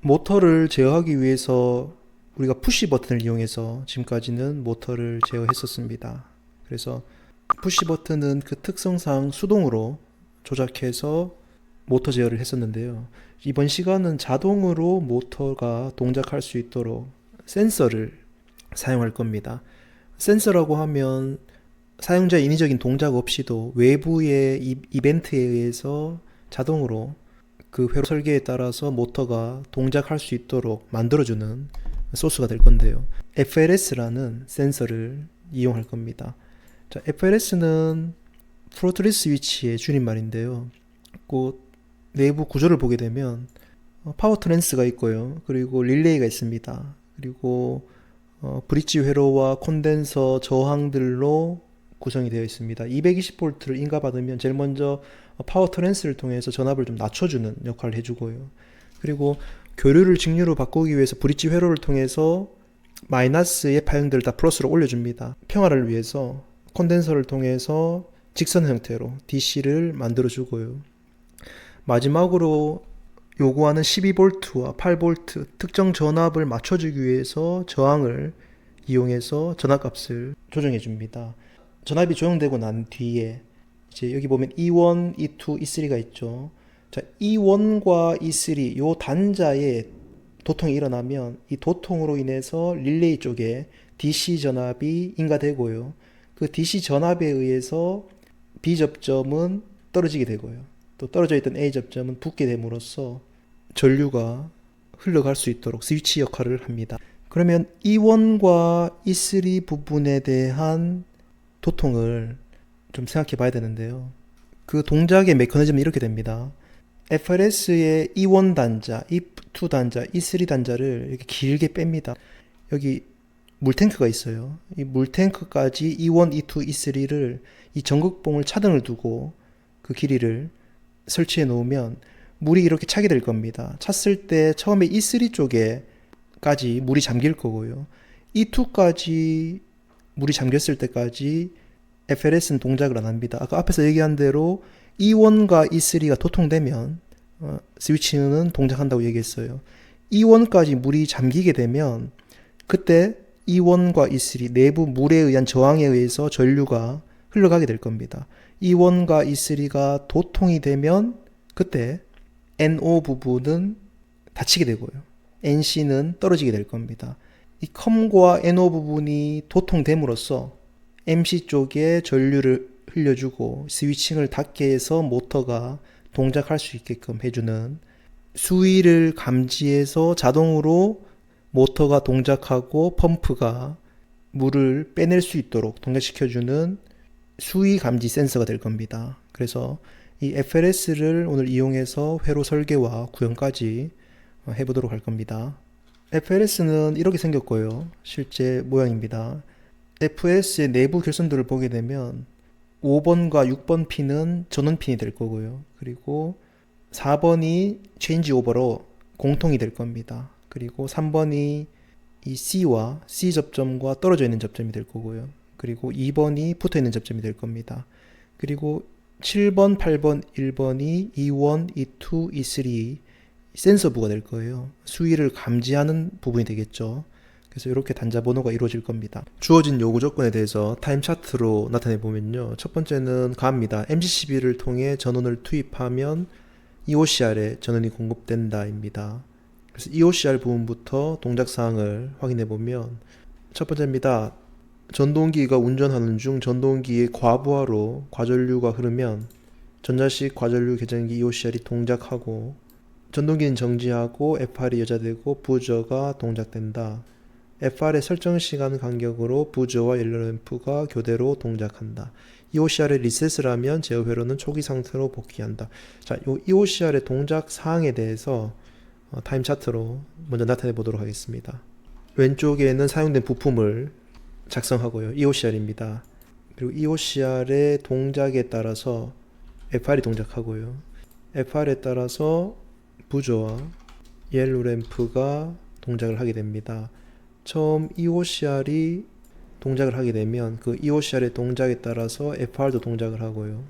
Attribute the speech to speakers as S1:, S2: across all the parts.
S1: 모터를 제어하기 위해서 우리가 푸시 버튼을 이용해서 지금까지는 모터를 제어했었습니다. 그래서 푸시 버튼은 그 특성상 수동으로 조작해서 모터 제어를 했었는데요. 이번 시간은 자동으로 모터가 동작할 수 있도록 센서를 사용할 겁니다. 센서라고 하면 사용자의 인위적인 동작 없이도 외부의 이벤트에 의해서 자동으로 그 회로 설계에 따라서 모터가 동작할 수 있도록 만들어주는 소스가 될 건데요. FLS라는 센서를 이용할 겁니다. 자, FLS는 프로트리 스위치의 줄임말인데요. 그 내부 구조를 보게 되면 파워 트랜스가 있고요. 그리고 릴레이가 있습니다. 그리고 브릿지 회로와 콘덴서 저항들로 구성이 되어 있습니다. 220V를 인가받으면 제일 먼저 파워 트랜스를 통해서 전압을 좀 낮춰주는 역할을 해주고요. 그리고 교류를 직류로 바꾸기 위해서 브릿지 회로를 통해서 마이너스의 파형들을 다 플러스로 올려줍니다. 평화를 위해서 콘덴서를 통해서 직선 형태로 DC를 만들어주고요. 마지막으로 요구하는 12V와 8V 특정 전압을 맞춰주기 위해서 저항을 이용해서 전압값을 조정해 줍니다. 전압이 조정되고 난 뒤에 이제 여기 보면 E1, E2, E3가 있죠. 자, E1과 E3 요 단자에 도통이 일어나면 이 도통으로 인해서 릴레이 쪽에 DC 전압이 인가되고요. 그 DC 전압에 의해서 B 접점은 떨어지게 되고요. 또 떨어져 있던 A 접점은 붙게 됨으로써 전류가 흘러갈 수 있도록 스위치 역할을 합니다. 그러면 E1과 E3 부분에 대한 도통을 좀 생각해 봐야 되는데요. 그 동작의 메커니즘은 이렇게 됩니다. FLS의 E1 단자, E2 단자, E3 단자를 이렇게 길게 뺍니다. 여기 물탱크가 있어요. 이 물탱크까지 E1, E2, E3를 이 전극봉을 차등을 두고 그 길이를 설치해 놓으면 물이 이렇게 차게 될 겁니다. 찼을 때 처음에 E3 쪽에까지 물이 잠길 거고요. E2까지 물이 잠겼을 때까지 FLS는 동작을 안 합니다. 아까 앞에서 얘기한 대로 E1과 E3가 도통되면 스위치는 동작한다고 얘기했어요. E1까지 물이 잠기게 되면 그때 E1과 E3 내부 물에 의한 저항에 의해서 전류가 흘러가게 될 겁니다. E1과 E3가 도통이 되면 그때 NO 부분은 닫히게 되고요. NC는 떨어지게 될 겁니다. 이 컴과 NO 부분이 도통됨으로써 MC 쪽에 전류를 흘려주고 스위칭을 닫게 해서 모터가 동작할 수 있게끔 해주는 수위를 감지해서 자동으로 모터가 동작하고 펌프가 물을 빼낼 수 있도록 동작시켜주는 수위 감지 센서가 될 겁니다. 그래서 이 FLS를 오늘 이용해서 회로 설계와 구현까지 해보도록 할 겁니다. FLS는 이렇게 생겼고요. 실제 모양입니다. FLS의 내부 결선들을 보게 되면 5번과 6번 핀은 전원 핀이 될 거고요. 그리고 4번이 체인지 오버로 공통이 될 겁니다. 그리고 3번이 이 C와 C 접점과 떨어져 있는 접점이 될 거고요. 그리고 2번이 붙어 있는 접점이 될 겁니다. 그리고 7번, 8번, 1번이 E1, E2, E3 센서부가 될 거예요. 수위를 감지하는 부분이 되겠죠. 그래서 이렇게 단자 번호가 이루어질 겁니다. 주어진 요구 조건에 대해서 타임 차트로 나타내 보면요. 첫 번째는 가입니다. MCCB를 통해 전원을 투입하면 EOCR에 전원이 공급된다입니다. 그래서 EOCR 부분부터 동작 사항을 확인해 보면 첫 번째입니다. 전동기가 운전하는 중 전동기의 과부하로 과전류가 흐르면 전자식 과전류 계전기 EOCR이 동작하고 전동기는 정지하고 FR이 여자되고 부저가 동작된다. FR의 설정 시간 간격으로 부저와 옐로 램프가 교대로 동작한다. EOCR의 리셋을 하면 제어 회로는 초기 상태로 복귀한다. 자, 이 EOCR의 동작 사항에 대해서 타임 차트로 먼저 나타내 보도록 하겠습니다. 왼쪽에는 사용된 부품을 작성하고요. EOCR입니다. 그리고 EOCR의 동작에 따라서 FR이 동작하고요. FR에 따라서 부저와 옐로 램프가 동작을 하게 됩니다. 처음 EOCR이 동작을 하게 되면 그 EOCR의 동작에 따라서 FR도 동작을 하고요.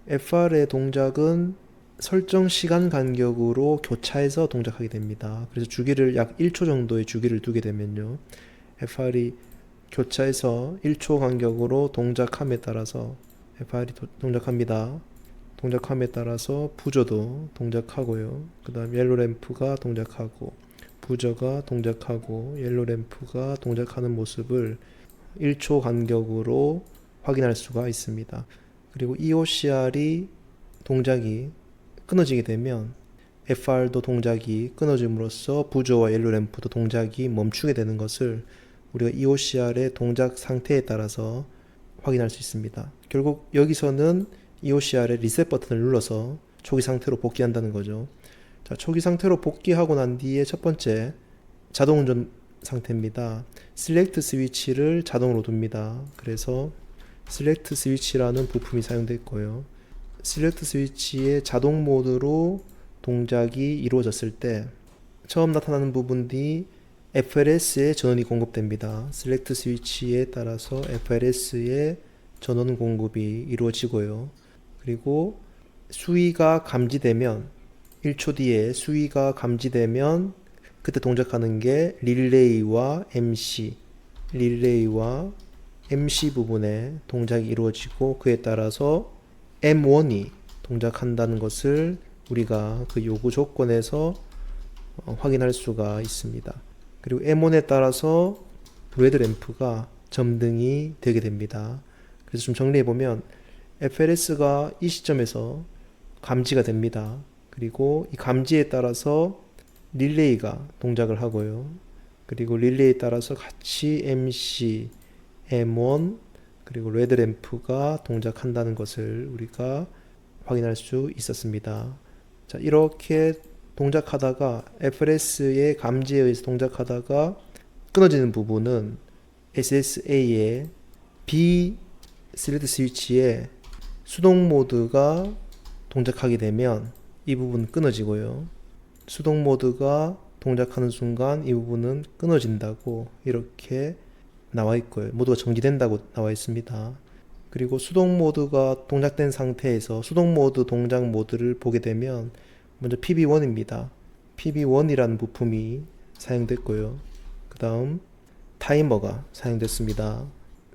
S1: FR의 동작은 설정 시간 간격으로 교차해서 동작하게 됩니다. 그래서 주기를 약 1초 정도의 주기를 두게 되면요. FR이 교차해서 1초 간격으로 동작함에 따라서 FR이 동작합니다. 동작함에 따라서 부저도 동작하고요. 그 다음 옐로 램프가 동작하고 부저가 동작하고 옐로 램프가 동작하는 모습을 1초 간격으로 확인할 수가 있습니다. 그리고 EOCR이 동작이 끊어지게 되면 FR도 동작이 끊어짐으로써 부저와 옐로 램프도 동작이 멈추게 되는 것을 우리가 EOCR의 동작 상태에 따라서 확인할 수 있습니다. 결국 여기서는 EOCR의 리셋 버튼을 눌러서 초기 상태로 복귀한다는 거죠. 자, 초기 상태로 복귀하고 난 뒤에 첫 번째 자동 운전 상태입니다. 셀렉트 스위치를 자동으로 둡니다. 그래서 셀렉트 스위치라는 부품이 사용됐고요. 셀렉트 스위치의 자동 모드로 동작이 이루어졌을 때 처음 나타나는 부분이 FLS에 전원이 공급됩니다. 셀렉트 스위치에 따라서 FLS에 전원 공급이 이루어지고요. 그리고 수위가 감지되면 1초 뒤에 수위가 감지되면 그때 동작하는 게 릴레이와 MC 부분에 동작이 이루어지고 그에 따라서 M1이 동작한다는 것을 우리가 그 요구 조건에서 확인할 수가 있습니다. 그리고 M1에 따라서 레드 램프가 점등이 되게 됩니다. 그래서 좀 정리해보면 FLS가 이 시점에서 감지가 됩니다. 그리고 이 감지에 따라서 릴레이가 동작을 하고요. 그리고 릴레이에 따라서 같이 MC, M1, 그리고 레드 램프가 동작한다는 것을 우리가 확인할 수 있었습니다. 자, 이렇게 동작하다가 FLS의 감지에 의해서 동작하다가 끊어지는 부분은 SSA의 B 셀렉트 스위치의 수동 모드가 동작하게 되면 이 부분은 끊어지고요. 수동 모드가 동작하는 순간 이 부분은 끊어진다고 이렇게 나와 있고요. 모두가 정지된다고 나와 있습니다. 그리고 수동 모드가 동작된 상태에서 수동 모드 동작 모드를 보게 되면 먼저 PB1입니다. PB1이라는 부품이 사용됐고요. 그 다음 타이머가 사용됐습니다.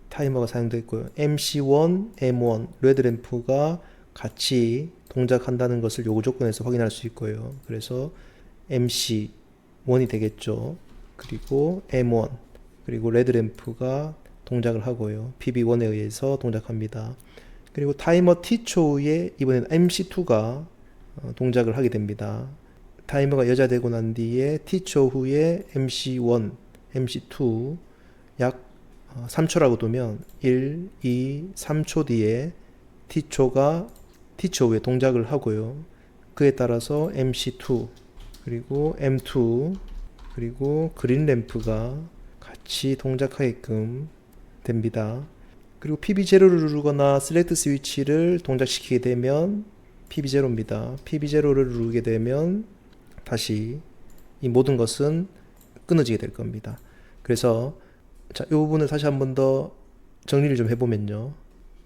S1: 타이머가 사용됐고요. MC1, M1, 레드 램프가 같이 동작한다는 것을 요구 조건에서 확인할 수 있고요. 그래서 MC1이 되겠죠. 그리고 M1, 그리고 레드 램프가 동작을 하고요. PB1에 의해서 동작합니다. 그리고 타이머 T초 후에 이번엔 MC2가 동작을 하게 됩니다. 타이머가 여자되고 난 뒤에 T초 후에 MC1, MC2 약 3초라고 두면 1, 2, 3초 뒤에 T초 후에 동작을 하고요. 그에 따라서 MC2 그리고 M2 그리고 그린 램프가 같이 동작하게끔 됩니다. 그리고 PB0를 누르거나 셀렉트 스위치를 동작시키게 되면 PB0입니다. PB0를 누르게 되면 다시 이 모든 것은 끊어지게 될 겁니다. 그래서 자, 이 부분을 다시 한 번 더 정리를 좀 해보면요.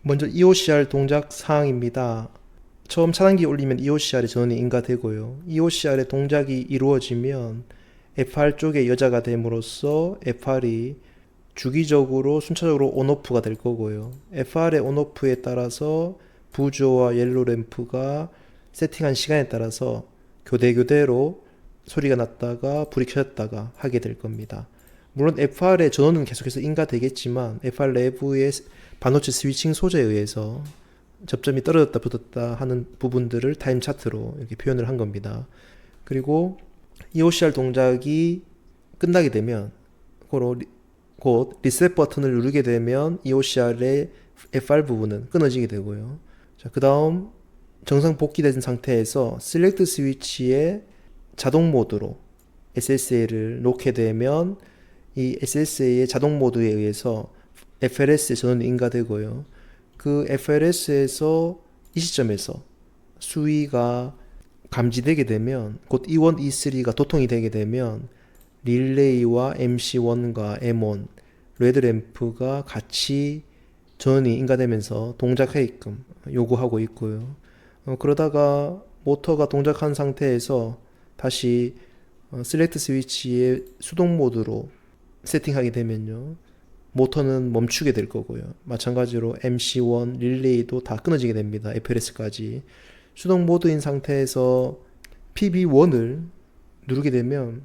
S1: 먼저 EOCR 동작 사항입니다. 처음 차단기 올리면 EOCR의 전원이 인가되고요. EOCR의 동작이 이루어지면 FR 쪽에 여자가 됨으로써 FR이 주기적으로 순차적으로 온오프가 될 거고요. FR의 온오프에 따라서 부조와 옐로 램프가 세팅한 시간에 따라서 교대로 소리가 났다가 불이 켜졌다가 하게 될 겁니다. 물론 FR의 전원은 계속해서 인가되겠지만 FR 내부의 반도체 스위칭 소재에 의해서 접점이 떨어졌다 붙었다 하는 부분들을 타임 차트로 이렇게 표현을 한 겁니다. 그리고 EOCR 동작이 끝나게 되면 곧 리셋 버튼을 누르게 되면 EOCR의 FR 부분은 끊어지게 되고요. 자, 그 다음 정상 복귀된 상태에서 셀렉트 스위치의 자동 모드로 SSA를 놓게 되면 이 SSA의 자동 모드에 의해서 FLS의 전원이 인가되고요. 그 FLS에서 이 시점에서 수위가 감지되게 되면 곧 E1, E3가 도통이 되게 되면 릴레이와 MC1과 M1, 레드 램프가 같이 전원이 인가되면서 동작하게끔 요구하고 있고요. 그러다가 모터가 동작한 상태에서 다시 셀렉트 스위치의 수동 모드로 세팅하게 되면요, 모터는 멈추게 될 거고요. 마찬가지로 MC1, 릴레이도 다 끊어지게 됩니다. FLS까지. 수동 모드인 상태에서 PB1을 누르게 되면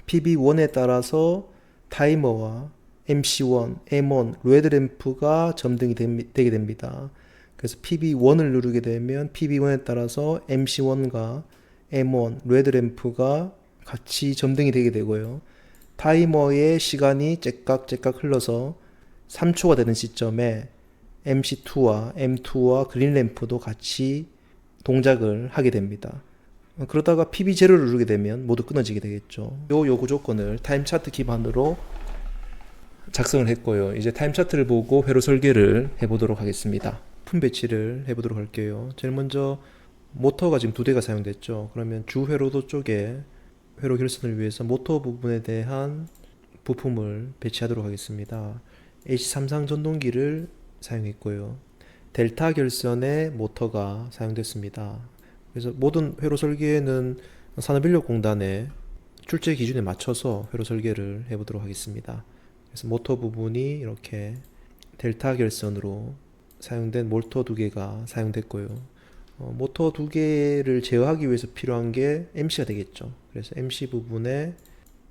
S1: PB1에 따라서 타이머와 MC1, M1, 레드램프가 점등이 되게 됩니다. 그래서 PB1을 누르게 되면 PB1에 따라서 MC1과 M1, 레드램프가 같이 점등이 되게 되고요. 타이머의 시간이 째깍째깍 흘러서 3초가 되는 시점에 MC2와 M2와 그린램프도 같이 동작을 하게 됩니다. 그러다가 PB0를 누르게 되면 모두 끊어지게 되겠죠. 요 요구 조건을 타임 차트 기반으로 작성을 했고요. 이제 타임 차트를 보고 회로 설계를 해보도록 하겠습니다. 부품 배치를 해보도록 할게요. 제일 먼저 모터가 지금 2대가 사용됐죠. 그러면 주 회로도 쪽에 회로 결선을 위해서 모터 부분에 대한 부품을 배치하도록 하겠습니다. H33 전동기를 사용했고요. 델타 결선의 모터가 사용됐습니다. 그래서 모든 회로 설계는 산업인력공단의 출제 기준에 맞춰서 회로 설계를 해보도록 하겠습니다. 그래서 모터 부분이 이렇게 델타 결선으로 사용된 모터 2개가 사용됐고요. 모터 2개를 제어하기 위해서 필요한 게 MC가 되겠죠. 그래서 MC 부분의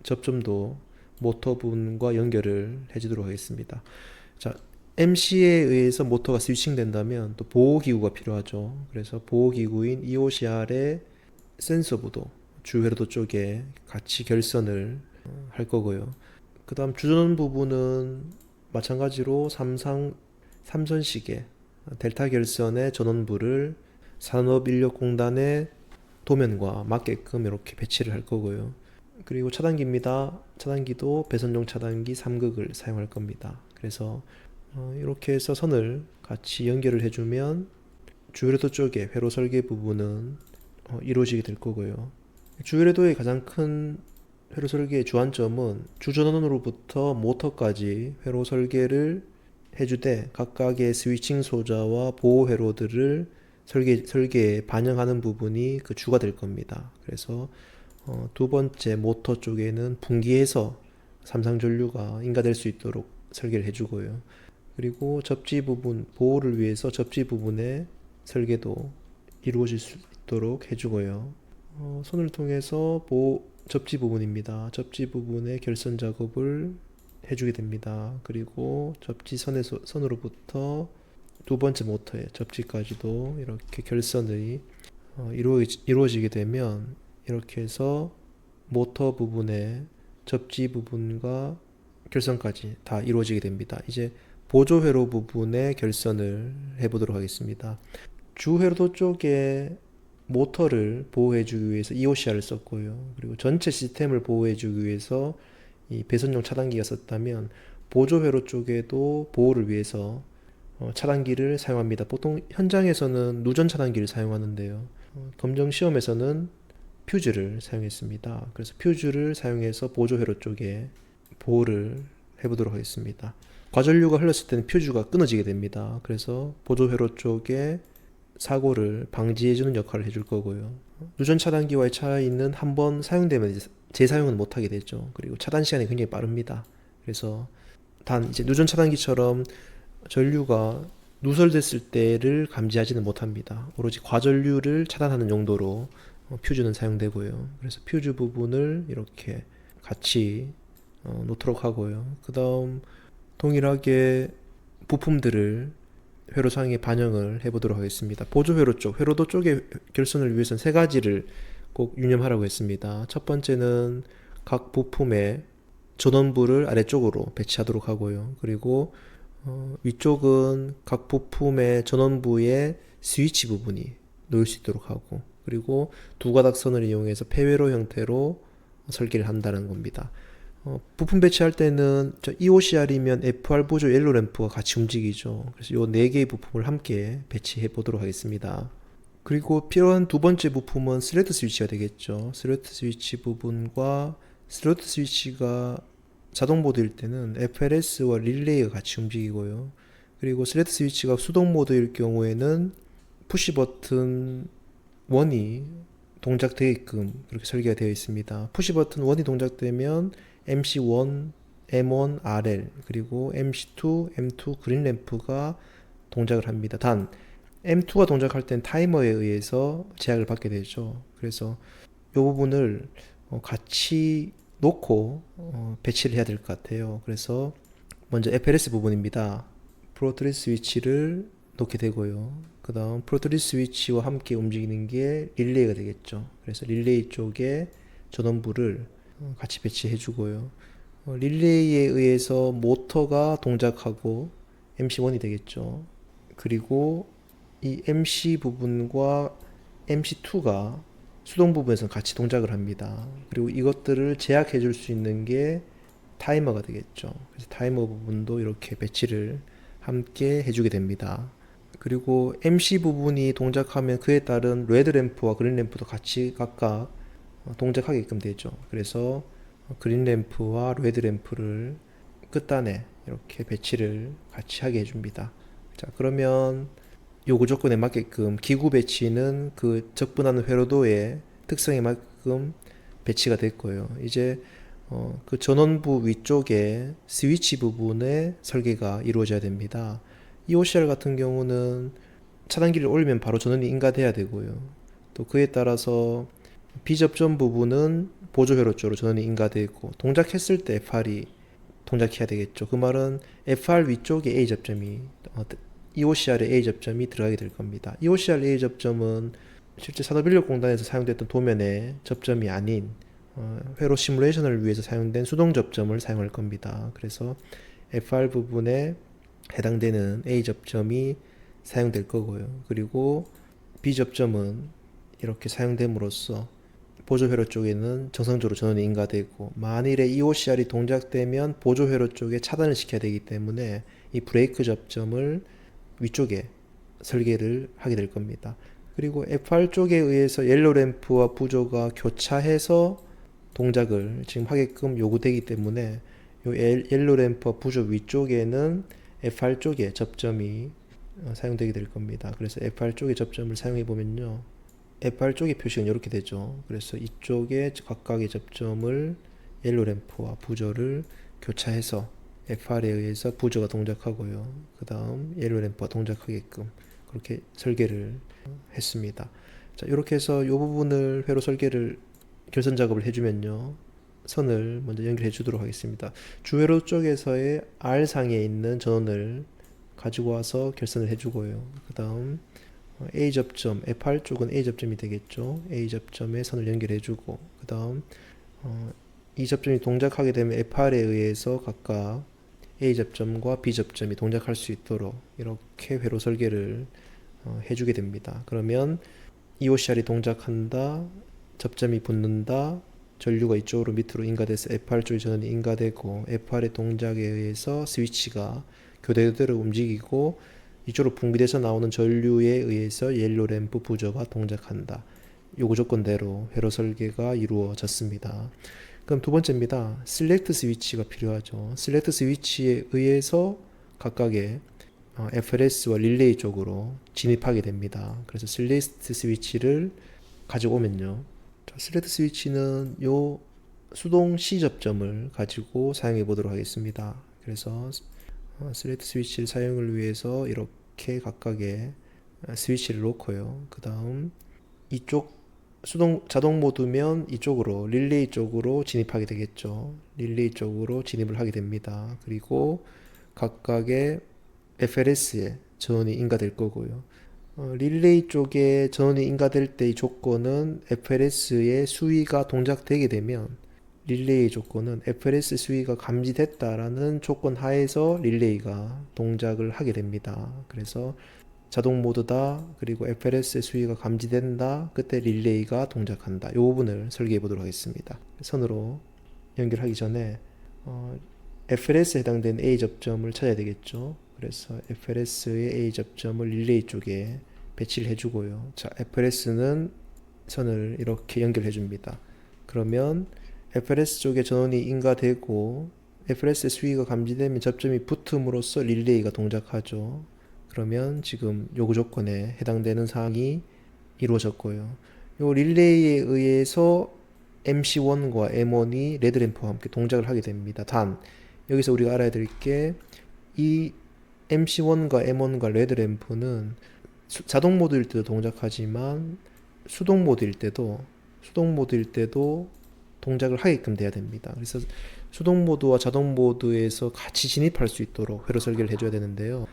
S1: 접점도 모터 부분과 연결을 해주도록 하겠습니다. 자, MC에 의해서 모터가 스위칭 된다면 또 보호기구가 필요하죠. 그래서 보호기구인 EOCR의 센서부도 주회로도 쪽에 같이 결선을 할 거고요. 그 다음 주전 부분은 마찬가지로 삼선식의 델타 결선의 전원부를 산업인력공단의 도면과 맞게끔 이렇게 배치를 할 거고요. 그리고 차단기입니다. 차단기도 배선용 차단기 3극을 사용할 겁니다. 그래서 이렇게 해서 선을 같이 연결을 해주면 주회로도 쪽에 회로 설계 부분은 이루어지게 될 거고요. 주회로도의 가장 큰 회로 설계의 주안점은 주전원으로부터 모터까지 회로 설계를 해주되 각각의 스위칭 소자와 보호 회로들을 설계에 반영하는 부분이 그 주가 될 겁니다. 그래서 두 번째 모터 쪽에는 분기해서 삼상전류가 인가될 수 있도록 설계를 해주고요. 그리고 접지 부분, 보호를 위해서 접지 부분의 설계도 이루어질 수 있도록 해주고요. 손을 통해서 접지 부분입니다. 접지 부분의 결선 작업을 해주게 됩니다. 그리고 접지 선으로부터 두 번째 모터의 접지까지도 이렇게 결선이 이루어지게 되면 이렇게 해서 모터 부분의 접지 부분과 결선까지 다 이루어지게 됩니다. 이제 보조 회로 부분의 결선을 해보도록 하겠습니다. 주 회로도 쪽에 모터를 보호해주기 위해서 EOCR을 썼고요. 그리고 전체 시스템을 보호해주기 위해서 이 배선용 차단기가 썼다면 보조 회로 쪽에도 보호를 위해서 차단기를 사용합니다. 보통 현장에서는 누전 차단기를 사용하는데요. 검정 시험에서는 퓨즈를 사용했습니다. 그래서 퓨즈를 사용해서 보조 회로 쪽에 보호를 해보도록 하겠습니다. 과전류가 흘렀을 때는 퓨즈가 끊어지게 됩니다. 그래서 보조 회로 쪽에 사고를 방지해주는 역할을 해줄 거고요. 누전 차단기와의 차이는 한번 사용되면 재사용은 못하게 되죠. 그리고 차단 시간이 굉장히 빠릅니다. 그래서 단 이제 누전 차단기처럼 전류가 누설됐을 때를 감지하지는 못합니다. 오로지 과전류를 차단하는 용도로 퓨즈는 사용되고요. 그래서 퓨즈 부분을 이렇게 같이 놓도록 하고요. 그 다음 동일하게 부품들을 회로상에 반영을 해보도록 하겠습니다. 보조 회로 쪽, 회로도 쪽의 결선을 위해서는 세 가지를 꼭 유념하라고 했습니다. 첫 번째는 각 부품의 전원부를 아래쪽으로 배치하도록 하고요. 그리고 위쪽은 각 부품의 전원부의 스위치 부분이 놓일 수 있도록 하고, 그리고 두 가닥선을 이용해서 폐회로 형태로 설계를 한다는 겁니다. 부품 배치할 때는 EOCR이면 FR 보조 옐로 램프가 같이 움직이죠. 그래서 이 네 개의 부품을 함께 배치해 보도록 하겠습니다. 그리고 필요한 두 번째 부품은 슬래트 스위치가 되겠죠. 슬래트 스위치 부분과 슬래트 스위치가 자동 모드일 때는 FLS와 릴레이가 같이 움직이고요. 그리고 슬래트 스위치가 수동 모드일 경우에는 푸시 버튼을 원이 동작되게끔 그렇게 설계가 되어 있습니다. 푸시 버튼 원이 동작되면 MC1, M1, RL 그리고 MC2, M2 그린 램프가 동작을 합니다. 단 M2가 동작할 땐 타이머에 의해서 제약을 받게 되죠. 그래서 이 부분을 같이 놓고 배치를 해야 될 것 같아요. 그래서 먼저 FLS 부분입니다. 프로트리 스위치를 놓게 되고요. 그 다음 프로트리 스위치와 함께 움직이는 게 릴레이가 되겠죠. 그래서 릴레이 쪽에 전원부를 같이 배치해 주고요. 릴레이에 의해서 모터가 동작하고 MC1이 되겠죠. 그리고 이 MC 부분과 MC2가 수동 부분에서 같이 동작을 합니다. 그리고 이것들을 제약해 줄 수 있는 게 타이머가 되겠죠. 그래서 타이머 부분도 이렇게 배치를 함께 해주게 됩니다. 그리고 MC 부분이 동작하면 그에 따른 레드 램프와 그린 램프도 같이 각각 동작하게끔 되죠. 그래서 그린 램프와 레드 램프를 끝단에 이렇게 배치를 같이 하게 해줍니다. 자, 그러면 요구 조건에 맞게끔 기구 배치는 그 적분하는 회로도의 특성에 맞게끔 배치가 됐고요. 이제 그 전원부 위쪽에 스위치 부분의 설계가 이루어져야 됩니다. EOCR 같은 경우는 차단기를 올리면 바로 전원이 인가돼야 되고요. 또 그에 따라서 비접점 부분은 보조회로 쪽으로 전원이 인가되고 동작했을 때 FR이 동작해야 되겠죠. 그 말은 FR 위쪽에 A 접점이 EOCR의 A 접점이 들어가게 될 겁니다. EOCR A 접점은 실제 산업인력공단에서 사용됐던 도면의 접점이 아닌 회로 시뮬레이션을 위해서 사용된 수동 접점을 사용할 겁니다. 그래서 FR 부분에 해당되는 A 접점이 사용될 거고요. 그리고 B 접점은 이렇게 사용됨으로써 보조회로 쪽에는 정상적으로 전원이 인가되고 만일에 EOCR이 동작되면 보조회로 쪽에 차단을 시켜야 되기 때문에 이 브레이크 접점을 위쪽에 설계를 하게 될 겁니다. 그리고 FR 쪽에 의해서 옐로 램프와 부조가 교차해서 동작을 지금 하게끔 요구되기 때문에 요 옐로 램프와 부조 위쪽에는 FR 쪽에 접점이 사용되게 될 겁니다. 그래서 FR 쪽에 접점을 사용해 보면요. FR 쪽의 표시는 이렇게 되죠. 그래서 이쪽에 각각의 접점을 옐로 램프와 부조를 교차해서 FR에 의해서 부조가 동작하고요. 그 다음 옐로 램프가 동작하게끔 그렇게 설계를 했습니다. 자, 이렇게 해서 이 부분을 회로 설계를 결선 작업을 해주면요. 선을 먼저 연결해 주도록 하겠습니다. 주회로 쪽에서의 R상에 있는 전원을 가지고 와서 결선을 해주고요. 그 다음 A 접점, FR 쪽은 A 접점이 되겠죠. A 접점에 선을 연결해주고 그 다음 이 접점이 동작하게 되면 FR에 의해서 각각 A 접점과 B 접점이 동작할 수 있도록 이렇게 회로 설계를 해주게 됩니다. 그러면 EOCR이 동작한다, 접점이 붙는다, 전류가 이쪽으로 밑으로 인가돼서 FR 쪽에 전원이 인가되고 FR의 동작에 의해서 스위치가 교대교대로 움직이고 이쪽으로 분기돼서 나오는 전류에 의해서 옐로 램프 부저가 동작한다. 요구 조건대로 회로 설계가 이루어졌습니다. 그럼 두 번째입니다. 셀렉트 스위치가 필요하죠. 셀렉트 스위치에 의해서 각각의 FLS와 릴레이 쪽으로 진입하게 됩니다. 그래서 셀렉트 스위치를 가져오면요. 셀렉트 스위치는 요 수동 C 접점을 가지고 사용해 보도록 하겠습니다. 그래서 셀렉트 스위치 사용을 위해서 이렇게 각각의 스위치를 놓고요. 그 다음 이쪽 수동 자동 모드면 이쪽으로 릴레이 쪽으로 진입하게 되겠죠. 릴레이 쪽으로 진입을 하게 됩니다. 그리고 각각의 FLS에 전원이 인가될 거고요. 릴레이 쪽에 전원이 인가될 때 이 조건은 FLS의 수위가 동작되게 되면 릴레이 조건은 FLS 수위가 감지됐다라는 조건 하에서 릴레이가 동작을 하게 됩니다. 그래서 자동 모드다 그리고 FLS의 수위가 감지된다 그때 릴레이가 동작한다. 이 부분을 설계해 보도록 하겠습니다. 선으로 연결하기 전에 FLS에 해당되는 A 접점을 찾아야 되겠죠. 그래서 FLS의 A 접점을 릴레이 쪽에 배치를 해주고요. 자, FLS는 선을 이렇게 연결해 줍니다. 그러면 FLS 쪽에 전원이 인가되고 FLS의 수위가 감지되면 접점이 붙음으로써 릴레이가 동작하죠. 그러면 지금 요구 조건에 해당되는 사항이 이루어졌고요. 요 릴레이에 의해서 MC1과 M1이 레드램프와 함께 동작을 하게 됩니다. 단 여기서 우리가 알아야 될 게 이 MC1과 M1과 레드램프는 자동 모드일 때도 동작하지만 수동 모드일 때도 동작을 하게끔 돼야 됩니다. 그래서 수동 모드와 자동 모드에서 같이 진입할 수 있도록 회로 설계를 해줘야 되는데요.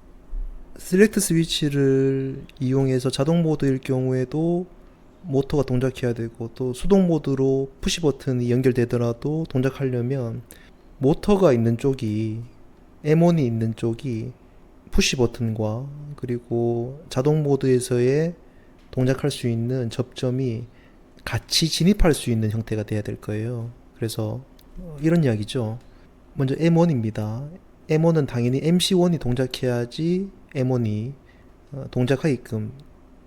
S1: 셀렉트 스위치를 이용해서 자동 모드일 경우에도 모터가 동작해야 되고, 또 수동 모드로 푸시 버튼이 연결되더라도 동작하려면 모터가 있는 쪽이, M1이 있는 쪽이 푸시 버튼과 그리고 자동 모드에서의 동작할 수 있는 접점이 같이 진입할 수 있는 형태가 돼야 될 거예요. 그래서 이런 이야기죠. 먼저 M1입니다. M1은 당연히 MC1이 동작해야지 M1이 동작하게끔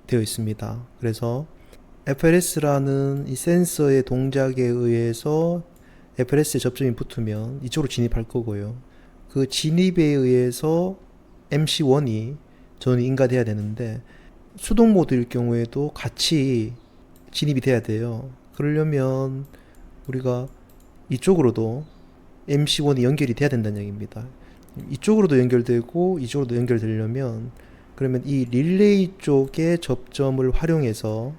S1: 되어 있습니다. 그래서 FLS라는 이 센서의 동작에 의해서 FLS에 접점이 붙으면 이쪽으로 진입할 거고요. 그 진입에 의해서 MC1이 전원이 인가돼야 되는데, 수동 모드일 경우에도 같이 진입이 돼야 돼요. 그러려면 우리가 이쪽으로도 MC1이 연결이 돼야 된다는 얘기입니다. 이쪽으로도 연결되고 이쪽으로도 연결되려면, 그러면 이 릴레이 쪽의 접점을 활용해서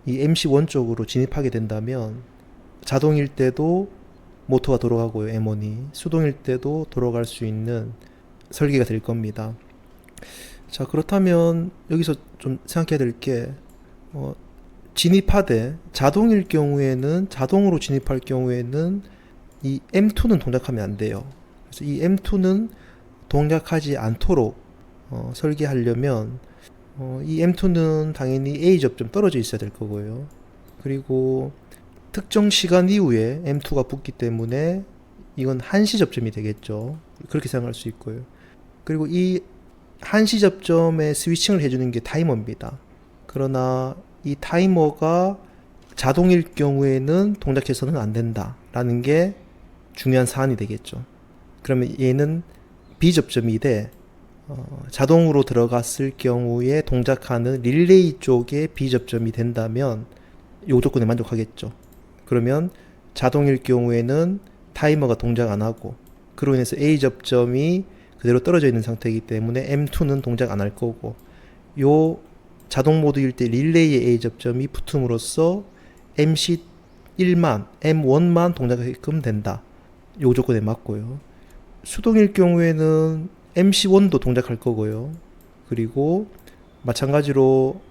S1: 이 MC1 쪽으로 진입하게 된다면 자동일 때도 모터가 돌아가고요. M1이 수동일 때도 돌아갈 수 있는 설계가 될 겁니다. 자, 그렇다면 여기서 좀 생각해야 될 게, 진입하되 자동일 경우에는, 자동으로 진입할 경우에는 이 M2는 동작하면 안 돼요. 그래서 이 M2는 동작하지 않도록 설계하려면 이 M2는 당연히 A 접점 떨어져 있어야 될 거고요. 그리고 특정 시간 이후에 M2가 붙기 때문에 이건 한시 접점이 되겠죠. 그렇게 생각할 수 있고요. 그리고 이 한시 접점에 스위칭을 해주는 게 타이머입니다. 그러나 이 타이머가 자동일 경우에는 동작해서는 안 된다라는 게 중요한 사안이 되겠죠. 그러면 얘는 B 접점이 돼 자동으로 들어갔을 경우에 동작하는 릴레이 쪽에 B 접점이 된다면 요 조건에 만족하겠죠. 그러면 자동일 경우에는 타이머가 동작 안 하고, 그로 인해서 A 접점이 그대로 떨어져 있는 상태이기 때문에 M2는 동작 안 할 거고, 요 자동 모드일 때 릴레이의 A 접점이 붙음으로써 M1만 동작하게끔 된다. 요 조건에 맞고요. 수동일 경우에는 MC1도 동작할 거고요. 그리고 마찬가지로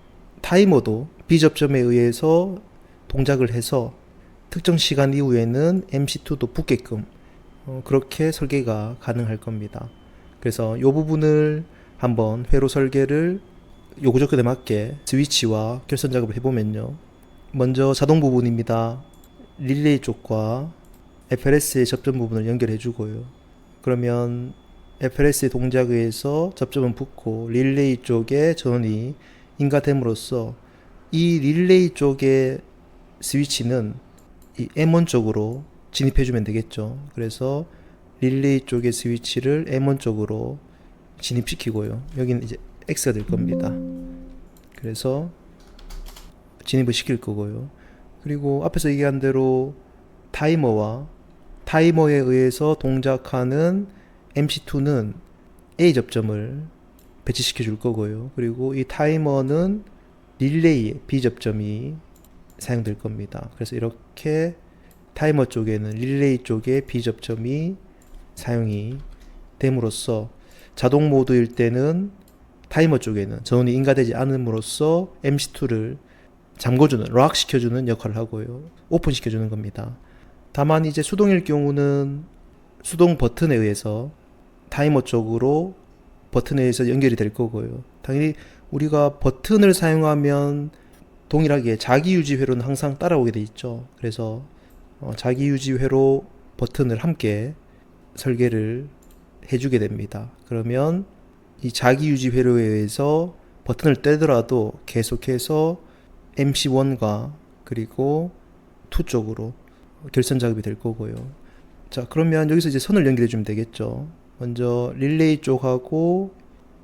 S1: 타이머도 B 접점에 의해서 동작을 해서 특정 시간 이후에는 MC2도 붙게끔 그렇게 설계가 가능할 겁니다. 그래서 이 부분을 한번 회로 설계를 요구 조건에 맞게 스위치와 결선 작업을 해보면요. 먼저 자동 부분입니다. 릴레이 쪽과 FLS의 접점 부분을 연결해 주고요. 그러면 FLS의 동작에 의해서 접점은 붙고 릴레이 쪽에 전원이 인가됨으로써 이 릴레이 쪽의 스위치는 이 M1 쪽으로 진입해주면 되겠죠. 그래서 릴레이 쪽의 스위치를 M1 쪽으로 진입시키고요. 여기는 이제 X가 될 겁니다. 그래서 진입을 시킬 거고요. 그리고 앞에서 얘기한 대로 타이머에 의해서 동작하는 MC2는 A 접점을 배치시켜 줄 거고요. 그리고 이 타이머는 릴레이의 B 접점이 사용될 겁니다. 그래서 이렇게 타이머 쪽에는 릴레이 쪽에 B 접점이 사용이 됨으로써 자동 모드일 때는 타이머 쪽에는 전원이 인가되지 않음으로써 MC2를 잠궈주는, 락 시켜주는 역할을 하고요. 오픈 시켜주는 겁니다. 다만 이제 수동일 경우는 수동 버튼에 의해서 타이머 쪽으로 버튼에 의해서 연결이 될 거고요. 당연히 우리가 버튼을 사용하면 동일하게 자기유지 회로는 항상 따라오게 돼 있죠. 그래서 자기유지 회로 버튼을 함께 설계를 해주게 됩니다. 그러면 이 자기유지 회로에 의해서 버튼을 떼더라도 계속해서 MC1과 그리고 2 쪽으로 결선 작업이 될 거고요. 자, 그러면 여기서 이제 선을 연결해 주면 되겠죠. 먼저 릴레이 쪽하고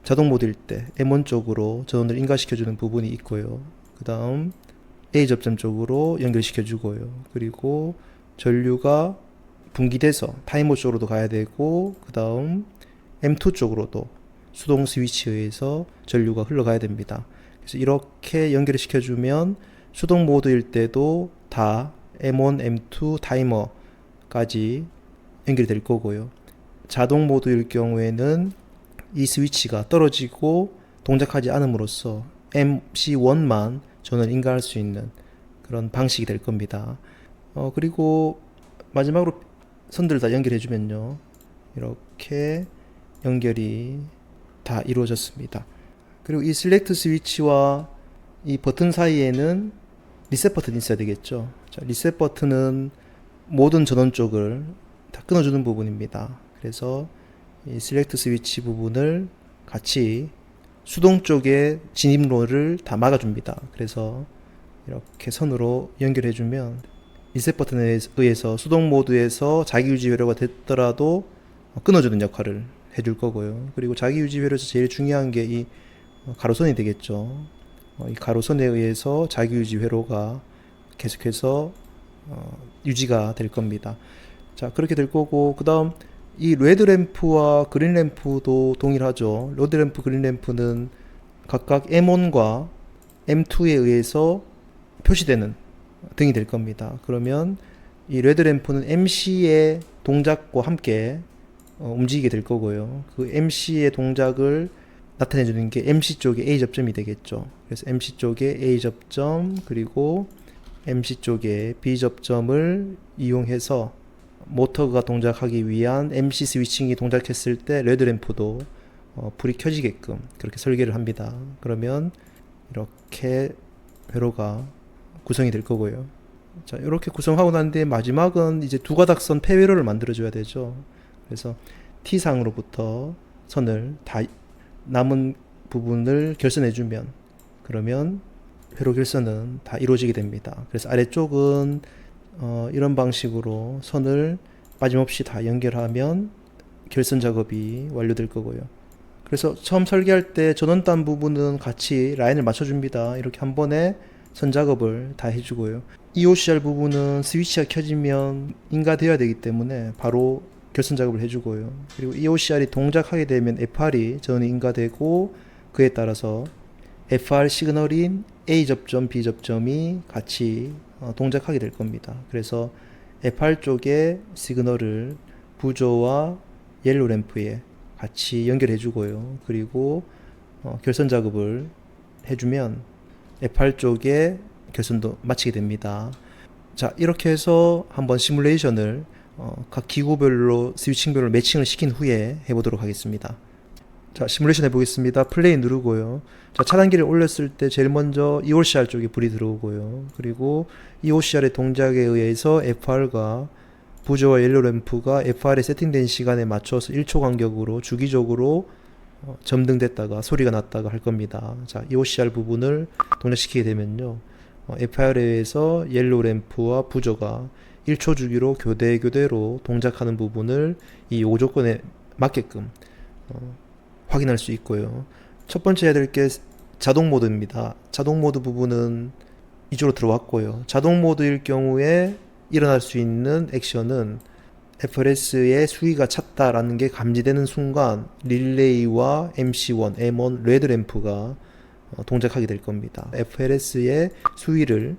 S1: 자동 모드일 때 M1 쪽으로 전원을 인가시켜주는 부분이 있고요. 그 다음 A 접점 쪽으로 연결시켜주고요. 그리고 전류가 분기돼서 타이머 쪽으로도 가야 되고, 그 다음 M2 쪽으로도 수동 스위치에 의해서 전류가 흘러가야 됩니다. 그래서 이렇게 연결을 시켜주면 수동 모드일 때도 다 M1, M2 타이머까지 연결이 될 거고요. 자동 모드일 경우에는 이 스위치가 떨어지고 동작하지 않음으로써 MC1만 전원 인가할 수 있는 그런 방식이 될 겁니다. 그리고 마지막으로 선들 다 연결해주면요, 이렇게 연결이 다 이루어졌습니다. 그리고 이 셀렉트 스위치와 이 버튼 사이에는 리셋 버튼이 있어야 되겠죠. 자, 리셋 버튼은 모든 전원 쪽을 다 끊어주는 부분입니다. 그래서 이 셀렉트 스위치 부분을 같이 수동 쪽에 진입로를 다 막아줍니다. 그래서 이렇게 선으로 연결해주면 리셋 버튼에 의해서 수동 모드에서 자기유지 회로가 됐더라도 끊어주는 역할을 해줄 거고요. 그리고 자기유지 회로에서 제일 중요한 게 이 가로선이 되겠죠. 이 가로선에 의해서 자기유지 회로가 계속해서 유지가 될 겁니다. 자, 그렇게 될 거고, 그 다음 이 레드 램프와 그린 램프도 동일하죠. 레드 램프, 그린 램프는 각각 M1과 M2에 의해서 표시되는 등이 될 겁니다. 그러면 이 레드 램프는 MC의 동작과 함께 움직이게 될 거고요. 그 MC의 동작을 나타내 주는 게 MC 쪽에 A 접점이 되겠죠. 그래서 MC 쪽에 A 접점, 그리고 MC 쪽에 B 접점을 이용해서 모터가 동작하기 위한 MC 스위칭이 동작했을 때 레드 램프도 불이 켜지게끔 그렇게 설계를 합니다. 그러면 이렇게 회로가 구성이 될 거고요. 자, 이렇게 구성하고 난 뒤에 마지막은 이제 두 가닥선 폐회로를 만들어 줘야 되죠. 그래서 T상으로부터 선을 다 남은 부분을 결선해 주면, 그러면 회로 결선은 다 이루어지게 됩니다. 그래서 아래쪽은 이런 방식으로 선을 빠짐없이 다 연결하면 결선 작업이 완료될 거고요. 그래서 처음 설계할 때 전원단 부분은 같이 라인을 맞춰줍니다. 이렇게 한 번에 선 작업을 다 해주고요. EOCR 부분은 스위치가 켜지면 인가되어야 되기 때문에 바로 결선 작업을 해주고요. 그리고 EOCR이 동작하게 되면 FR이 전원이 인가되고, 그에 따라서 FR 시그널인 A 접점, B 접점이 같이 동작하게 될 겁니다. 그래서 FR 쪽에 시그널을 부조와 옐로 램프에 같이 연결해 주고요. 그리고 결선 작업을 해주면 FR 쪽에 결선도 마치게 됩니다. 자, 이렇게 해서 한번 시뮬레이션을 각 기구별로 스위칭별로 매칭을 시킨 후에 해보도록 하겠습니다. 자, 시뮬레이션 해보겠습니다. 플레이 누르고요. 자, 차단기를 올렸을 때 제일 먼저 EOCR 쪽에 불이 들어오고요. 그리고 EOCR의 동작에 의해서 FR과 부조와 옐로 램프가 FR에 세팅된 시간에 맞춰서 1초 간격으로 주기적으로 점등됐다가 소리가 났다가 할 겁니다. 자, EOCR 부분을 동작시키게 되면요, FR에 의해서 옐로 램프와 부조가 1초 주기로 교대로 동작하는 부분을 이 요구 조건에 맞게끔 확인할 수 있고요. 첫 번째 해야 될 게 자동 모드입니다. 자동 모드 부분은 이쪽으로 들어왔고요. 자동 모드일 경우에 일어날 수 있는 액션은 FRS의 수위가 찼다라는 게 감지되는 순간 릴레이와 MC1, M1, 레드 램프가 동작하게 될 겁니다. FRS의 수위를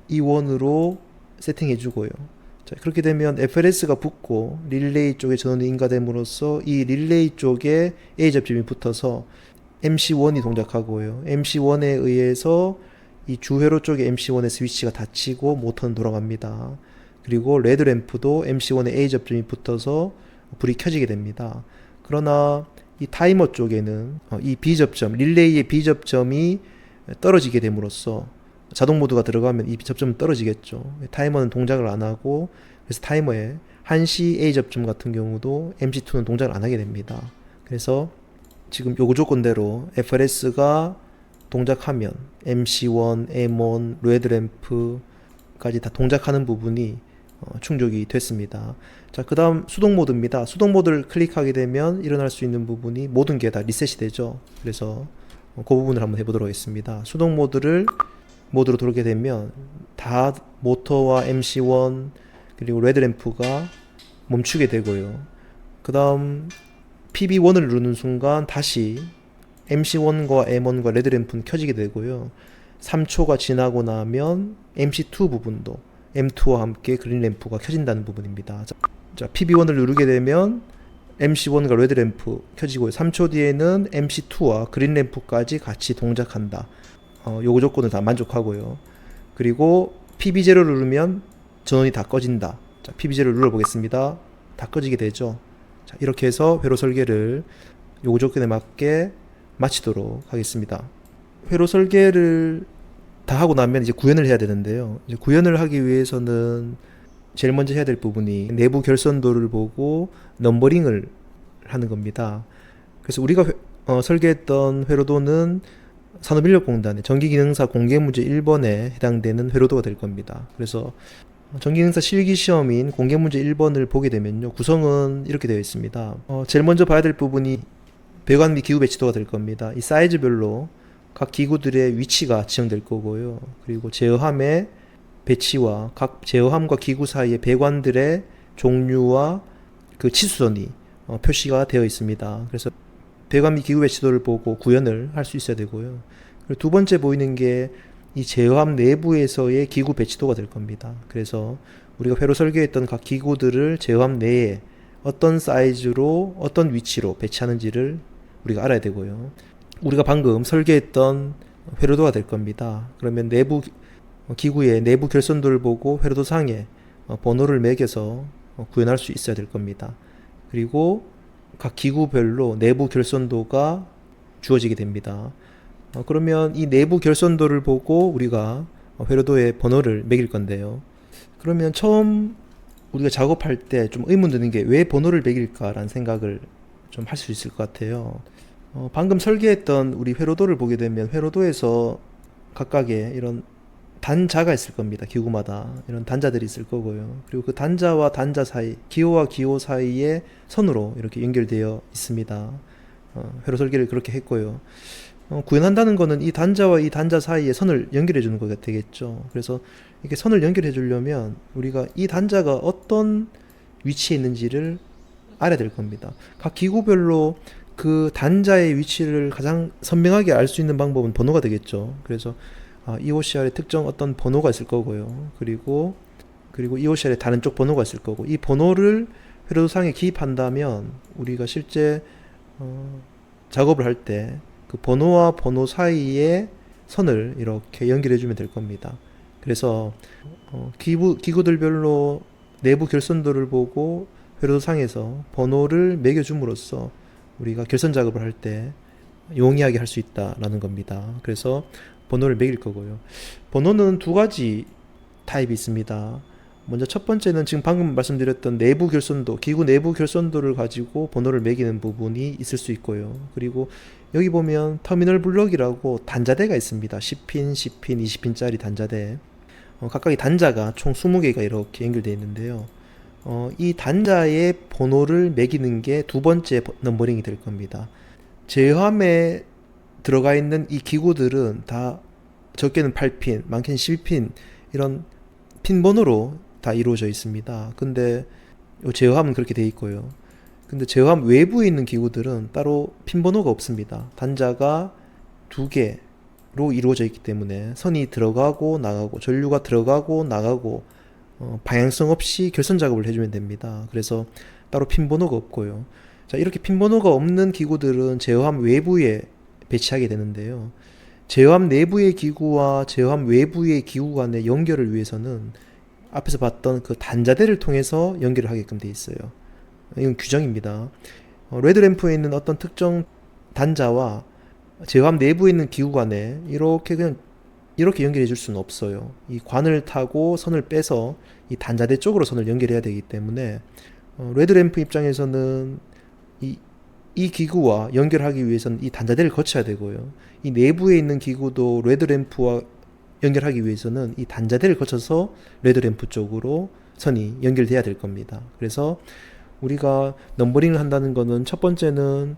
S1: E1으로 세팅해 주고요. 자, 그렇게 되면 FRS가 붙고 릴레이 쪽에 전원이 인가됨으로써 이 릴레이 쪽에 A 접점이 붙어서 MC1이 동작하고요. MC1에 의해서 이 주회로 쪽에 MC1의 스위치가 닫히고 모터는 돌아갑니다. 그리고 레드 램프도 MC1에 A 접점이 붙어서 불이 켜지게 됩니다. 그러나 이 타이머 쪽에는 이 B 접점, 릴레이의 B 접점이 떨어지게 됨으로써 자동 모드가 들어가면 이 접점은 떨어지겠죠. 타이머는 동작을 안 하고, 그래서 타이머에 한시 A 접점 같은 경우도 MC2는 동작을 안 하게 됩니다. 그래서 지금 요구 조건대로 FRS가 동작하면 MC1, M1, 레드 램프까지 다 동작하는 부분이 충족이 됐습니다. 자, 그 다음 수동 모드입니다. 수동 모드를 클릭하게 되면 일어날 수 있는 부분이 모든 게 다 리셋이 되죠. 그래서 그 부분을 한번 해보도록 하겠습니다. 수동 모드로 돌게 되면 다 모터와 MC1 그리고 레드램프가 멈추게 되고요. 그 다음 PB1을 누르는 순간 다시 MC1과 M1과 레드램프는 켜지게 되고요. 3초가 지나고 나면 MC2 부분도 M2와 함께 그린램프가 켜진다는 부분입니다. 자, PB1을 누르게 되면 MC1과 레드램프 켜지고요. 3초 뒤에는 MC2와 그린램프까지 같이 동작한다. 요구 조건을 다 만족하고요. 그리고 PB0를 누르면 전원이 다 꺼진다. 자, PB0를 눌러보겠습니다. 다 꺼지게 되죠. 자, 이렇게 해서 회로 설계를 요구 조건에 맞게 마치도록 하겠습니다. 회로 설계를 다 하고 나면 이제 구현을 해야 되는데요. 이제 구현을 하기 위해서는 제일 먼저 해야 될 부분이 내부 결선도를 보고 넘버링을 하는 겁니다. 그래서 우리가 설계했던 회로도는 산업인력공단의 전기기능사 공개문제 1번에 해당되는 회로도가 될 겁니다. 그래서 전기기능사 실기시험인 공개문제 1번을 보게 되면요, 구성은 이렇게 되어 있습니다. 제일 먼저 봐야 될 부분이 배관 및 기구 배치도가 될 겁니다. 이 사이즈별로 각 기구들의 위치가 지정될 거고요. 그리고 제어함의 배치와 각 제어함과 기구 사이의 배관들의 종류와 그 치수선이 표시가 되어 있습니다. 그래서 배관 및 기구 배치도를 보고 구현을 할 수 있어야 되고요. 그리고 두 번째 보이는 게 이 제어함 내부에서의 기구 배치도가 될 겁니다. 그래서 우리가 회로 설계했던 각 기구들을 제어함 내에 어떤 사이즈로 어떤 위치로 배치하는지를 우리가 알아야 되고요. 우리가 방금 설계했던 회로도가 될 겁니다. 그러면 내부 기구의 내부 결선도를 보고 회로도 상에 번호를 매겨서 구현할 수 있어야 될 겁니다. 그리고 각 기구별로 내부 결선도가 주어지게 됩니다. 그러면 이 내부 결선도를 보고 우리가 회로도의 번호를 매길 건데요. 그러면 처음 우리가 작업할 때 좀 의문 드는 게 왜 번호를 매길까라는 생각을 좀 할 수 있을 것 같아요. 방금 설계했던 우리 회로도를 보게 되면 회로도에서 각각의 이런 단자가 있을 겁니다. 기구마다 이런 단자들이 있을 거고요. 그리고 그 단자와 단자 사이, 기호와 기호 사이에 선으로 이렇게 연결되어 있습니다. 회로 설계를 그렇게 했고요. 구현한다는 거는 이 단자와 이 단자 사이에 선을 연결해 주는 거가 되겠죠. 그래서 이렇게 선을 연결해 주려면 우리가 이 단자가 어떤 위치에 있는지를 알아야 될 겁니다. 각 기구별로 그 단자의 위치를 가장 선명하게 알 수 있는 방법은 번호가 되겠죠. 그래서 EOCR에 특정 어떤 번호가 있을 거고요. 그리고 EOCR에 다른 쪽 번호가 있을 거고, 이 번호를 회로도상에 기입한다면 우리가 실제 작업을 할 때 그 번호와 번호 사이에 선을 이렇게 연결해 주면 될 겁니다. 그래서 기구들별로 내부 결선도를 보고 회로도상에서 번호를 매겨 줌으로써 우리가 결선 작업을 할 때 용이하게 할 수 있다라는 겁니다. 그래서 번호를 매길 거고요. 번호는 두 가지 타입이 있습니다. 먼저 첫 번째는 지금 방금 말씀드렸던 내부 결선도, 기구 내부 결선도를 가지고 번호를 매기는 부분이 있을 수 있고요. 그리고 여기 보면 터미널 블럭이라고 단자대가 있습니다. 10핀, 10핀, 20핀짜리 단자대. 각각의 단자가 총 20개가 이렇게 연결되어 있는데요. 이 단자의 번호를 매기는 게 두 번째 넘버링이 될 겁니다. 제어함에 들어가 있는 이 기구들은 다 적게는 8핀, 많게는 12핀 이런 핀 번호로 다 이루어져 있습니다. 근데 이 제어함은 그렇게 돼 있고요. 근데 제어함 외부에 있는 기구들은 따로 핀 번호가 없습니다. 단자가 두 개로 이루어져 있기 때문에 선이 들어가고 나가고 전류가 들어가고 나가고 방향성 없이 결선 작업을 해주면 됩니다. 그래서 따로 핀 번호가 없고요. 자, 이렇게 핀 번호가 없는 기구들은 제어함 외부에 배치하게 되는데요. 제어함 내부의 기구와 제어함 외부의 기구 간의 연결을 위해서는 앞에서 봤던 그 단자대를 통해서 연결을 하게끔 되어 있어요. 이건 규정입니다. 레드램프에 있는 어떤 특정 단자와 제어함 내부에 있는 기구 간에 이렇게 연결해 줄 수는 없어요. 이 관을 타고 선을 빼서 이 단자대 쪽으로 선을 연결해야 되기 때문에 레드램프 입장에서는 이 기구와 연결하기 위해서는 이 단자대를 거쳐야 되고요. 이 내부에 있는 기구도 레드램프와 연결하기 위해서는 이 단자대를 거쳐서 레드램프 쪽으로 선이 연결돼야 될 겁니다. 그래서 우리가 넘버링을 한다는 거는 첫 번째는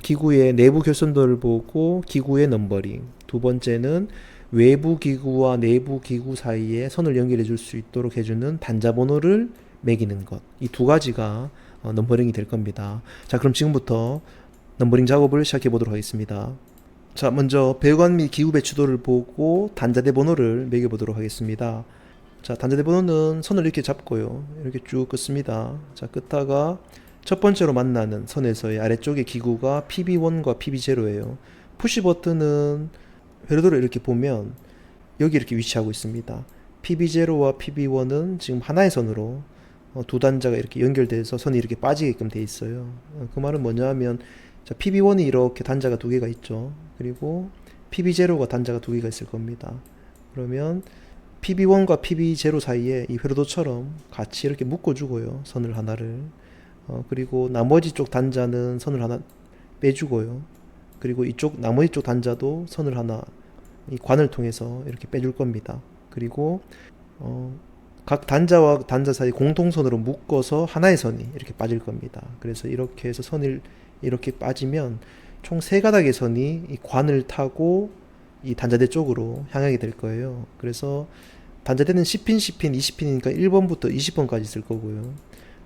S1: 기구의 내부 결선도를 보고 기구의 넘버링, 두 번째는 외부 기구와 내부 기구 사이에 선을 연결해 줄 수 있도록 해주는 단자 번호를 매기는 것, 이 두 가지가 넘버링이 될 겁니다. 자, 그럼 지금부터 넘버링 작업을 시작해 보도록 하겠습니다. 자, 먼저 배관 및 기구 배치도를 보고 단자대 번호를 매겨 보도록 하겠습니다. 자, 단자대 번호는 선을 이렇게 잡고요, 이렇게 쭉 긋습니다. 자, 긋다가 첫 번째로 만나는 선에서의 아래쪽의 기구가 PB1과 PB0예요. 푸시 버튼은 회로도를 이렇게 보면 여기 이렇게 위치하고 있습니다. PB0와 PB1은 지금 하나의 선으로 두 단자가 이렇게 연결돼서 선이 이렇게 빠지게끔 돼 있어요. 그 말은 뭐냐 하면, 자, PB1이 이렇게 단자가 두 개가 있죠. 그리고 PB0가 단자가 두 개가 있을 겁니다. 그러면 PB1과 PB0 사이에 이 회로도처럼 같이 이렇게 묶어주고요, 선을 하나를. 그리고 나머지 쪽 단자는 선을 하나 빼주고요. 그리고 이쪽 나머지 쪽 단자도 선을 하나 이 관을 통해서 이렇게 빼줄 겁니다. 그리고 각 단자와 단자 사이 공통선으로 묶어서 하나의 선이 이렇게 빠질 겁니다. 그래서 이렇게 해서 선을 이렇게 빠지면 총 세 가닥의 선이 이 관을 타고 이 단자대 쪽으로 향하게 될 거예요. 그래서 단자대는 10핀, 10핀, 20핀이니까 1번부터 20번까지 있을 거고요.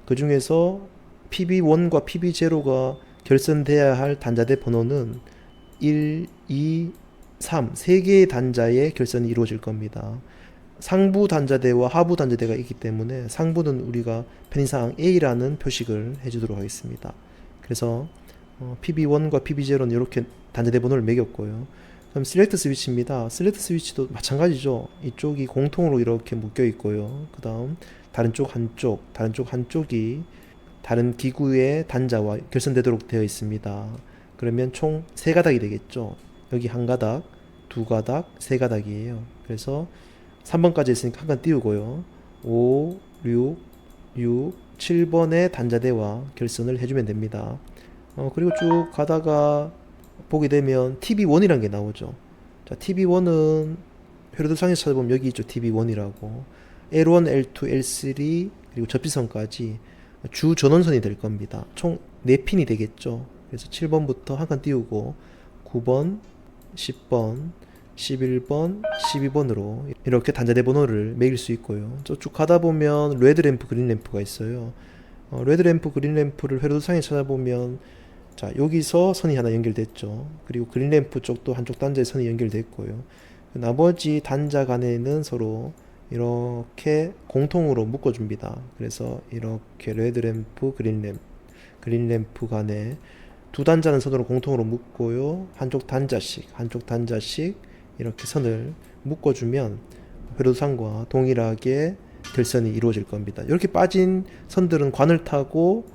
S1: 그 중에서 PB1과 PB0가 결선돼야 할 단자대 번호는 1, 2, 3, 3개의 단자의 결선이 이루어질 겁니다. 상부 단자대와 하부 단자대가 있기 때문에 상부는 우리가 편의상 A라는 표식을 해주도록 하겠습니다. 그래서 PB1과 PB0는 이렇게 단자대 번호를 매겼고요. 그럼 셀렉트 스위치입니다. 셀렉트 스위치도 마찬가지죠. 이쪽이 공통으로 이렇게 묶여 있고요. 그 다음 다른 쪽 한쪽이 다른 기구의 단자와 결선되도록 되어 있습니다. 그러면 총 세 가닥이 되겠죠. 여기 한 가닥, 두 가닥, 세 가닥이에요. 그래서 3번까지 했으니까 한 칸 띄우고요. 5, 6, 7번의 단자대와 결선을 해주면 됩니다. 그리고 쭉 가다가 보게 되면 TB1이라는 게 나오죠. 자, TB1은 회로도상에서 찾아보면 여기 있죠. TB1이라고. L1, L2, L3 그리고 접지선까지 주 전원선이 될 겁니다. 총 4핀이 되겠죠. 그래서 7번부터 한 칸 띄우고 9번, 10번, 11번, 12번으로 이렇게 단자대 번호를 매길 수 있고요. 쭉 가다 보면 레드 램프, 그린 램프가 있어요. 레드 램프, 그린 램프를 회로도상에 찾아보면, 자, 여기서 선이 하나 연결됐죠. 그리고 그린 램프 쪽도 한쪽 단자에 선이 연결됐고요. 나머지 단자 간에는 서로 이렇게 공통으로 묶어줍니다. 그래서 이렇게 레드 램프, 그린 램프 간에 두 단자는 선으로 공통으로 묶고요. 한쪽 단자씩 이렇게 선을 묶어주면 회로도상과 동일하게 결선이 이루어질 겁니다. 이렇게 빠진 선들은 관을 타고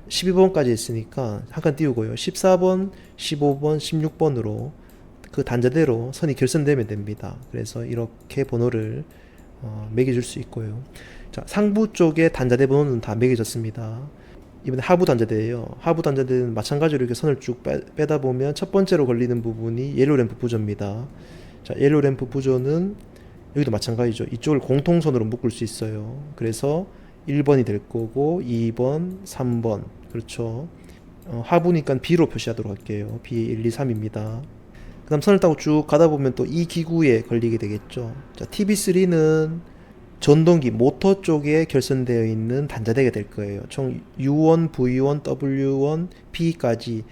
S1: 12번까지 했으니까 한 칸 띄우고요. 14번, 15번, 16번으로 그 단자대로 선이 결선되면 됩니다. 그래서 이렇게 번호를 매겨줄 수 있고요. 자, 상부 쪽에 단자대 번호는 다 매겨졌습니다. 이번에 하부 단자대예요. 하부 단자대는 마찬가지로 이렇게 선을 쭉 빼다 보면 첫 번째로 걸리는 부분이 옐로우 램프 부조입니다. 자, 옐로우 램프 부조는 여기도 마찬가지죠. 이쪽을 공통선으로 묶을 수 있어요. 그래서 1번이 될 거고 2번, 3번, 그렇죠. 하부니까 B로 표시하도록 할게요. B 1, 2, 3입니다. 그 다음 선을 타고 쭉 가다 보면 또 이 기구에 걸리게 되겠죠. 자, TB3는 전동기, 모터 쪽에 결선되어 있는 단자대가 될 거예요. 총 U1, V1, W1, P까지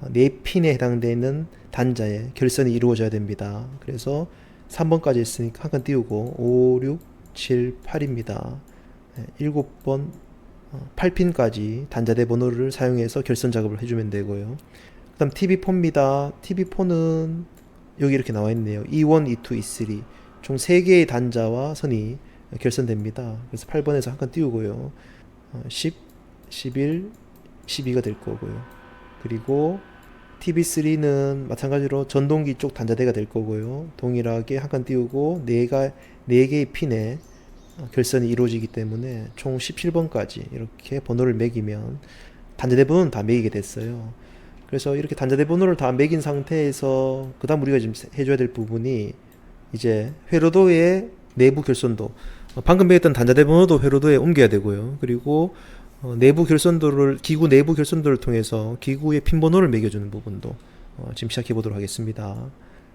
S1: 4핀에 해당되는 단자에 결선이 이루어져야 됩니다. 그래서 3번까지 했으니까 한 칸 띄우고 5, 6, 7, 8입니다. 7번, 8핀까지 단자대 번호를 사용해서 결선 작업을 해주면 되고요. 그 다음 TB4입니다. TB4는 여기 이렇게 나와 있네요. E1, E2, E3 총 3개의 단자와 선이 결선됩니다. 그래서 8번에서 한 칸 띄우고요. 10, 11, 12가 될 거고요. 그리고 TB3는 마찬가지로 전동기 쪽 단자대가 될 거고요. 동일하게 한 칸 띄우고 4개의 핀에 결선이 이루어지기 때문에 총 17번까지 이렇게 번호를 매기면 단자대 번호는 다 매기게 됐어요. 그래서 이렇게 단자대 번호를 다 매긴 상태에서 그 다음 우리가 지금 해줘야 될 부분이 이제 회로도의 내부 결선도, 방금 매겼던 단자대 번호도 회로도에 옮겨야 되고요. 그리고 내부 결선도를 기구 내부 결선도를 통해서 기구의 핀 번호를 매겨주는 부분도 지금 시작해 보도록 하겠습니다.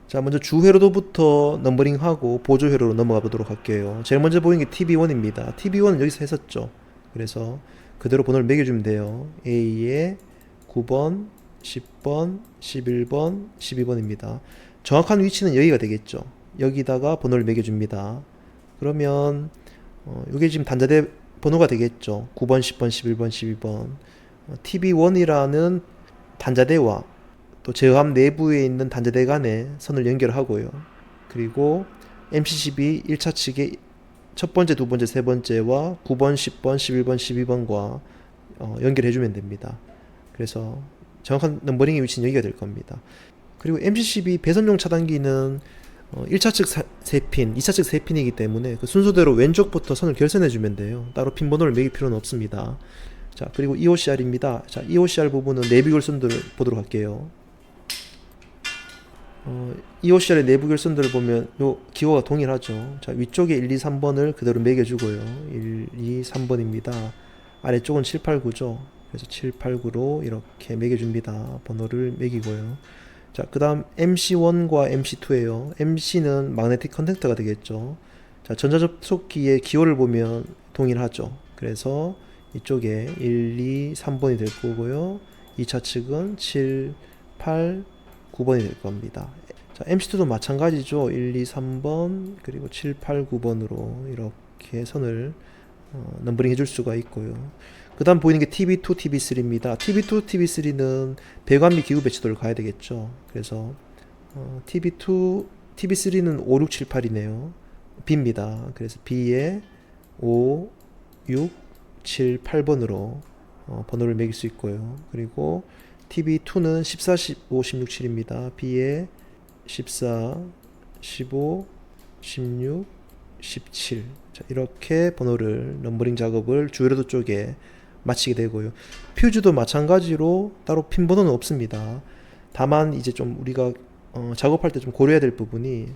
S1: 자, 먼저 주 회로도부터 넘버링하고 보조 회로로 넘어가 보도록 할게요. 제일 먼저 보이는 게 TB1입니다. TB1은 여기서 했었죠. 그래서 그대로 번호를 매겨주면 돼요. A에 9번, 10번, 11번, 12번입니다. 정확한 위치는 여기가 되겠죠. 여기다가 번호를 매겨줍니다. 그러면 이게 지금 단자대 번호가 되겠죠. 9번, 10번, 11번, 12번. TB1이라는 단자대와 또 제어함 내부에 있는 단자대 간에 선을 연결하고요. 그리고 MCCB 1차 측의 첫 번째, 두 번째, 세 번째와 9번, 10번, 11번, 12번과 연결해주면 됩니다. 그래서 정확한 넘버링의 위치는 여기가 될 겁니다. 그리고 MCCB 배선용 차단기는 1차 측 3핀, 2차 측 3핀이기 때문에 그 순서대로 왼쪽부터 선을 결선해주면 돼요. 따로 핀 번호를 매길 필요는 없습니다. 자, 그리고 EOCR입니다. 자, EOCR 부분은 내부 결선들을 보도록 할게요. EOCR의 내부 결선들을 보면 요 기호가 동일하죠. 자, 위쪽에 1, 2, 3번을 그대로 매겨주고요. 1, 2, 3번입니다. 아래쪽은 7, 8, 9죠. 그래서 7, 8, 9로 이렇게 매겨줍니다. 번호를 매기고요. 자, 그 다음 MC1과 MC2예요. MC는 magnetic 컨택터가 되겠죠. 자, 전자접촉기의 기호를 보면 동일하죠. 그래서 이쪽에 1, 2, 3번이 될 거고요. 2차 측은 7, 8, 9번이 될 겁니다. 자, MC2도 마찬가지죠. 1, 2, 3번 그리고 7, 8, 9번으로 이렇게 선을 넘버링 해줄 수가 있고요. 그 다음 보이는 게 TB2, TB3입니다. TB2, TB3는 배관미 기구 배치도를 가야 되겠죠. 그래서 TB2, TB3는 5, 6, 7, 8이네요. B입니다. 그래서 B에 5, 6, 7, 8번으로 번호를 매길 수 있고요. 그리고 TB2는 14, 15, 16, 7입니다. B에 14, 15, 16, 17. 자, 이렇게 번호를 넘버링 작업을 주회로도 쪽에 마치게 되고요. 퓨즈도 마찬가지로 따로 핀 번호는 없습니다. 다만 이제 좀 우리가 작업할 때 좀 고려해야 될 부분이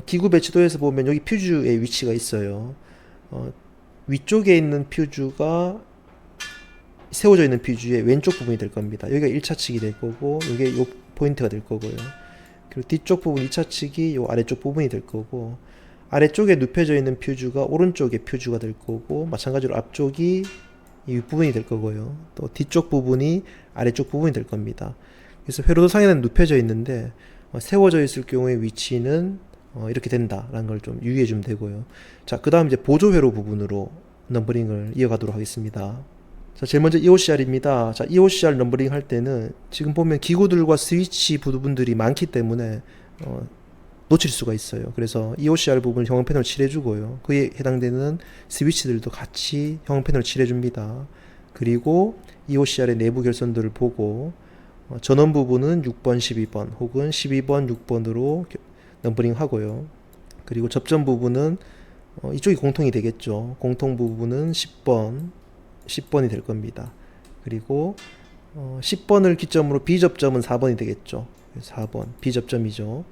S1: 기구 배치도에서 보면 여기 퓨즈의 위치가 있어요. 위쪽에 있는 퓨즈가 세워져 있는 퓨즈의 왼쪽 부분이 될 겁니다. 여기가 1차 측이 될 거고 이게 요 포인트가 될 거고요. 그리고 뒤쪽 부분 2차 측이 요 아래쪽 부분이 될 거고 아래쪽에 눕혀져 있는 퓨즈가 오른쪽에 퓨즈가 될 거고 마찬가지로 앞쪽이 이 윗부분이 될 거고요. 또 뒤쪽 부분이 아래쪽 부분이 될 겁니다. 그래서 회로도 상에는 눕혀져 있는데 세워져 있을 경우의 위치는 이렇게 된다라는 걸 좀 유의해 주면 되고요. 자, 그 다음 이제 보조 회로 부분으로 넘버링을 이어가도록 하겠습니다. 자, 제일 먼저 EOCR입니다. 자, EOCR 넘버링 할 때는 지금 보면 기구들과 스위치 부분들이 많기 때문에 놓칠 수가 있어요. 그래서 EOCR 부분을 형광 패널 칠해주고요. 그에 해당되는 스위치들도 같이 형광 패널 칠해줍니다. 그리고 EOCR의 내부 결선들을 보고 전원 부분은 6번, 12번 혹은 12번, 6번으로 넘버링 하고요. 그리고 접점 부분은 이쪽이 공통이 되겠죠. 공통 부분은 10번이 될 겁니다. 그리고 10번을 기점으로 B접점은 4번이 되겠죠. 4번 B접점이죠.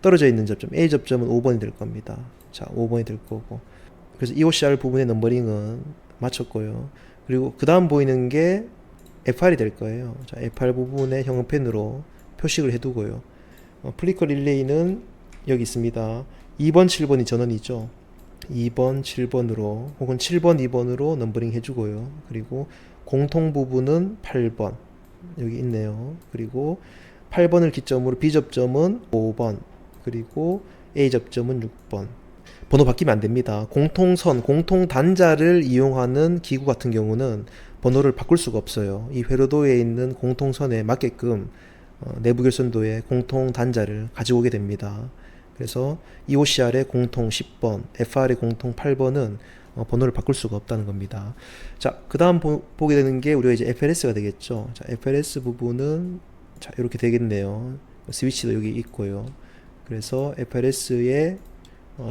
S1: 떨어져 있는 접점 A 접점은 5번이 될 겁니다. 자, 5번이 될 거고. 그래서 EOCR 부분의 넘버링은 마쳤고요. 그리고 그 다음 보이는 게 FR이 될 거예요. 자, FR 부분에 형광펜으로 표식을 해두고요. 플리커 릴레이는 여기 있습니다. 2번, 7번이 전원이죠. 2번, 7번으로 혹은 7번, 2번으로 넘버링 해주고요. 그리고 공통 부분은 8번 여기 있네요. 그리고 8번을 기점으로 B접점은 5번 그리고 A접점은 6번. 번호 바뀌면 안 됩니다. 공통선, 공통단자를 이용하는 기구 같은 경우는 번호를 바꿀 수가 없어요. 이 회로도에 있는 공통선에 맞게끔 내부 결선도의 공통단자를 가지고 오게 됩니다. 그래서 EOCR의 공통 10번, FR의 공통 8번은 번호를 바꿀 수가 없다는 겁니다. 자, 그 다음 보게 되는 게 우리가 이제 FLS가 되겠죠. 자, FLS 부분은 자, 이렇게 되겠네요. 스위치도 여기 있고요. 그래서 FLS의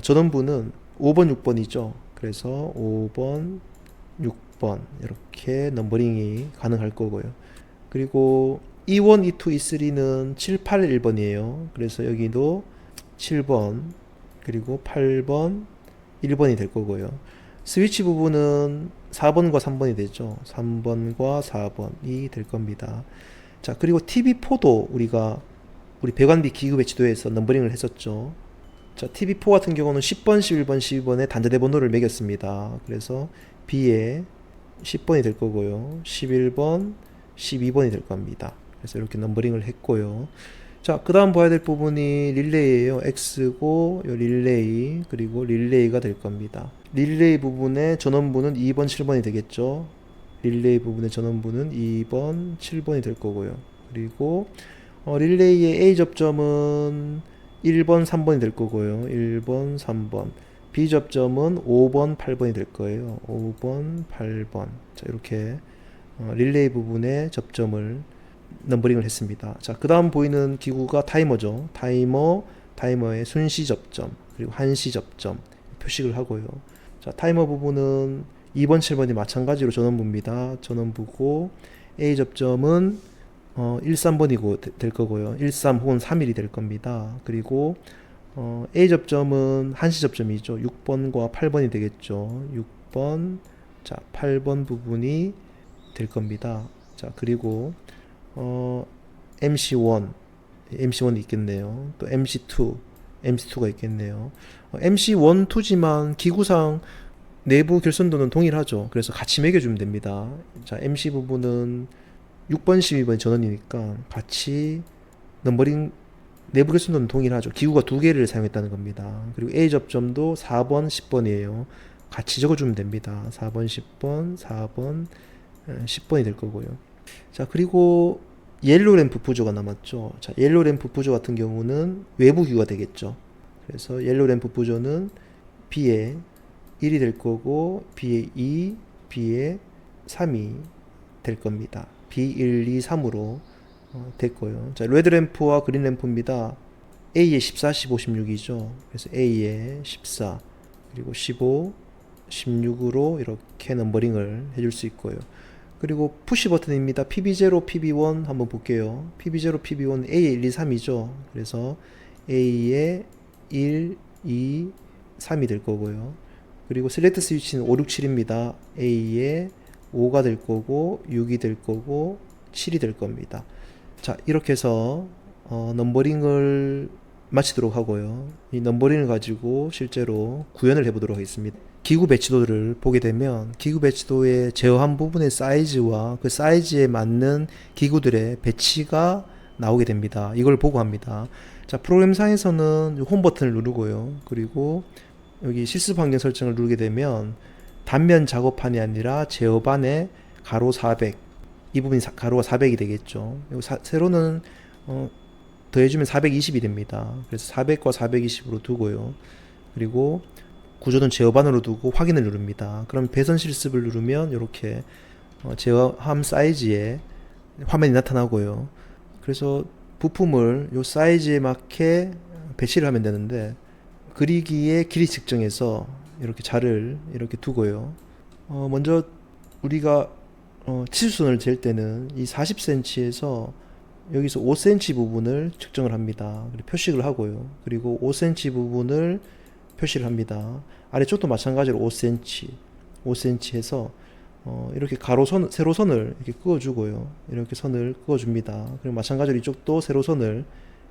S1: 전원부는 5번, 6번이죠. 그래서 5번, 6번 이렇게 넘버링이 가능할 거고요. 그리고 E1, E2, E3는 7, 8, 1번이에요. 그래서 여기도 7번, 그리고 8번, 1번이 될 거고요. 스위치 부분은 4번과 3번이 되죠. 3번과 4번이 될 겁니다. 자, 그리고 TV4도 우리 배관비 기구 배치도에서 넘버링을 했었죠. 자, TV4 같은 경우는 10번, 11번, 12번에 단자대 번호를 매겼습니다. 그래서 B에 10번이 될 거고요. 11번, 12번이 될 겁니다. 그래서 이렇게 넘버링을 했고요. 자, 그 다음 봐야 될 부분이 릴레이예요. X고 요 릴레이, 그리고 릴레이가 될 겁니다. 릴레이 부분의 전원부는 2번, 7번이 되겠죠. 릴레이 부분의 전원부는 2번, 7번이 될 거고요. 그리고 릴레이의 A 접점은 1번, 3번이 될 거고요. 1번, 3번. B 접점은 5번, 8번이 될 거예요. 5번, 8번. 자, 이렇게 릴레이 부분의 접점을 넘버링을 했습니다. 자, 그 다음 보이는 기구가 타이머죠. 타이머의 순시 접점, 그리고 한시 접점 표식을 하고요. 자, 타이머 부분은 2번, 7번이 마찬가지로 전원부입니다. 전원부고, A 접점은 1, 3번이고 될 거고요. 1, 3 혹은 3일이 될 겁니다. 그리고 A 접점은 한시 접점이죠. 6번과 8번이 되겠죠. 6번, 자, 8번 부분이 될 겁니다. 자, 그리고 MC1이 있겠네요. 또 MC2가 있겠네요. MC1, 2지만 기구상 내부 결선도는 동일하죠. 그래서 같이 매겨주면 됩니다. 자, MC 부분은 6번, 12번 전원이니까 같이 넘버링 내부 결선도는 동일하죠. 기구가 두 개를 사용했다는 겁니다. 그리고 A 접점도 4번, 10번이에요. 같이 적어주면 됩니다. 4번, 10번, 4번, 10번이 될 거고요. 자, 그리고 옐로 램프 부조가 남았죠. 자, 옐로 램프 부조 같은 경우는 외부 기구가 되겠죠. 그래서 옐로 램프 부조는 B에 1이 될 거고, B에 2, B에 3이 될 겁니다. B1, 2, 3으로 됐고요. 자, 레드 램프와 그린 램프입니다. A에 14, 15, 16이죠. 그래서 A에 14, 그리고 15, 16으로 이렇게 넘버링을 해줄 수 있고요. 그리고 푸시 버튼입니다. PB0, PB1 한번 볼게요. PB0, PB1 A에 1, 2, 3이죠. 그래서 A에 1, 2, 3이 될 거고요. 그리고 셀렉트 스위치는 5, 6, 7입니다. A에 5가 될 거고, 6이 될 거고, 7이 될 겁니다. 자, 이렇게 해서 넘버링을 마치도록 하고요. 이 넘버링을 가지고 실제로 구현을 해보도록 하겠습니다. 기구 배치도를 보게 되면 기구 배치도의 제어한 부분의 사이즈와 그 사이즈에 맞는 기구들의 배치가 나오게 됩니다. 이걸 보고 합니다. 자, 프로그램상에서는 홈 버튼을 누르고요. 그리고 여기 실습 환경 설정을 누르게 되면 단면 작업판이 아니라 제어반의 가로 400, 이 부분이 가로가 400이 되겠죠. 세로는 더해주면 420이 됩니다. 그래서 400과 420으로 두고요. 그리고 구조는 제어반으로 두고 확인을 누릅니다. 그럼 배선 실습을 누르면 이렇게 제어함 사이즈의 화면이 나타나고요. 그래서 부품을 이 사이즈에 맞게 배치를 하면 되는데, 그리기의 길이 측정해서 이렇게 자를 이렇게 두고요. 먼저 우리가 치수선을 잴 때는 이 40cm에서 여기서 5cm 부분을 측정을 합니다. 그리고 표식을 하고요. 그리고 5cm 부분을 표시를 합니다. 아래쪽도 마찬가지로 5cm 해서 이렇게 세로선을 이렇게 그어주고요. 이렇게 선을 그어줍니다. 그리고 마찬가지로 이쪽도 세로선을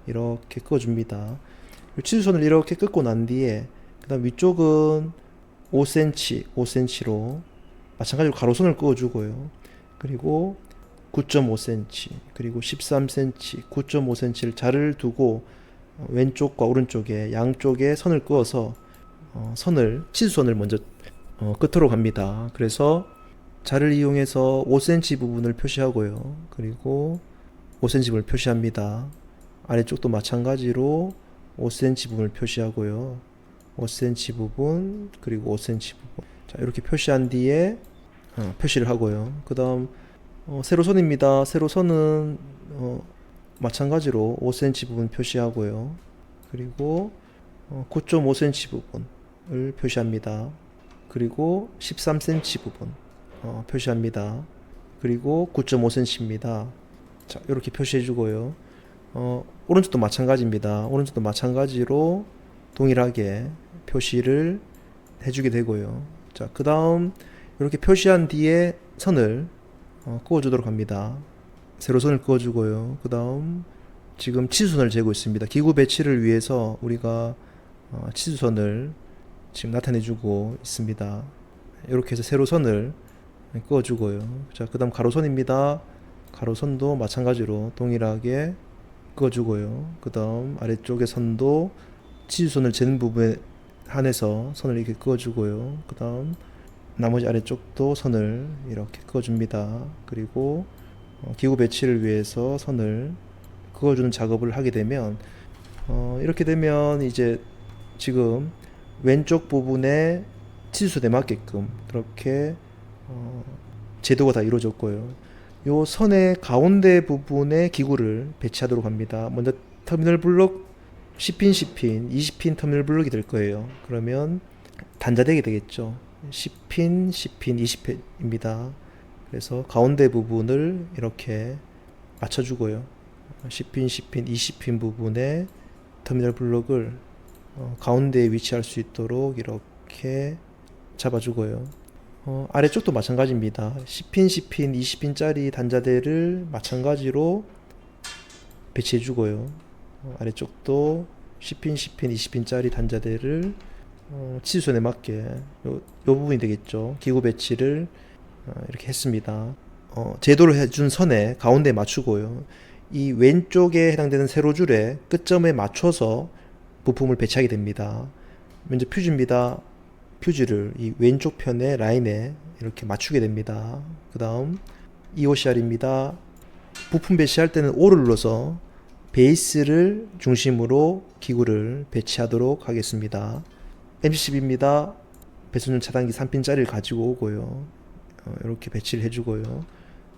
S1: 이렇게 그어줍니다. 치수선을 이렇게 긋고 난 뒤에 그 다음 위쪽은 5cm로 마찬가지로 가로선을 그어주고요. 그리고 9.5cm, 그리고 13cm, 9.5cm를 자를 두고 왼쪽과 오른쪽에 양쪽에 선을 그어서 치수선을 먼저 끝으로 갑니다. 그래서 자를 이용해서 5cm 부분을 표시하고요. 그리고 5cm 부분을 표시합니다. 아래쪽도 마찬가지로 5cm 부분을 표시하고요. 5cm 부분, 그리고 5cm 부분. 자, 이렇게 표시한 뒤에 표시를 하고요. 그 다음 세로선입니다. 세로선은 마찬가지로 5cm 부분 표시하고요. 그리고 9.5cm 부분을 표시합니다. 그리고 13cm 부분 표시합니다. 그리고 9.5cm입니다. 자, 이렇게 표시해 주고요. 오른쪽도 마찬가지입니다. 오른쪽도 마찬가지로 동일하게 표시를 해주게 되고요. 자, 그 다음 이렇게 표시한 뒤에 선을 그어주도록 합니다. 세로선을 그어주고요. 그 다음 지금 치수선을 재고 있습니다. 기구 배치를 위해서 우리가 치수선을 지금 나타내주고 있습니다. 이렇게 해서 세로선을 그어주고요. 자, 그 다음 가로선입니다. 가로선도 마찬가지로 동일하게 그어주고요. 그 다음 아래쪽의 선도 치수선을 재는 부분에 한해서 선을 이렇게 그어주고요. 그 다음 나머지 아래쪽도 선을 이렇게 그어줍니다. 그리고 기구 배치를 위해서 선을 그어주는 작업을 하게 되면 이렇게 되면 이제 지금 왼쪽 부분에 치수선에 맞게끔 그렇게 제도가 다 이루어졌고요. 요 선의 가운데 부분에 기구를 배치하도록 합니다. 먼저 터미널 블록 10핀, 10핀, 20핀 터미널 블록이 될 거예요. 그러면 단자되게 되겠죠. 10핀, 10핀, 20핀입니다. 그래서 가운데 부분을 이렇게 맞춰주고요. 10핀, 10핀, 20핀 부분에 터미널 블록을 가운데에 위치할 수 있도록 이렇게 잡아주고요. 아래쪽도 마찬가지입니다. 10핀, 10핀, 20핀짜리 단자대를 마찬가지로 배치해주고요. 아래쪽도 10핀, 10핀, 20핀짜리 단자대를 치수선에 맞게 요 부분이 되겠죠. 기구 배치를 이렇게 했습니다. 제도를 해준 선에 가운데에 맞추고요. 이 왼쪽에 해당되는 세로줄의 끝점에 맞춰서 부품을 배치하게 됩니다. 먼저 퓨즈입니다. 퓨즈를 이 왼쪽 편의 라인에 이렇게 맞추게 됩니다. 그 다음 EOCR입니다. 부품 배치할 때는 O를 눌러서 베이스를 중심으로 기구를 배치하도록 하겠습니다. MC10입니다. 배선율 차단기 3핀짜리를 가지고 오고요. 이렇게 배치를 해주고요.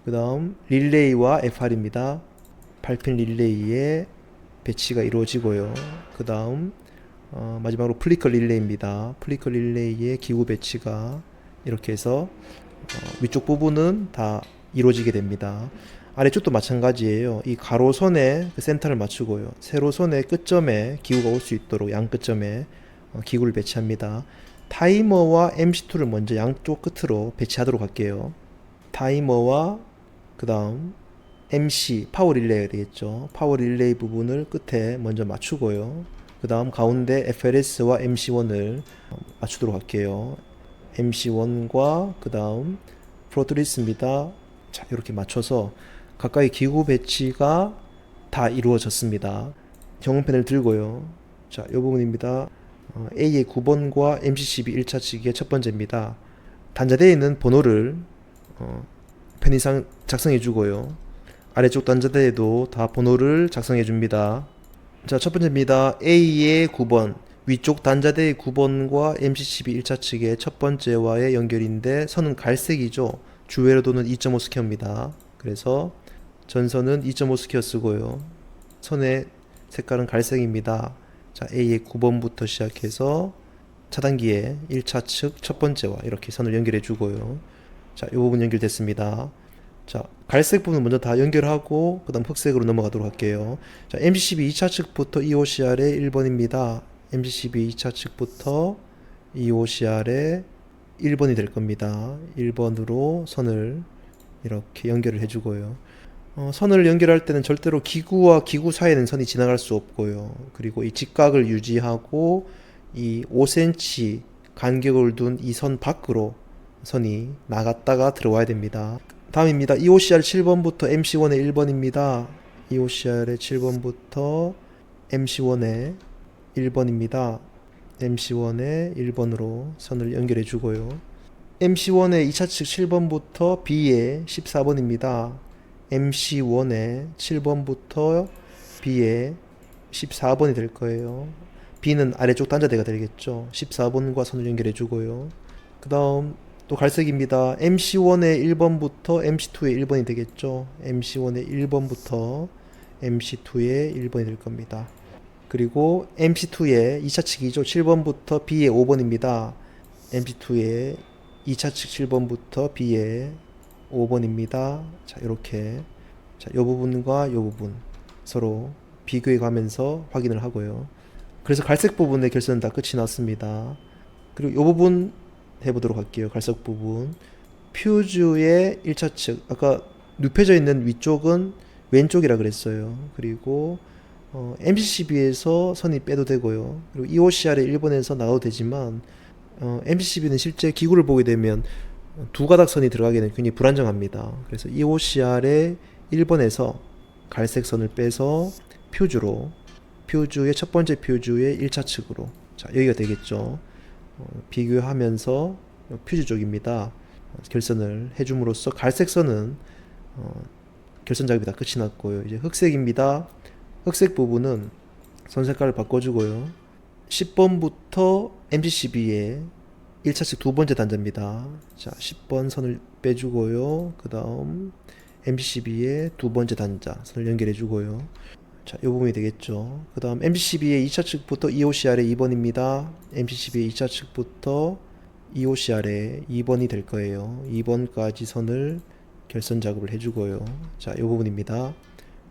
S1: 그 다음 릴레이와 FR입니다. 8핀 릴레이에 배치가 이루어지고요. 그 다음 마지막으로 플리커 릴레이입니다. 플리커 릴레이의 기구 배치가 이렇게 해서 위쪽 부분은 다 이루어지게 됩니다. 아래쪽도 마찬가지예요. 이 가로선에 그 센터를 맞추고요. 세로선의 끝점에 기구가 올 수 있도록 양 끝점에 기구를 배치합니다. 타이머와 MC2를 먼저 양쪽 끝으로 배치하도록 할게요. 타이머와 그 다음 MC 파워 릴레이가 되겠죠. 파워 릴레이 부분을 끝에 먼저 맞추고요. 그 다음 가운데 FLS와 MC1을 맞추도록 할게요. MC1과 그 다음 프로트리스입니다. 자, 이렇게 맞춰서 가까이 기구 배치가 다 이루어졌습니다. 경운펜을 들고요. 자, 이 부분입니다. A의 9번과 MC12 1차 측의 첫 번째입니다. 단자대에 있는 번호를 편의상 작성해 주고요. 아래쪽 단자대에도 다 번호를 작성해 줍니다. 자, 첫 번째입니다. A의 9번 위쪽 단자대의 9번과 MC12 1차 측의 첫 번째와의 연결인데 선은 갈색이죠. 주회로도는 2.5 스퀘어입니다. 그래서 전선은 2.5 스퀘어 쓰고요. 선의 색깔은 갈색입니다. 자, A의 9번부터 시작해서 차단기의 1차 측 첫 번째와 이렇게 선을 연결해 주고요. 자, 이 부분 연결됐습니다. 자, 갈색 부분 먼저 다 연결하고 그 다음 흑색으로 넘어가도록 할게요. 자, MC12 2차 측부터 EOCR의 1번입니다. MC12 2차 측부터 EOCR의 1번이 될 겁니다. 1번으로 선을 이렇게 연결을 해주고요. 선을 연결할 때는 절대로 기구와 기구 사이에는 선이 지나갈 수 없고요. 그리고 이 직각을 유지하고 이 5cm 간격을 둔 이 선 밖으로 선이 나갔다가 들어와야 됩니다. 다음입니다. EOCR 7번부터 MC1의 1번입니다. EOCR의 7번부터 MC1의 1번입니다. MC1의 1번으로 선을 연결해 주고요. MC1의 2차 측 7번부터 B의 14번입니다. MC1의 7번부터 B의 14번이 될 거예요. B는 아래쪽 단자대가 되겠죠. 14번과 선을 연결해 주고요. 그 다음 또 갈색입니다. MC1의 1번부터 MC2의 1번이 되겠죠. MC1의 1번부터 MC2의 1번이 될 겁니다. 그리고 MC2의 2차 측이죠. 7번부터 B의 5번입니다. MC2의 2차 측 7번부터 B의 5번입니다. 자, 이렇게 자, 이 부분과 이 부분 서로 비교해 가면서 확인을 하고요. 그래서 갈색 부분의 결선은 다 끝이 났습니다. 그리고 이 부분 해보도록 할게요. 갈석 부분. 퓨즈의 1차 측. 아까 눕혀져 있는 위쪽은 왼쪽이라 그랬어요. 그리고 MCCB에서 선이 빼도 되고요. 그리고 EOCR에 1번에서 나가도 되지만 MCCB는 실제 기구를 보게 되면 두 가닥 선이 들어가기는 굉장히 불안정합니다. 그래서 EOCR의 1번에서 갈색 선을 빼서 퓨즈의 첫 번째 퓨즈의 1차 측으로, 자 여기가 되겠죠. 비교하면서 퓨즈 쪽입니다. 결선을 해줌으로써 갈색 선은 결선 작업이 다 끝이 났고요. 이제 흑색입니다. 흑색 부분은 선 색깔을 바꿔주고요. 10번부터 MCCB의 1차 측 두 번째 단자입니다. 자, 10번 선을 빼주고요. 그 다음 MCCB의 두 번째 단자 선을 연결해주고요. 자, 이 부분이 되겠죠. 그 다음 MCCB의 2차 측부터 EOCR의 2번입니다. MCCB의 2차 측부터 EOCR의 2번이 될 거예요. 2번까지 선을 결선 작업을 해주고요. 자, 이 부분입니다.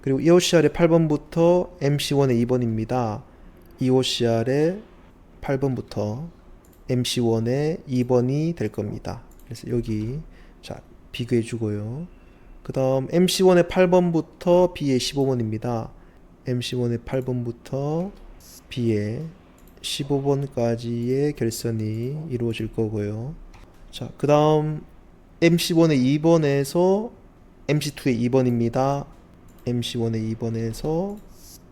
S1: 그리고 EOCR의 8번부터 MC1의 2번입니다. EOCR의 8번부터 MC1의 2번이 될 겁니다. 그래서 여기 자 비교해 주고요. 그 다음 MC1의 8번부터 B의 15번입니다. MC1의 8번부터 B의 15번까지의 결선이 이루어질 거고요. 자, 그 다음 MC1의 2번에서 MC2의 2번입니다. MC1의 2번에서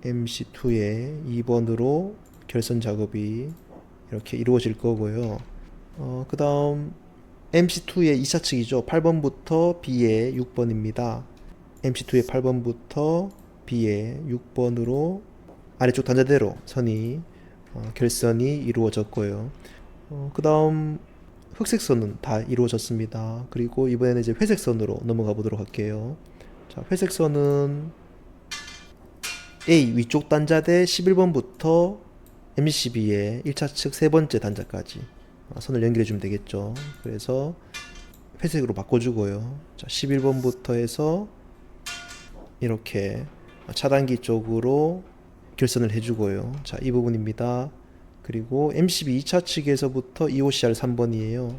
S1: MC2의 2번으로 결선 작업이 이렇게 이루어질 거고요. 그 다음 MC2의 2차 측이죠. 8번부터 B의 6번입니다. MC2의 8번부터 B의 6번으로 아래쪽 단자대로 선이 결선이 이루어졌고요. 그 다음 흑색 선은 다 이루어졌습니다. 그리고 이번에는 이제 회색 선으로 넘어가 보도록 할게요. 자, 회색 선은 A 위쪽 단자대 11번부터 MCB의 1차 측 세 번째 단자까지 선을 연결해 주면 되겠죠. 그래서 회색으로 바꿔주고요. 자, 11번부터 해서 이렇게 차단기 쪽으로 결선을 해주고요. 자, 이 부분입니다. 그리고 MCB 2차 측에서부터 EOCR 3번이에요.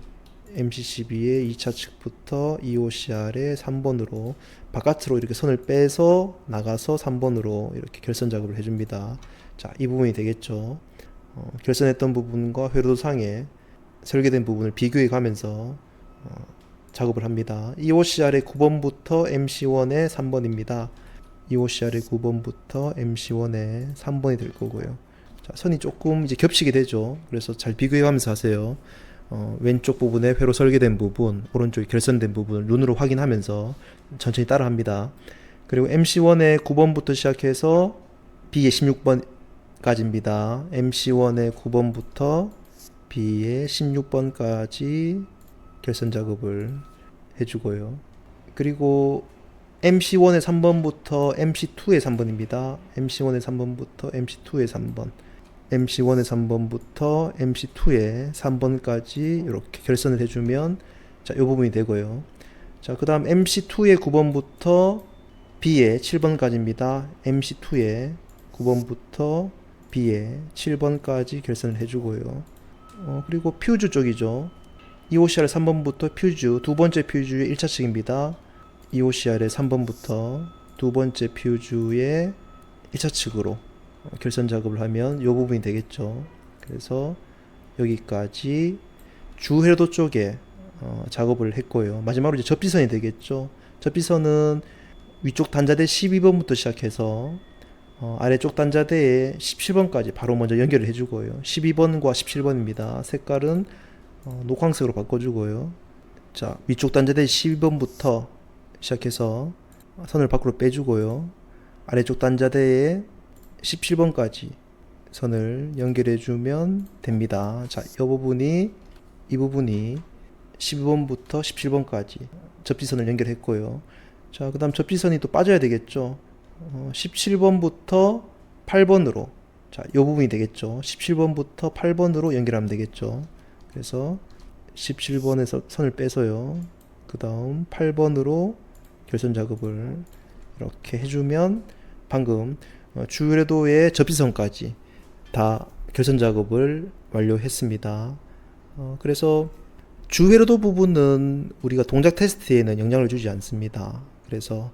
S1: MCCB의 2차 측부터 EOCR의 3번으로 바깥으로 이렇게 선을 빼서 나가서 3번으로 이렇게 결선 작업을 해줍니다. 자, 이 부분이 되겠죠. 결선했던 부분과 회로도상에 설계된 부분을 비교해 가면서 작업을 합니다. EOCR의 9번부터 MC1의 3번입니다. EOCR의 9번부터 MC1의 3번이 될 거고요. 자, 선이 조금 이제 겹치게 되죠. 그래서 잘 비교해 가면서 하세요. 왼쪽 부분에 회로 설계된 부분, 오른쪽에 결선된 부분을 눈으로 확인하면서 천천히 따라 합니다. 그리고 MC1의 9번부터 시작해서 B의 16번까지입니다. MC1의 9번부터 B의 16번까지 결선 작업을 해주고요. 그리고 MC1의 3번부터 MC2의 3번입니다. MC1의 3번부터 MC2의 3번, MC1의 3번부터 MC2의 3번까지 이렇게 결선을 해주면 자, 이 부분이 되고요. 자, 그 다음 MC2의 9번부터 B의 7번까지입니다. MC2의 9번부터 B의 7번까지 결선을 해주고요. 그리고 퓨즈 쪽이죠. EOCR 3번부터 퓨즈, 두 번째 퓨즈의 1차 측입니다. EOCR의 3번부터 두 번째 퓨즈의 1차 측으로 결선 작업을 하면 이 부분이 되겠죠. 그래서 여기까지 주회로도 쪽에 작업을 했고요. 마지막으로 이제 접지선이 되겠죠. 접지선은 위쪽 단자대 12번부터 시작해서 아래쪽 단자대에 17번까지 바로 먼저 연결을 해주고요. 12번과 17번입니다. 색깔은 녹황색으로 바꿔주고요. 자, 위쪽 단자대 12번부터 시작해서 선을 밖으로 빼주고요. 아래쪽 단자대에 17번까지 선을 연결해주면 됩니다. 자, 이 부분이 12번부터 17번까지 접지선을 연결했고요. 자, 그 다음 접지선이 또 빠져야 되겠죠. 17번부터 8번으로, 자, 이 부분이 되겠죠. 17번부터 8번으로 연결하면 되겠죠. 그래서 17번에서 선을 빼서요. 그 다음 8번으로 결선 작업을 이렇게 해주면 방금 주회로도의 접지선까지 다 결선 작업을 완료했습니다. 그래서 주회로도 부분은 우리가 동작 테스트에는 영향을 주지 않습니다. 그래서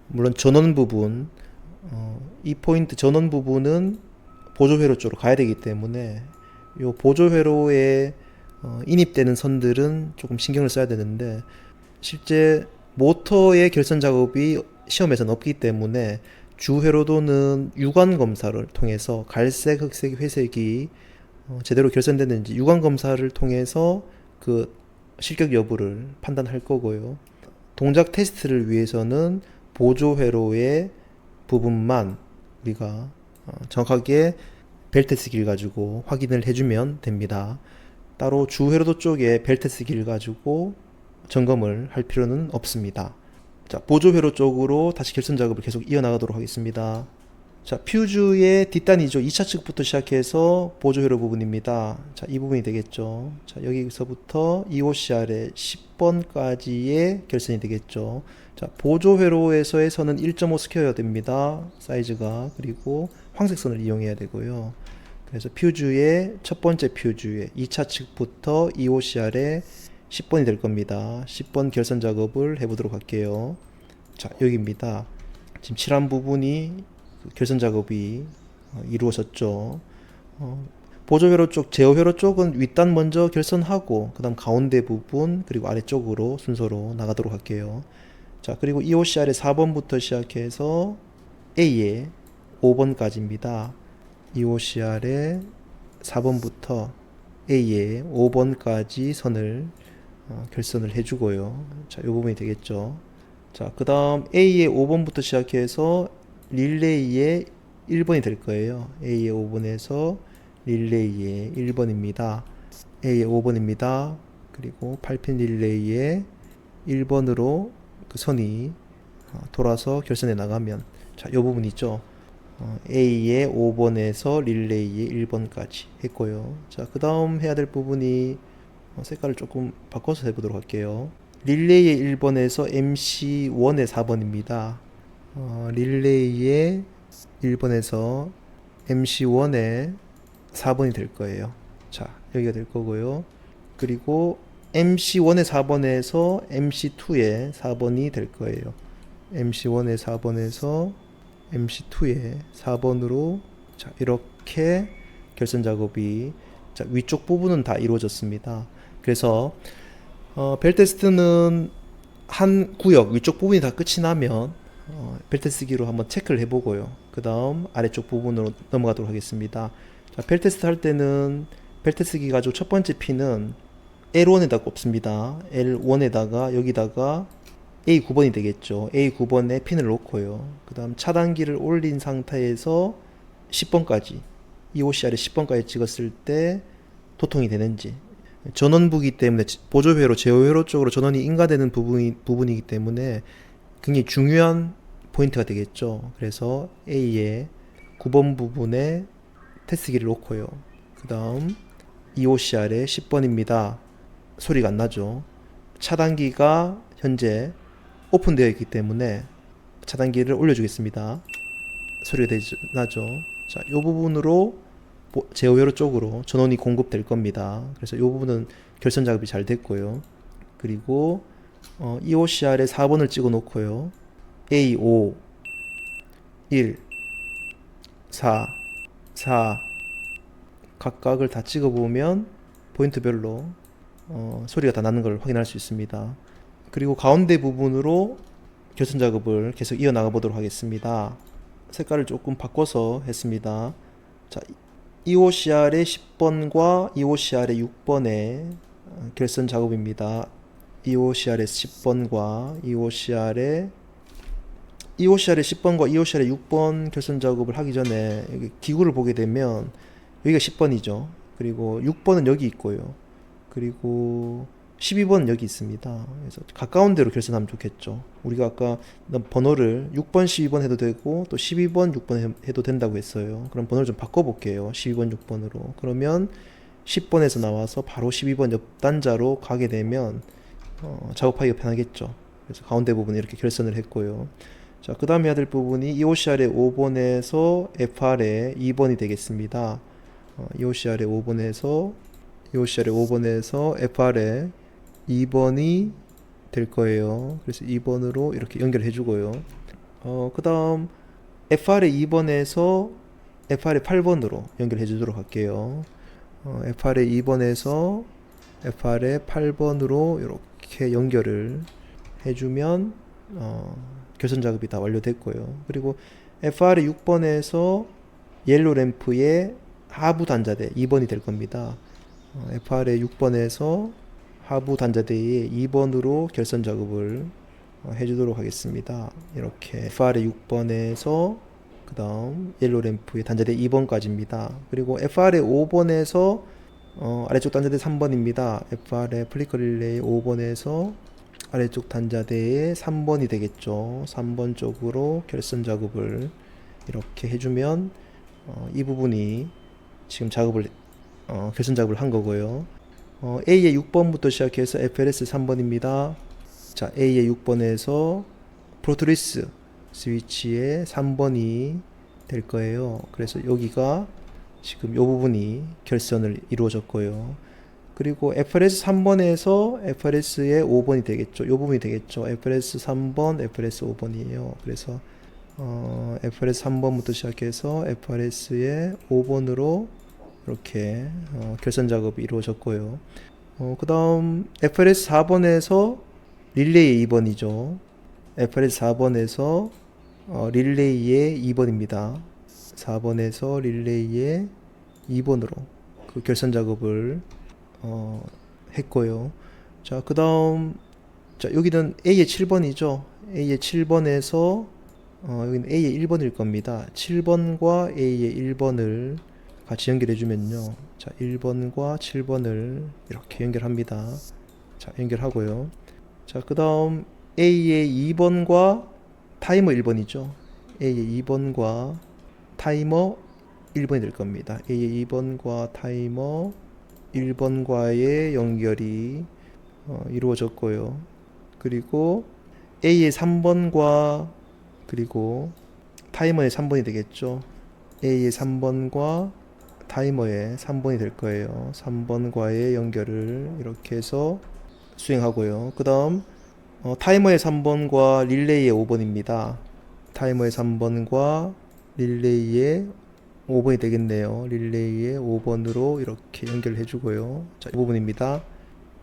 S1: 물론 전원 부분, 이 포인트 전원 부분은 보조회로 쪽으로 가야 되기 때문에 이 보조회로에 인입되는 선들은 조금 신경을 써야 되는데, 실제 모터의 결선 작업이 시험에서는 없기 때문에 주회로도는 유관 검사를 통해서 갈색, 흑색, 회색이 제대로 결선됐는지 유관 검사를 통해서 그 실격 여부를 판단할 거고요. 동작 테스트를 위해서는 보조 회로의 부분만 우리가 정확하게 벨테스 길 가지고 확인을 해주면 됩니다. 따로 주회로도 쪽에 벨테스 길 가지고 점검을 할 필요는 없습니다. 자, 보조회로 쪽으로 다시 결선 작업을 계속 이어나가도록 하겠습니다. 자, 퓨즈의 뒷단이죠. 2차 측부터 시작해서 보조회로 부분입니다. 자, 이 부분이 되겠죠. 자, 여기서부터 EOCR의 10번까지의 결선이 되겠죠. 자, 보조회로에서의 선은 1.5 스퀘어야 됩니다. 사이즈가. 그리고 황색 선을 이용해야 되고요. 그래서 퓨즈의 첫 번째 퓨즈의 2차 측부터 EOCR의 10번이 될 겁니다. 10번 결선 작업을 해보도록 할게요. 자, 여기입니다. 지금 칠한 부분이 결선 작업이 이루어졌죠. 보조회로 쪽, 제어회로 쪽은 윗단 먼저 결선하고 그 다음 가운데 부분 그리고 아래쪽으로 순서로 나가도록 할게요. 자, 그리고 EOCR의 4번부터 시작해서 A의 5번까지입니다. EOCR의 4번부터 A의 5번까지 선을 결선을 해주고요. 자, 이 부분이 되겠죠. 자, 그 다음 A의 5번부터 시작해서 릴레이의 1번이 될 거예요. A의 5번에서 릴레이의 1번입니다. A의 5번입니다. 그리고 8핀 릴레이의 1번으로 그 선이 돌아서 결선에 나가면, 자, 이 부분 있죠. A의 5번에서 릴레이의 1번까지 했고요. 자, 그 다음 해야 될 부분이 색깔을 조금 바꿔서 해보도록 할게요. 릴레이의 1번에서 MC1의 4번입니다. 릴레이의 1번에서 MC1의 4번이 될 거예요. 자, 여기가 될 거고요. 그리고 MC1의 4번에서 MC2의 4번이 될 거예요. MC1의 4번에서 MC2의 4번으로, 자, 이렇게 결선 작업이, 자, 위쪽 부분은 다 이루어졌습니다. 그래서 벨테스트는 한 구역 위쪽 부분이 다 끝이 나면 벨테스기로 한번 체크를 해보고요. 그 다음 아래쪽 부분으로 넘어가도록 하겠습니다. 자, 벨테스트 할 때는 벨테스기 가지고 첫 번째 핀은 L1에다 꼽습니다. L1에다가 여기다가 A9번이 되겠죠. A9번에 핀을 놓고요. 그 다음 차단기를 올린 상태에서 10번까지, EOCR에 10번까지 찍었을 때 도통이 되는지, 전원부기 때문에 보조회로, 제어회로 쪽으로 전원이 인가되는 부분이기 때문에 굉장히 중요한 포인트가 되겠죠. 그래서 A의 9번 부분에 테스트기를 놓고요. 그 다음 EOCR의 10번입니다. 소리가 안 나죠. 차단기가 현재 오픈되어 있기 때문에 차단기를 올려주겠습니다. 소리가 나죠. 자, 이 부분으로 제어회로 쪽으로 전원이 공급될 겁니다. 그래서 이 부분은 결선 작업이 잘 됐고요. 그리고 EOCR에 4번을 찍어 놓고요. A5, 1, 4, 4 각각을 다 찍어 보면 포인트별로 소리가 다 나는 걸 확인할 수 있습니다. 그리고 가운데 부분으로 결선 작업을 계속 이어나가 보도록 하겠습니다. 색깔을 조금 바꿔서 했습니다. 자, EOCR의 10번과 EOCR의 6번의 결선 작업입니다. EOCR의 10번과 EOCR의 10번과 EOCR의 6번 결선 작업을 하기 전에 여기 기구를 보게 되면 여기가 10번이죠. 그리고 6번은 여기 있고요. 그리고 12번은 여기 있습니다. 그래서 가까운 데로 결선하면 좋겠죠. 우리가 아까 번호를 6번, 12번 해도 되고 또 12번, 6번 해도 된다고 했어요. 그럼 번호를 좀 바꿔볼게요. 12번, 6번으로. 그러면 10번에서 나와서 바로 12번 옆 단자로 가게 되면 작업하기가 편하겠죠. 그래서 가운데 부분에 이렇게 결선을 했고요. 자, 그 다음 해야 될 부분이 EOCR의 5번에서 FR의 2번이 되겠습니다. EOCR의 5번에서 요 셀에 5번에서 FR에 2번이 될 거예요. 그래서 2번으로 이렇게 연결해 주고요. 그 다음 FR의 2번에서 FR의 8번으로 연결해 주도록 할게요. FR의 2번에서 FR의 8번으로 이렇게 연결을 해주면 결선 작업이 다 완료됐고요. 그리고 FR의 6번에서 옐로 램프의 하부 단자대 2번이 될 겁니다. FR의 6번에서 하부 단자대에 2번으로 결선 작업을 해주도록 하겠습니다. 이렇게 FR의 6번에서 그 다음 옐로 램프의 단자대 2번까지입니다. 그리고 FR의 5번에서 아래쪽 단자대 3번입니다. FR의 플리커 릴레이 5번에서 아래쪽 단자대에 3번이 되겠죠. 3번 쪽으로 결선 작업을 이렇게 해주면 이 부분이 지금 작업을 결선 작업을 한 거고요. A의 6번부터 시작해서 FLS 3번입니다. 자, A의 6번에서 프로토리스 스위치의 3번이 될 거예요. 그래서 여기가 지금 이 부분이 결선을 이루어졌고요. 그리고 FLS 3번에서 FLS의 5번이 되겠죠. 이 부분이 되겠죠. FLS 3번, FLS 5번이에요. 그래서 FLS 3번부터 시작해서 FLS의 5번으로 이렇게 결선 작업이 이루어졌고요. 그 다음 FLS 4번에서 릴레이 2번이죠. FLS 4번에서 릴레이의 2번입니다. 4번에서 릴레이의 2번으로 그 결선 작업을 했고요. 자, 그 다음 자, 여기는 A의 7번이죠. A의 7번에서 여기는 A의 1번일 겁니다. 7번과 A의 1번을 같이 연결해 주면요. 자, 1번과 7번을 이렇게 연결합니다. 자, 연결하고요. 자, 그 다음 A의 2번과 타이머 1번이죠. A의 2번과 타이머 1번이 될 겁니다. A의 2번과 타이머 1번과의 연결이 이루어졌고요. 그리고 A의 3번과 그리고 타이머의 3번이 되겠죠. A의 3번과 타이머의 3번이 될 거예요. 3번과의 연결을 이렇게 해서 수행하고요. 그 다음 타이머의 3번과 릴레이의 5번입니다. 타이머의 3번과 릴레이의 5번이 되겠네요. 릴레이의 5번으로 이렇게 연결해 주고요. 자, 이 부분입니다.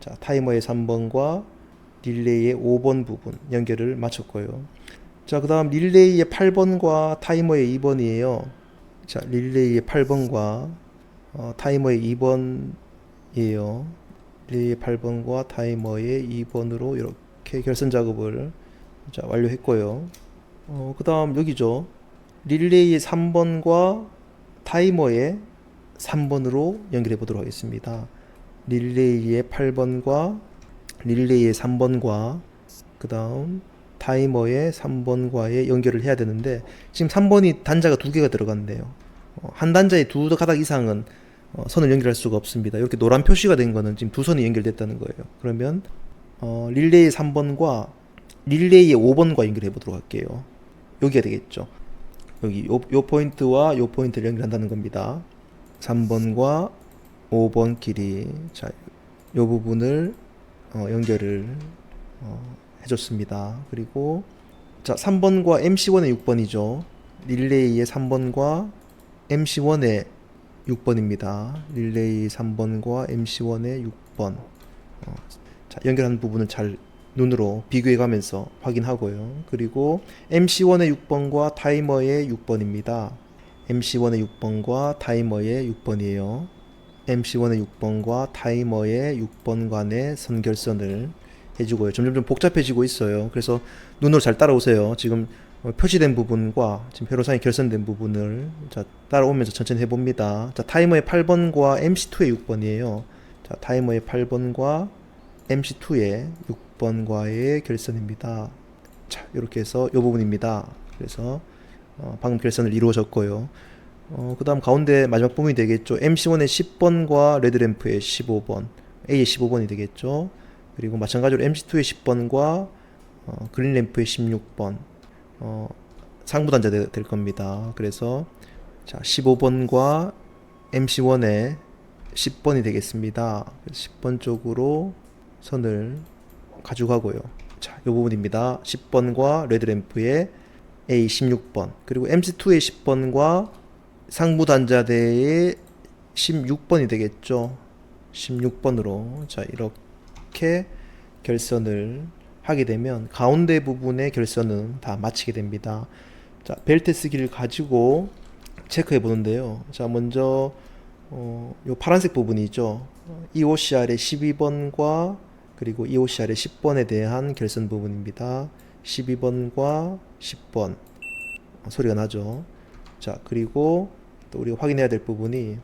S1: 자, 타이머의 3번과 릴레이의 5번 부분 연결을 마쳤고요. 자, 그 다음 릴레이의 8번과 타이머의 2번이에요. 자, 릴레이의 8번과 타이머의 2번이에요. 릴레이의 8번과 타이머의 2번으로 이렇게 결선 작업을 자, 완료했고요. 그 다음 여기죠. 릴레이의 3번과 타이머의 3번으로 연결해 보도록 하겠습니다. 릴레이의 8번과 릴레이의 3번과 그 다음 타이머의 3번과의 연결을 해야 되는데 지금 3번이 단자가 두 개가 들어갔네요. 한 단자에 두 가닥 이상은 선을 연결할 수가 없습니다. 이렇게 노란 표시가 된 거는 지금 두 선이 연결됐다는 거예요. 그러면 릴레이 3번과 릴레이의 5번과 연결해 보도록 할게요. 여기가 되겠죠. 여기 요 포인트와 요 포인트를 연결한다는 겁니다. 3번과 5번 길이 자, 요 부분을 연결을 해줬습니다. 그리고 자, 3번과 MC1의 6번이죠. 릴레이의 3번과 MC1의 6번입니다. 릴레이 3번과 MC1의 6번. 자, 연결하는 부분을 잘 눈으로 비교해 가면서 확인하고요. 그리고 MC1의 6번과 타이머의 6번입니다. MC1의 6번과 타이머의 6번이에요. MC1의 6번과 타이머의 6번 간의 선결선을 해주고요. 점점 좀 복잡해지고 있어요. 그래서 눈으로 잘 따라오세요. 지금 표시된 부분과 지금 회로상에 결선된 부분을 자, 따라오면서 천천히 해봅니다. 자, 타이머의 8번과 MC2의 6번이에요. 자, 타이머의 8번과 MC2의 6번과의 결선입니다. 자, 이렇게 해서 이 부분입니다. 그래서 방금 결선을 이루어졌고요. 그 다음 가운데 마지막 부분이 되겠죠. MC1의 10번과 레드램프의 15번, A의 15번이 되겠죠. 그리고 마찬가지로 MC2의 10번과 그린램프의 16번 상부단자 될 겁니다. 그래서 자, 15번과 MC1의 10번이 되겠습니다. 10번 쪽으로 선을 가져가고요. 자, 이 부분입니다. 10번과 레드램프의 A 16번, 그리고 MC2의 10번과 상부 단자대의 16번이 되겠죠. 16번으로 자, 이렇게 결선을 하게 되면 가운데 부분의 결선은 다 마치게 됩니다. 자, 벨트 쓰기를 가지고 체크해 보는데요. 자, 먼저 요 파란색 부분이죠. EOCR의 12번과 그리고 EOCR의 10번에 대한 결선 부분입니다. 12번과 10번 소리가 나죠. 자, 그리고 또 우리가 확인해야 될 부분이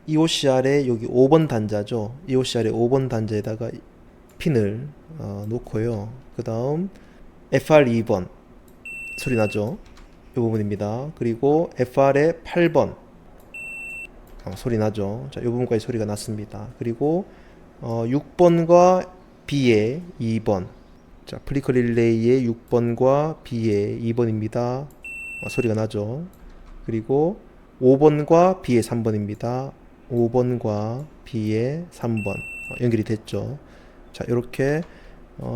S1: EOCR의 여기 5번 단자죠. EOCR의 5번 단자에다가 핀을 놓고요. 그 다음 FR2번 소리 나죠. 이 부분입니다. 그리고 FR의 8번 소리 나죠. 자, 이 부분까지 소리가 났습니다. 그리고 6번과 B의 2번, 자, 플리커 릴레이의 6번과 B의 2번입니다. 소리가 나죠. 그리고 5번과 B의 3번입니다. 5번과 B의 3번 연결이 됐죠. 자, 이렇게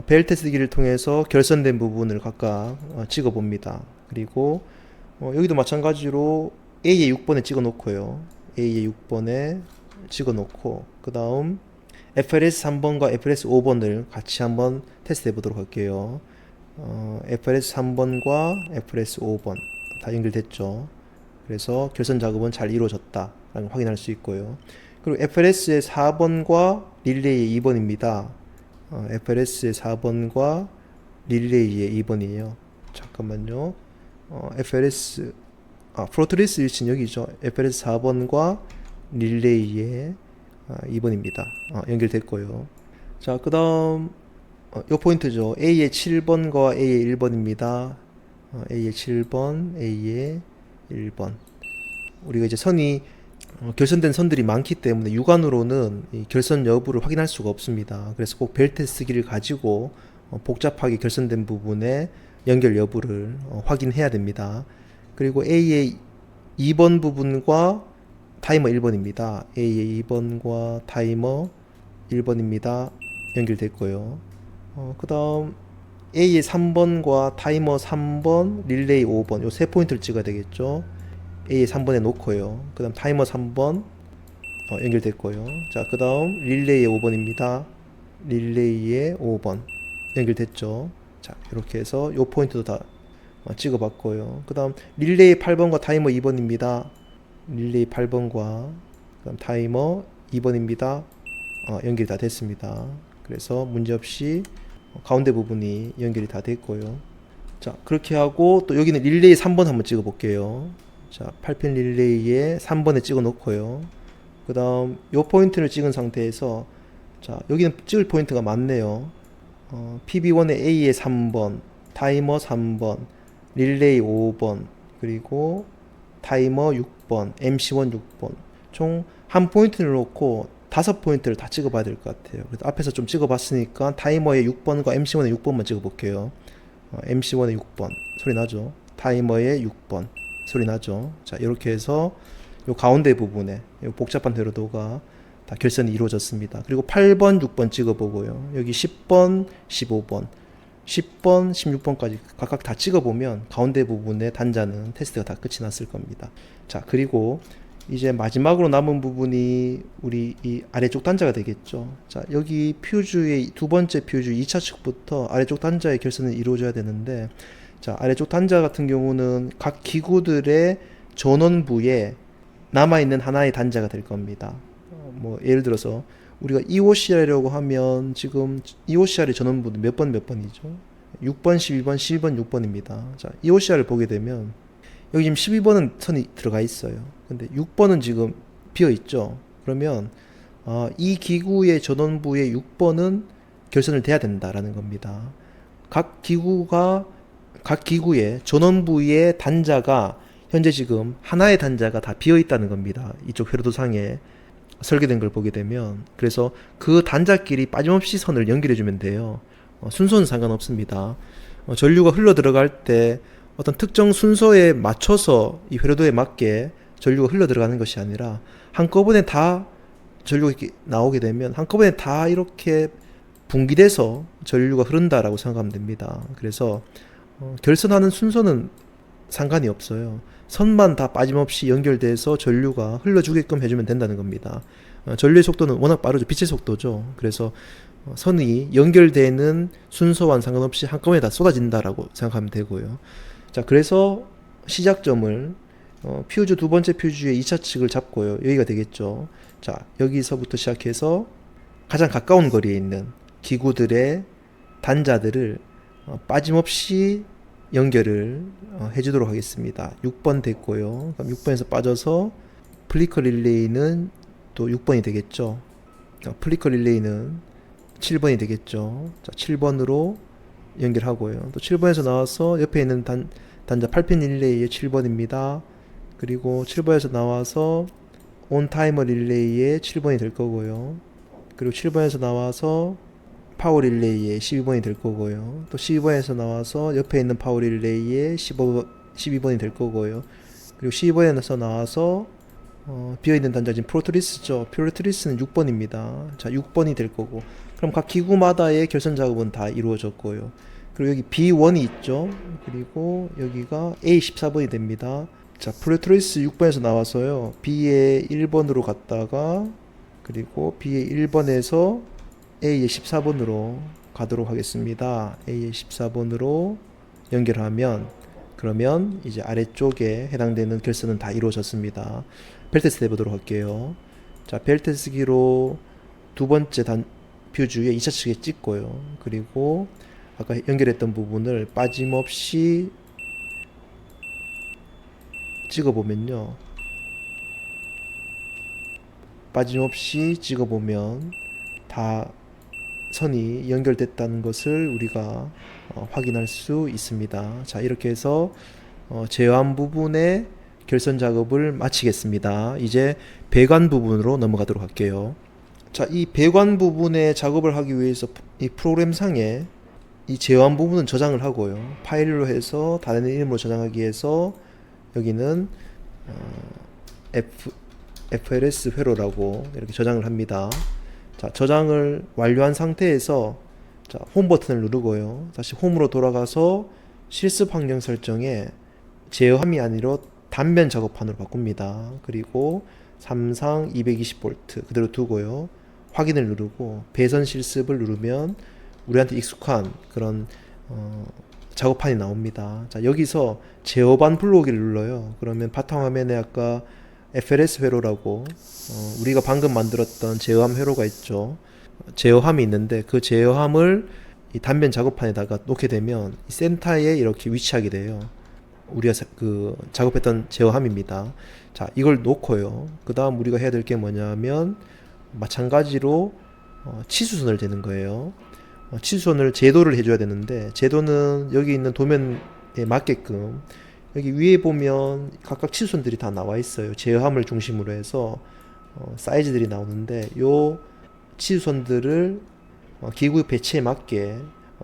S1: 벨트 쓰기를 통해서 결선된 부분을 각각 찍어 봅니다. 그리고 여기도 마찬가지로 A의 6번에 찍어 놓고요. A의 6번에 찍어 놓고 그 다음 FLS 3번과 FLS 5번을 같이 한번 테스트 해보도록 할게요. FLS 3번과 FLS 5번 다 연결됐죠. 그래서 결선 작업은 잘 이루어졌다 라는 확인할 수 있고요. 그리고 FLS의 4번과 릴레이의 2번입니다. FLS의 4번과 릴레이의 2번이에요. 잠깐만요. FLS 프로트리스 위치는 여기죠. FLS 4번과 릴레이의 2번입니다. 연결됐고요. 자, 그 다음 요 포인트죠. A의 7번과 A의 1번입니다. A의 7번, A의 1번. 우리가 이제 선이 결선된 선들이 많기 때문에 육안으로는 이 결선 여부를 확인할 수가 없습니다. 그래서 꼭 벨트 쓰기를 가지고 복잡하게 결선된 부분의 연결 여부를 확인해야 됩니다. 그리고 A의 2번 부분과 타이머 1번입니다. A의 2번과 타이머 1번입니다. 연결됐고요. 그 다음 A의 3번과 타이머 3번, 릴레이 5번 요 세 포인트를 찍어야 되겠죠. A의 3번에 놓고요. 그 다음 타이머 3번 연결됐고요. 자, 그 다음 릴레이의 5번입니다. 릴레이의 5번 연결됐죠. 자, 이렇게 해서 요 포인트도 다 찍어봤고요. 그 다음 릴레이 8번과 타이머 2번입니다. 릴레이 8번과 그 다음 타이머 2번입니다. 연결이 다 됐습니다. 그래서 문제없이 가운데 부분이 연결이 다 됐고요. 자, 그렇게 하고 또 여기는 릴레이 3번 한번 찍어 볼게요. 자, 8핀 릴레이에 3번에 찍어 놓고요. 그 다음 요 포인트를 찍은 상태에서 자, 여기는 찍을 포인트가 많네요. PB1의 A의 3번, 타이머 3번, 릴레이 5번, 그리고 타이머 6번, MC1 6번 총 한 포인트를 놓고 5포인트를 다 찍어 봐야 될 것 같아요. 그래서 앞에서 좀 찍어 봤으니까 타이머의 6번과 MC1의 6번만 찍어 볼게요. MC1의 6번 소리 나죠. 타이머의 6번 소리 나죠. 자, 이렇게 해서 요 가운데 부분에 요 복잡한 회로도가 다 결선이 이루어졌습니다. 그리고 8번, 6번 찍어 보고요. 여기 10번, 15번 10번, 16번까지 각각 다 찍어보면 가운데 부분의 단자는 테스트가 다 끝이 났을 겁니다. 자, 그리고 이제 마지막으로 남은 부분이 우리 이 아래쪽 단자가 되겠죠. 자, 여기 퓨즈의 두 번째 퓨즈 2차 측부터 아래쪽 단자의 결선이 이루어져야 되는데 자, 아래쪽 단자 같은 경우는 각 기구들의 전원부에 남아있는 하나의 단자가 될 겁니다. 뭐 예를 들어서 우리가 EOCR이라고 하면 지금 EOCR의 전원부는 몇 번이죠? 6번, 12번, 12번, 6번입니다. 자, EOCR을 보게 되면 여기 지금 12번은 선이 들어가 있어요. 근데 6번은 지금 비어 있죠. 그러면 이 기구의 전원부의 6번은 결선을 돼야 된다라는 겁니다. 각 기구의 전원부의 단자가 현재 지금 하나의 단자가 다 비어 있다는 겁니다. 이쪽 회로도상에 설계된 걸 보게 되면 그래서 그 단자끼리 빠짐없이 선을 연결해 주면 돼요. 순서는 상관없습니다. 전류가 흘러 들어갈 때 어떤 특정 순서에 맞춰서 이 회로도에 맞게 전류가 흘러 들어가는 것이 아니라 한꺼번에 다 전류가 이렇게 나오게 되면 한꺼번에 다 이렇게 분기돼서 전류가 흐른다라고 생각하면 됩니다. 그래서 결선하는 순서는 상관이 없어요. 선만 다 빠짐없이 연결돼서 전류가 흘러주게끔 해주면 된다는 겁니다. 전류의 속도는 워낙 빠르죠. 빛의 속도죠. 그래서 선이 연결되는 순서와는 상관없이 한꺼번에 다 쏟아진다라고 생각하면 되고요. 자, 그래서 시작점을 퓨즈 두 번째 퓨즈의 2차 측을 잡고요. 여기가 되겠죠. 자, 여기서부터 시작해서 가장 가까운 거리에 있는 기구들의 단자들을 빠짐없이 연결을 해주도록 하겠습니다. 6번 됐고요. 그럼 6번에서 빠져서 플리커 릴레이는 또 6번이 되겠죠. 플리커 릴레이는 7번이 되겠죠. 자, 7번으로 연결하고요. 또 7번에서 나와서 옆에 있는 단자 8핀 릴레이의 7번입니다. 그리고 7번에서 나와서 온 타이머 릴레이의 7번이 될 거고요. 그리고 7번에서 나와서 파워 릴레이의 12번이 될 거고요. 또 12번에서 나와서 옆에 있는 파워 릴레이의 12번이 될 거고요. 그리고 12번에서 나와서 비어있는 단자진 프로트리스죠. 프로트리스는 6번입니다. 자, 6번이 될 거고. 그럼 각 기구마다의 결선 작업은 다 이루어졌고요. 그리고 여기 B1이 있죠. 그리고 여기가 A14번이 됩니다. 자, 프로트리스 6번에서 나와서요. B의 1번으로 갔다가 그리고 B의 1번에서 A의 14번으로 가도록 하겠습니다. A의 14번으로 연결하면 그러면 이제 아래쪽에 해당되는 결선은 다 이루어졌습니다. 벨 테스트 해보도록 할게요. 자, 벨 테스트기로 두 번째 퓨즈의 2차 측에 찍고요. 그리고 아까 연결했던 부분을 빠짐없이 찍어보면요. 빠짐없이 찍어보면 다 선이 연결됐다는 것을 우리가 확인할 수 있습니다. 자, 이렇게 해서 제어한 부분의 결선 작업을 마치겠습니다. 이제 배관 부분으로 넘어가도록 할게요. 자, 이 배관 부분의 작업을 하기 위해서 이 프로그램상에 이 제어한 부분은 저장을 하고요. 파일로 해서 다른 이름으로 저장하기 위해서 여기는 FLS 회로라고 이렇게 저장을 합니다. 자, 저장을 완료한 상태에서 자, 홈 버튼을 누르고요. 다시 홈으로 돌아가서 실습 환경 설정에 제어함이 아니라 단면 작업판으로 바꿉니다. 그리고 삼상 220V 그대로 두고요. 확인을 누르고 배선 실습을 누르면 우리한테 익숙한 그런 작업판이 나옵니다. 자, 여기서 제어반 불러오기를 눌러요. 그러면 바탕화면에 아까 FLS 회로라고 우리가 방금 만들었던 제어함 회로가 있죠. 제어함이 있는데 그 제어함을 이 단면 작업판에다가 놓게 되면 이 센터에 이렇게 위치하게 돼요. 우리가 그 작업했던 제어함입니다. 자, 이걸 놓고요. 그 다음 우리가 해야 될 게 뭐냐면 마찬가지로 치수선을 재는 거예요. 치수선을 제도를 해줘야 되는데 제도는 여기 있는 도면에 맞게끔 여기 위에 보면 각각 치수선들이 다 나와 있어요. 제어함을 중심으로 해서 사이즈들이 나오는데 요 치수선들을 기구 배치에 맞게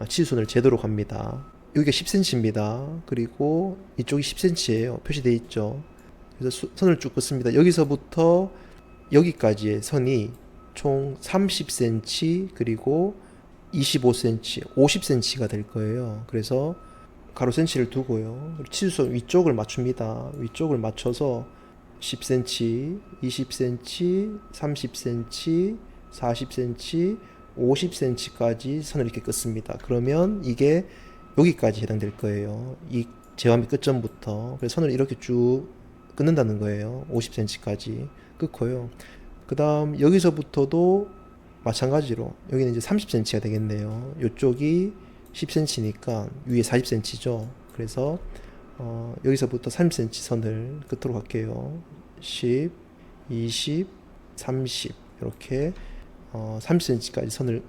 S1: 치수선을 재도록 합니다. 여기가 10cm입니다. 그리고 이쪽이 10cm예요. 표시되어 있죠. 그래서 선을 쭉 긋습니다. 여기서부터 여기까지의 선이 총 30cm 그리고 25cm, 50cm가 될 거예요. 그래서 가로 센치를 두고요. 치수선 위쪽을 맞춥니다. 위쪽을 맞춰서 10cm, 20cm, 30cm, 40cm, 50cm까지 선을 이렇게 긋습니다. 그러면 이게 여기까지 해당될 거예요. 이 제어함의 끝점부터. 그래서 선을 이렇게 쭉 끊는다는 거예요. 50cm까지 끊고요. 그 다음 여기서부터도 마찬가지로 여기는 이제 30cm가 되겠네요. 이쪽이 10cm니까 위에 40cm죠. 그래서 여기서부터 30cm 선을 긋도록 할게요. 10, 20, 30 이렇게 30cm까지 선을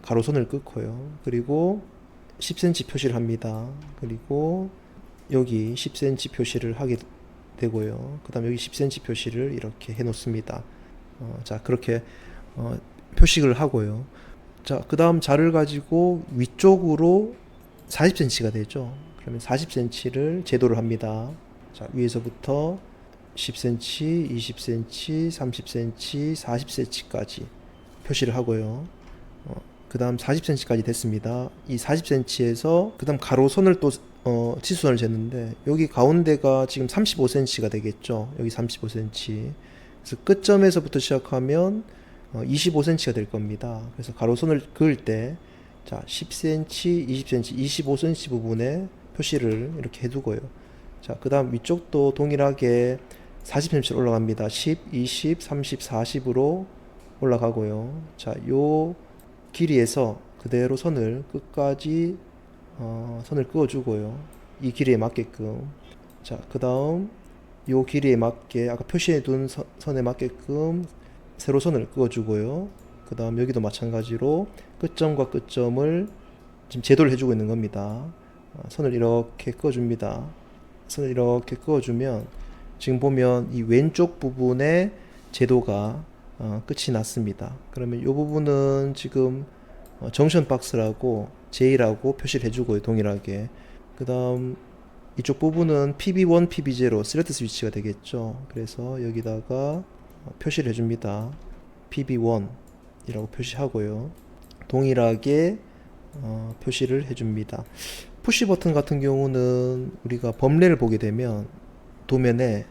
S1: 가로선을 긋고요. 그리고 10cm 표시를 합니다. 그리고 여기 10cm 표시를 하게 되고요. 그 다음 여기 10cm 표시를 이렇게 해 놓습니다. 자, 그렇게 표식을 하고요. 자, 그 다음 자를 가지고 위쪽으로 40cm가 되죠. 그러면 40cm를 제도를 합니다. 자, 위에서부터 10cm, 20cm, 30cm, 40cm까지 표시를 하고요. 그 다음 40cm까지 됐습니다. 이 40cm에서 그 다음 가로선을 또 치수선을 쟀는데 여기 가운데가 지금 35cm가 되겠죠. 여기 35cm. 그래서 끝점에서부터 시작하면 25cm가 될 겁니다. 그래서 가로선을 그을 때 자, 10cm, 20cm, 25cm 부분에 표시를 이렇게 해두고요. 자, 그 다음 위쪽도 동일하게 40cm로 올라갑니다. 10, 20, 30, 40으로 올라가고요. 자, 요 길이에서 그대로 선을 끝까지 선을 그어주고요. 이 길이에 맞게끔. 자, 그 다음 요 길이에 맞게 아까 표시해둔 선에 맞게끔 세로선을 그어주고요. 그 다음 여기도 마찬가지로 끝점과 끝점을 지금 제도를 해주고 있는 겁니다. 선을 이렇게 그어줍니다. 선을 이렇게 그어주면 지금 보면 이 왼쪽 부분에 제도가 끝이 났습니다. 그러면 이 부분은 지금 정션 박스라고 J라고 표시를 해주고요. 동일하게. 그 다음 이쪽 부분은 PB1, PB0 스레트 스위치가 되겠죠. 그래서 여기다가 표시를 해줍니다. PB1이라고 표시하고요. 동일하게 표시를 해줍니다. 푸시 버튼 같은 경우는 우리가 범례를 보게 되면 도면에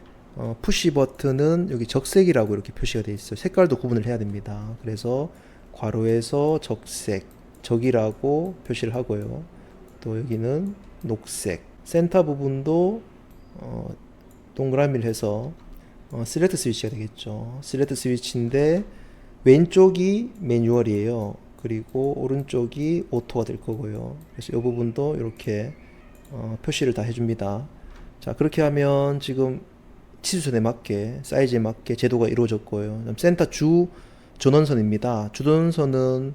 S1: 푸시 버튼은 여기 적색이라고 이렇게 표시가 되어 있어요. 색깔도 구분을 해야 됩니다. 그래서 괄호에서 적색, 적이라고 표시를 하고요. 또 여기는 녹색. 센터 부분도 동그라미를 해서 슬레트 스위치가 되겠죠. 슬레트 스위치인데 왼쪽이 매뉴얼이에요. 그리고 오른쪽이 오토가 될 거고요. 그래서 이 부분도 이렇게 표시를 다 해줍니다. 자, 그렇게 하면 지금 치수선에 맞게 사이즈에 맞게 제도가 이루어졌고요. 센터 주 전원선입니다. 주전선은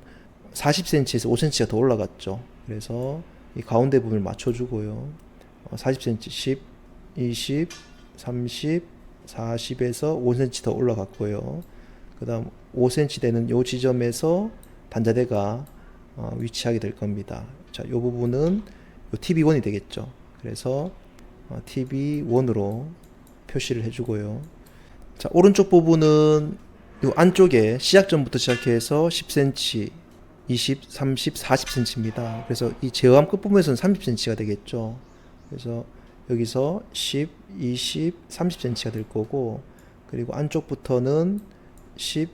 S1: 40cm에서 5cm가 더 올라갔죠. 그래서 이 가운데 부분을 맞춰주고요. 40cm, 10, 20, 30, 40에서 5cm 더 올라갔고요. 그 다음 5cm 되는 이 지점에서 단자대가 위치하게 될 겁니다. 자, 이 부분은 요 TB1이 되겠죠. 그래서 TB1으로 표시를 해주고요. 자, 오른쪽 부분은 요 안쪽에 시작점부터 시작해서 10cm, 20, 30, 40cm입니다. 그래서 이 제어함 끝부분에서는 30cm가 되겠죠. 그래서 여기서 10, 20, 30cm가 될 거고, 그리고 안쪽부터는 10,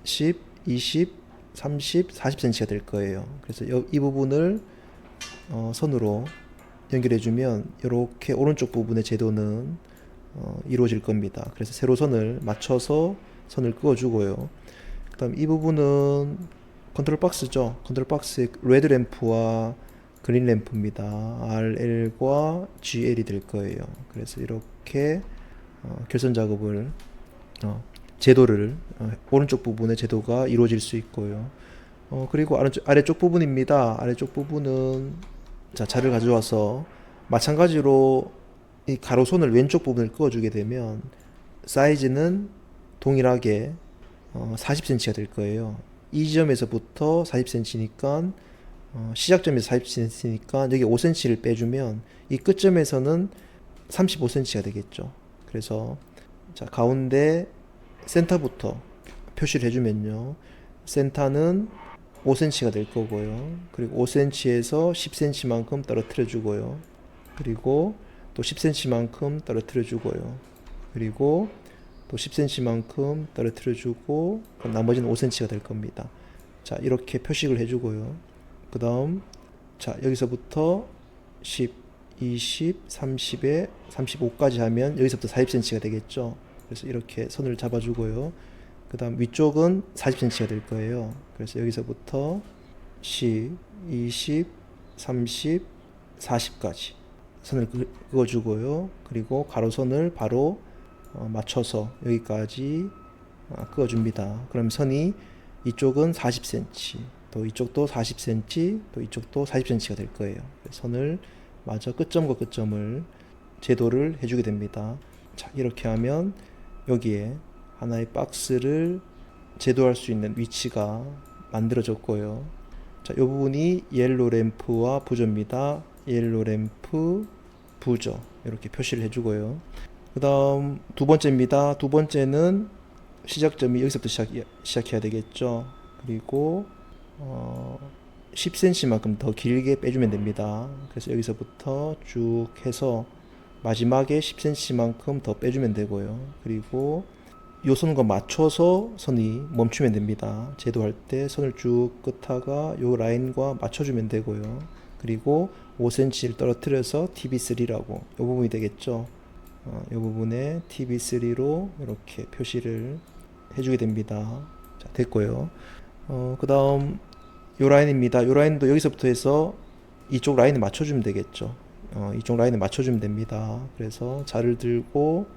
S1: 10, 20, 30, 40cm가 될 거예요. 그래서 이 부분을 선으로 연결해주면 이렇게 오른쪽 부분의 제도는 이루어질 겁니다. 그래서 세로선을 맞춰서 선을 그어주고요. 그 다음 이 부분은 컨트롤 박스죠. 컨트롤 박스에 레드 램프와 그린 램프입니다. RL과 GL이 될 거예요. 그래서 이렇게 결선 작업을 제도를 오른쪽 부분의 제도가 이루어질 수 있고요. 그리고 아래쪽 부분입니다. 아래쪽 부분은 자, 자를 가져와서 마찬가지로 이 가로선을 왼쪽 부분을 그어주게 되면 사이즈는 동일하게 40cm가 될 거예요. 이 지점에서부터 40cm니까 시작점에서 40cm니까 여기 5cm를 빼주면 이 끝점에서는 35cm가 되겠죠. 그래서 자, 가운데 센터부터 표시를 해주면요. 센터는 5cm가 될 거고요. 그리고 5cm에서 10cm만큼 떨어뜨려 주고요. 그리고 또 10cm만큼 떨어뜨려 주고요. 그리고 또 10cm만큼 떨어뜨려 주고 나머지는 5cm가 될 겁니다. 자, 이렇게 표식을 해주고요. 그 다음 자, 여기서부터 10, 20, 30에 35까지 하면 여기서부터 40cm가 되겠죠. 그래서 이렇게 선을 잡아주고요. 그 다음 위쪽은 40cm가 될 거예요. 그래서 여기서부터 10, 20, 30, 40까지 선을 그어주고요. 그리고 가로선을 바로 맞춰서 여기까지 그어줍니다. 그럼 선이 이쪽은 40cm, 또 이쪽도 40cm, 또 이쪽도 40cm가 될 거예요. 선을 마저 끝점과 끝점을 제도를 해주게 됩니다. 자, 이렇게 하면 여기에 하나의 박스를 제도할 수 있는 위치가 만들어졌고요. 자, 이 부분이 옐로 램프와 부저입니다. 옐로 램프, 부저 이렇게 표시를 해주고요. 그 다음 두 번째입니다. 두 번째는 시작점이 여기서부터 시작해야 되겠죠. 그리고 10cm만큼 더 길게 빼주면 됩니다. 그래서 여기서부터 쭉 해서 마지막에 10cm만큼 더 빼주면 되고요. 그리고 요 선과 맞춰서 선이 멈추면 됩니다. 제도할 때 선을 쭉 긋다가 요 라인과 맞춰주면 되고요. 그리고 5cm를 떨어뜨려서 TB3라고 요 부분이 되겠죠. 이 부분에 TB3로 이렇게 표시를 해주게 됩니다. 자, 됐고요. 그 다음 요 라인입니다. 요 라인도 여기서부터 해서 이쪽 라인에 맞춰주면 되겠죠. 이쪽 라인에 맞춰주면 됩니다. 그래서 자를 들고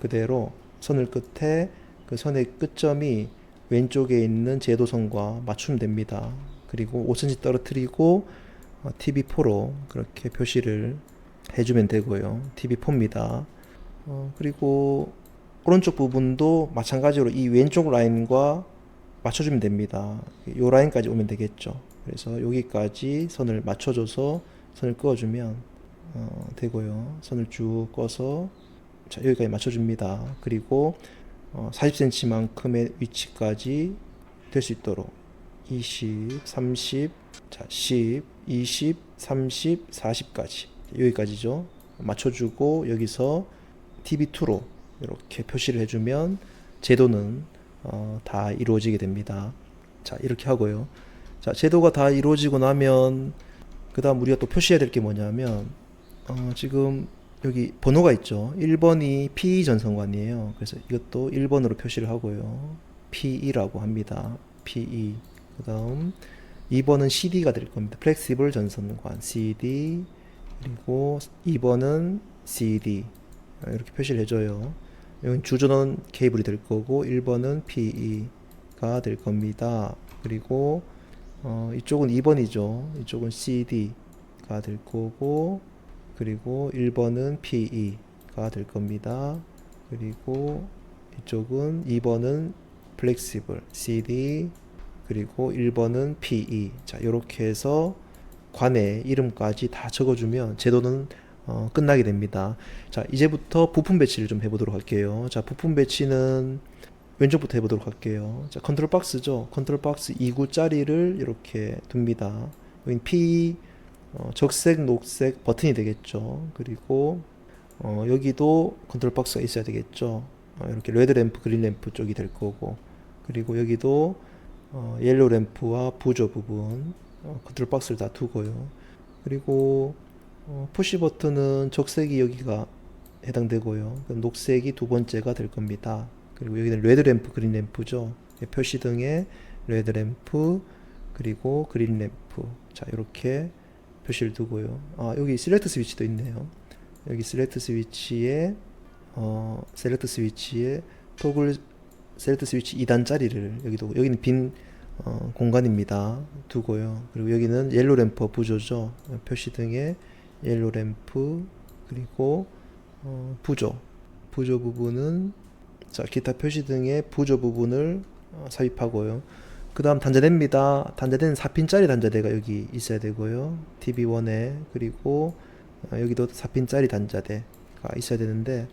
S1: 그대로 선을 끝에 그 선의 끝점이 왼쪽에 있는 제도선과 맞추면 됩니다. 그리고 5cm 떨어뜨리고 TB4로 그렇게 표시를 해주면 되고요. TB4입니다. 그리고 오른쪽 부분도 마찬가지로 이 왼쪽 라인과 맞춰주면 됩니다. 이 라인까지 오면 되겠죠. 그래서 여기까지 선을 맞춰줘서 선을 그어주면 되고요. 선을 쭉 꺼서 자, 여기까지 맞춰줍니다. 그리고 40cm만큼의 위치까지 될 수 있도록 20, 30, 자, 10, 20, 30, 40까지 여기까지죠. 맞춰주고 여기서 TB2로 이렇게 표시를 해주면 제도는 다 이루어지게 됩니다. 자, 이렇게 하고요. 자, 제도가 다 이루어지고 나면 그 다음 우리가 또 표시해야 될 게 뭐냐면 지금 여기 번호가 있죠. 1번이 PE 전선관이에요. 그래서 이것도 1번으로 표시를 하고요. PE라고 합니다. PE. 그 다음 2번은 CD가 될 겁니다. 플렉시블 전선관 CD. 그리고 2번은 CD. 이렇게 표시를 해줘요. 여기 주전원 케이블이 될 거고 1번은 PE가 될 겁니다. 그리고 이쪽은 2번이죠. 이쪽은 CD가 될 거고 그리고 1번은 PE가 될 겁니다. 그리고 이쪽은 2번은 플렉시블 CD 그리고 1번은 PE. 자, 이렇게 해서 관의 이름까지 다 적어주면 제도는 끝나게 됩니다. 자, 이제부터 부품 배치를 좀 해보도록 할게요. 자, 부품 배치는 왼쪽부터 해보도록 할게요. 자, 컨트롤 박스죠. 컨트롤 박스 2구짜리를 이렇게 둡니다. 여기 P 적색, 녹색 버튼이 되겠죠. 그리고 여기도 컨트롤 박스가 있어야 되겠죠. 이렇게 레드 램프, 그린 램프 쪽이 될 거고, 그리고 여기도 옐로우 램프와 부조 부분 컨트롤 박스를 다 두고요. 그리고 푸시 버튼은 적색이 여기가 해당되고요. 녹색이 두 번째가 될 겁니다. 그리고 여기는 레드 램프, 그린 램프죠. 표시등에 레드 램프, 그리고 그린 램프. 자, 이렇게 표시를 두고요. 여기 셀렉트 스위치도 있네요. 여기 셀렉트 스위치에 토글 셀렉트 스위치 2단짜리를 여기는 빈 공간입니다. 두고요. 그리고 여기는 옐로 램프 부조죠. 표시등에 옐로 램프 그리고 부조 부분은 자, 기타 표시등의 부조 부분을 삽입하고요. 그 다음 단자대입니다. 단자대는 4핀짜리 단자대가 여기 있어야 되고요. DB1에 그리고 여기도 4핀짜리 단자대가 있어야 되는데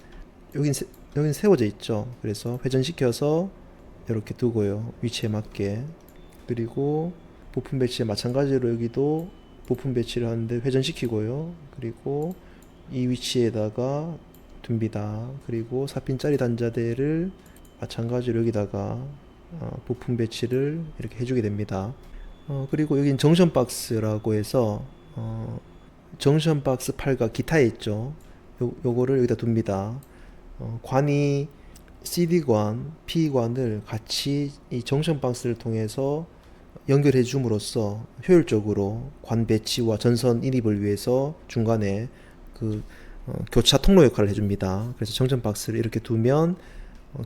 S1: 여긴 세워져 있죠. 그래서 회전시켜서 이렇게 두고요. 위치에 맞게. 그리고 부품 배치에 마찬가지로 여기도 부품 배치를 하는데 회전시키고요. 그리고 이 위치에다가 둡니다. 그리고 4핀짜리 단자대를 마찬가지로 여기다가 부품 배치를 이렇게 해주게 됩니다. 그리고 여긴 정션 박스라고 해서 정션 박스 8과 기타에 있죠. 요거를 여기다 둡니다. 관이 CD관, PE관을 같이 이 정션 박스를 통해서 연결해 줌으로써 효율적으로 관 배치와 전선 인입을 위해서 중간에 그 교차 통로 역할을 해줍니다. 그래서 정션 박스를 이렇게 두면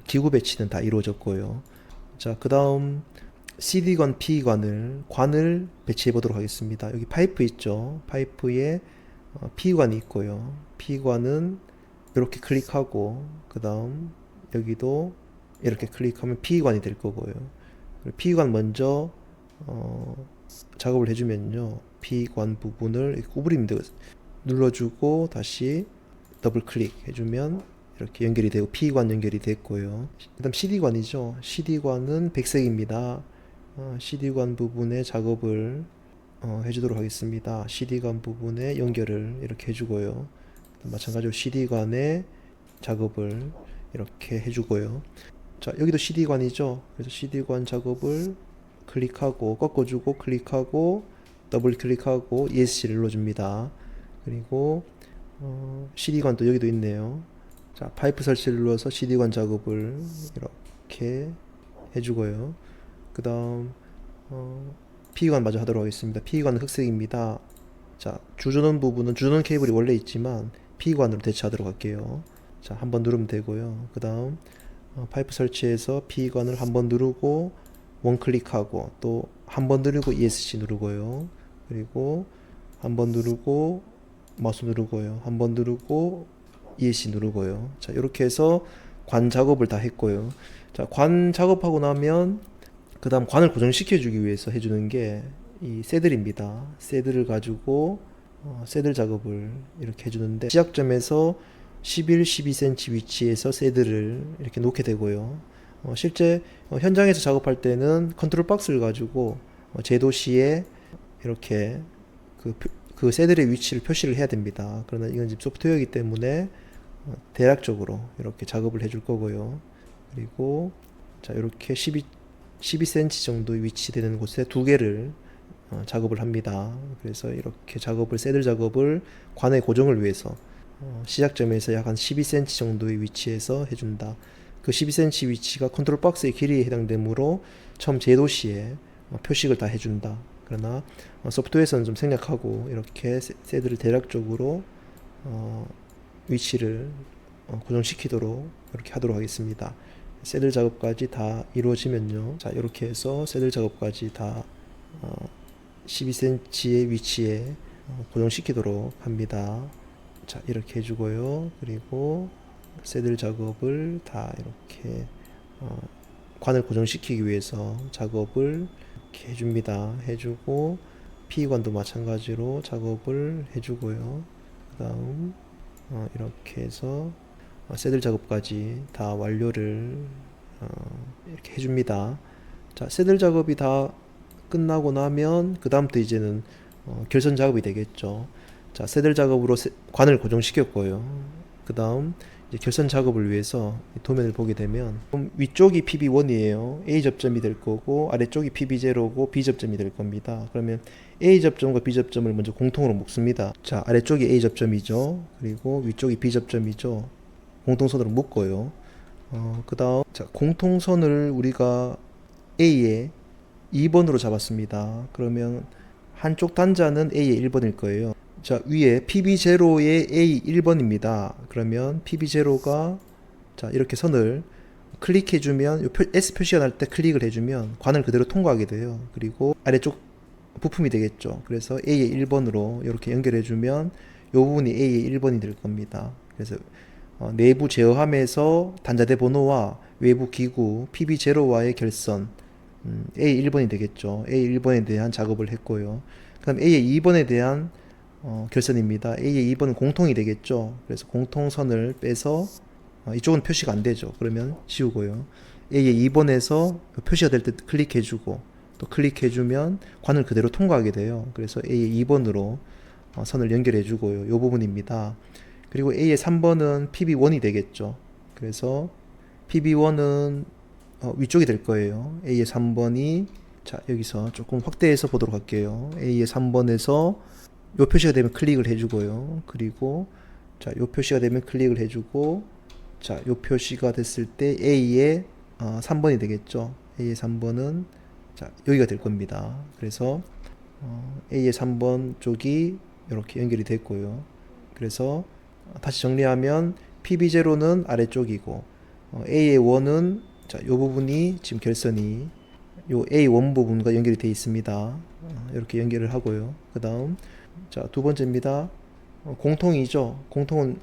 S1: 기구 배치는 다 이루어졌고요. 자, 그 다음 CD관, 관을 배치해 보도록 하겠습니다. 여기 파이프 있죠. 파이프에 PE관이 있고요. PE관은 이렇게 클릭하고 그 다음 여기도 이렇게 클릭하면 PE관이 될 거고요. PE관 먼저 작업을 해주면요. PE관 부분을 구부리면 눌러주고 다시 더블 클릭 해주면 이렇게 연결이 되고 P관 연결이 됐고요. 그다음 CD관이죠. CD관은 백색입니다. CD관 부분에 작업을 해주도록 하겠습니다. CD관 부분에 연결을 이렇게 해주고요. 마찬가지로 CD관에 작업을 이렇게 해주고요. 자, 여기도 CD관이죠. 그래서 CD관 작업을 클릭하고 꺾어주고 클릭하고 더블 클릭하고 ESC를 눌러줍니다. 그리고 CD관도 여기도 있네요. 자, 파이프 설치를 눌러서 CD관 작업을 이렇게 해주고요. 그 다음 PE관 마저 하도록 하겠습니다. PE관은 흑색입니다. 자, 주전원 부분은 주전원 케이블이 원래 있지만 PE관으로 대체하도록 할게요. 자, 한번 누르면 되고요. 그 다음 파이프 설치해서 PE관을 한번 누르고 원클릭하고 또 한번 누르고 ESC 누르고요. 그리고 한번 누르고 마우스 누르고요. 한번 누르고 ESC 누르고요. 자, 이렇게 해서 관 작업을 다 했고요. 자, 관 작업하고 나면 그 다음 관을 고정시켜 주기 위해서 해주는 게 이 새들입니다. 새들을 가지고 새들 작업을 이렇게 해주는데 시작점에서 11, 12cm 위치에서 새들을 이렇게 놓게 되고요. 실제 현장에서 작업할 때는 컨트롤 박스를 가지고 제도 시에 이렇게 그 새들의 위치를 표시를 해야 됩니다. 그러나 이건 지금 소프트웨어이기 때문에 대략적으로 이렇게 작업을 해줄 거고요. 그리고 자, 이렇게 12cm 정도 위치되는 곳에 두 개를 작업을 합니다. 그래서 이렇게 새들 작업을 관의 고정을 위해서 시작점에서 약 한 12cm 정도의 위치에서 해준다. 그 12cm 위치가 컨트롤 박스의 길이에 해당되므로 처음 제도 시에 표식을 다 해준다. 그러나 소프트웨어에서는 좀 생략하고 이렇게 새들을 대략적으로 위치를 고정시키도록 이렇게 하도록 하겠습니다. 새들 작업까지 다 이루어지면요. 자, 이렇게 해서 새들 작업까지 다 12cm의 위치에 고정시키도록 합니다. 자, 이렇게 해주고요. 그리고 새들 작업을 다 이렇게 관을 고정시키기 위해서 작업을 이렇게 해줍니다. 해주고 PE관도 마찬가지로 작업을 해주고요. 그 다음 이렇게 해서 새들 작업까지 다 완료를 이렇게 해줍니다. 자, 새들 작업이 다 끝나고 나면 그 다음부터 이제는 결선 작업이 되겠죠. 자, 새들 작업으로 관을 고정시켰고요. 그 다음 이제 결선 작업을 위해서 도면을 보게 되면 위쪽이 PB1이에요. A 접점이 될 거고 아래쪽이 PB0고 B 접점이 될 겁니다. 그러면 A 접점과 B 접점을 먼저 공통으로 묶습니다. 자, 아래쪽이 A 접점이죠. 그리고 위쪽이 B 접점이죠. 공통선으로 묶어요. 그 다음 자, 공통선을 우리가 A에 2번으로 잡았습니다. 그러면 한쪽 단자는 A의 1번일 거예요. 자, 위에 PB0의 A 1번입니다. 그러면 PB0가 자, 이렇게 선을 클릭해주면 S 표시가 날 때 클릭을 해주면 관을 그대로 통과하게 돼요. 그리고 아래쪽 부품이 되겠죠. 그래서 A의 1번으로 이렇게 연결해주면 이 부분이 A의 1번이 될 겁니다. 그래서 내부 제어함에서 단자대 번호와 외부 기구 PB0와의 결선 A1번이 되겠죠. A1번에 대한 작업을 했고요. 그 다음 A의 2번에 대한 결선입니다. A의 2번은 공통이 되겠죠. 그래서 공통선을 빼서 이쪽은 표시가 안 되죠. 그러면 지우고요. A의 2번에서 표시가 될 때 클릭해주고 또 클릭해주면 관을 그대로 통과하게 돼요. 그래서 A의 2번으로 선을 연결해주고요. 이 부분입니다. 그리고 A의 3번은 PB1이 되겠죠. 그래서 PB1은 위쪽이 될 거예요. A의 3번이 자, 여기서 조금 확대해서 보도록 할게요. A의 3번에서 요 표시가 되면 클릭을 해주고요. 그리고 자, 요 표시가 되면 클릭을 해주고 자, 요 표시가 됐을 때 A의 3번이 되겠죠. A의 3번은 자, 여기가 될 겁니다. 그래서 A의 3번 쪽이 이렇게 연결이 됐고요. 그래서 다시 정리하면 PB0는 아래쪽이고 A의 1은 자, 요 부분이 지금 결선이 요 A1 부분과 연결이 되어 있습니다. 이렇게 연결을 하고요. 그 다음 자, 두 번째입니다. 공통이죠. 공통은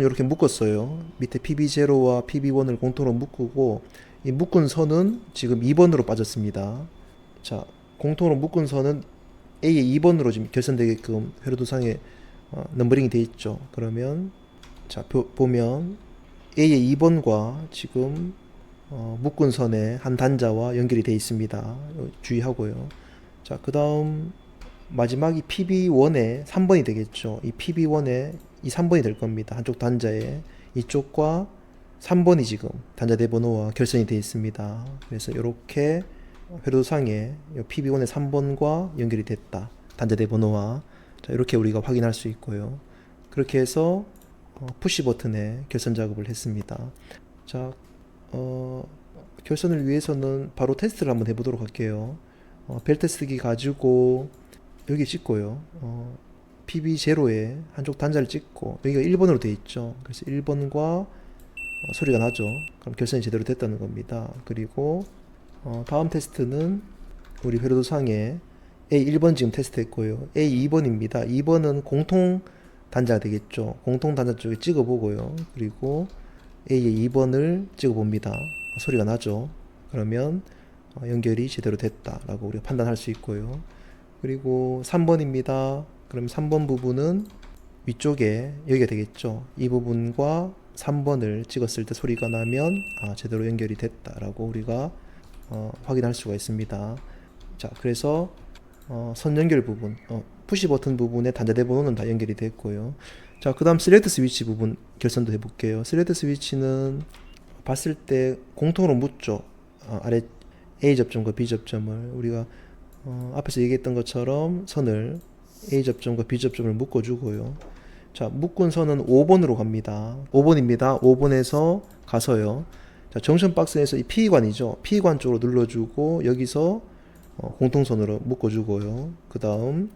S1: 이렇게 묶었어요. 밑에 PB0와 PB1을 공통으로 묶고 이 묶은 선은 지금 2번으로 빠졌습니다. 자, 공통으로 묶은 선은 A의 2번으로 지금 결선되게끔 회로도상에 넘버링이 되어 있죠. 그러면 자, 보면 A의 2번과 지금 묶은 선의 한 단자와 연결이 되어 있습니다. 주의하고요. 자, 그 다음 마지막이 PB1의 3번이 되겠죠. 이 PB1의 이 3번이 될 겁니다. 한쪽 단자에 이쪽과 3번이 지금 단자 대번호와 결선이 되어 있습니다. 그래서 이렇게 회로상에 PB1의 3번과 연결이 됐다. 단자 대번호와. 자, 이렇게 우리가 확인할 수 있고요. 그렇게 해서 푸시 버튼에 결선 작업을 했습니다. 자, 결선을 위해서는 바로 테스트를 한번 해보도록 할게요. 벨 테스트기 가지고 여기 찍고요. PB0에 한쪽 단자를 찍고 여기가 1번으로 되어 있죠. 그래서 1번과 소리가 나죠. 그럼 결선이 제대로 됐다는 겁니다. 그리고 다음 테스트는 우리 회로도상에 A1번 지금 테스트 했고요. A2번입니다. 2번은 공통 단자가 되겠죠. 공통 단자 쪽에 찍어 보고요. 그리고 A의 2번을 찍어 봅니다. 소리가 나죠. 그러면 연결이 제대로 됐다라고 우리가 판단할 수 있고요. 그리고 3번입니다. 그럼 3번 부분은 위쪽에 여기가 되겠죠. 이 부분과 3번을 찍었을 때 소리가 나면 제대로 연결이 됐다라고 우리가 확인할 수가 있습니다. 자, 그래서 선 연결 부분, 푸시 버튼 부분의 단자 대번호는 다 연결이 됐고요. 자, 그 다음 셀렉트 스위치 부분 결선도 해볼게요. 셀렉트 스위치는 봤을 때 공통으로 묻죠. 아래 A 접점과 B 접점을 우리가 앞에서 얘기했던 것처럼 선을 A 접점과 B 접점을 묶어주고요. 자, 묶은 선은 5번으로 갑니다. 5번입니다. 5번에서 가서요. 자, 정션 박스에서 이 P관이죠. P관 쪽으로 눌러주고 여기서 공통선으로 묶어주고요. 그 다음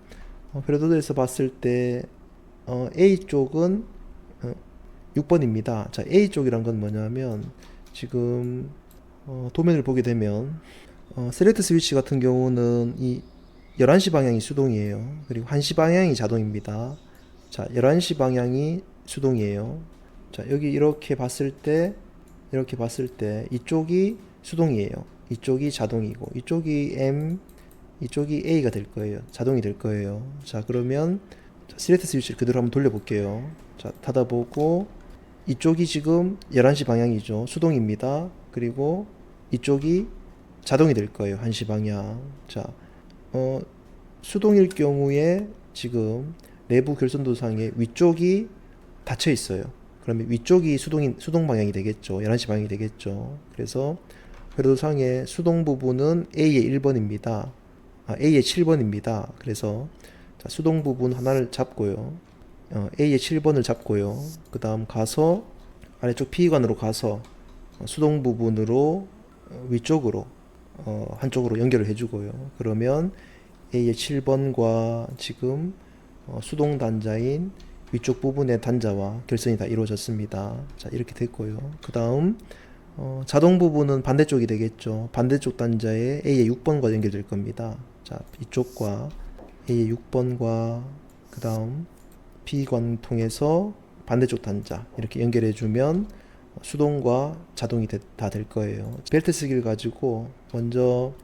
S1: 패러도드에서 봤을 때 A 쪽은 6번입니다. 자, A 쪽이란 건 뭐냐면 지금 도면을 보게 되면 셀렉트 스위치 같은 경우는 이 11시 방향이 수동이에요. 그리고 1시 방향이 자동입니다. 자, 11시 방향이 수동이에요. 자, 여기 이렇게 봤을 때 이쪽이 수동이에요. 이쪽이 자동이고 이쪽이 M, 이쪽이 A가 될 거예요. 자동이 될 거예요. 자, 그러면 셀렉트 스위치를 그대로 한번 돌려볼게요. 자, 닫아보고 이쪽이 지금 11시 방향이죠. 수동입니다. 그리고 이쪽이 자동이 될 거예요. 1시 방향. 자, 수동일 경우에 지금 내부 결선도상에 위쪽이 닫혀 있어요. 그러면 위쪽이 수동 방향이 되겠죠. 11시 방향이 되겠죠. 그래서 회로도상의 수동 부분은 A의 1번입니다. A의 7번입니다. 그래서 자, 수동 부분 하나를 잡고요. A의 7번을 잡고요. 그 다음 가서 아래쪽 P관으로 가서 수동 부분으로 위쪽으로 한쪽으로 연결을 해주고요. 그러면 A의 7번과 지금 수동 단자인 위쪽 부분의 단자와 결선이 다 이루어졌습니다. 자, 이렇게 됐고요. 그 다음 자동 부분은 반대쪽이 되겠죠. 반대쪽 단자에 A의 6번과 연결될 겁니다. 자, 이쪽과 A의 6번과 그 다음 B관 통해서 반대쪽 단자 이렇게 연결해주면 수동과 자동이 다 될 거예요. 벨트 쓰기를 가지고 먼저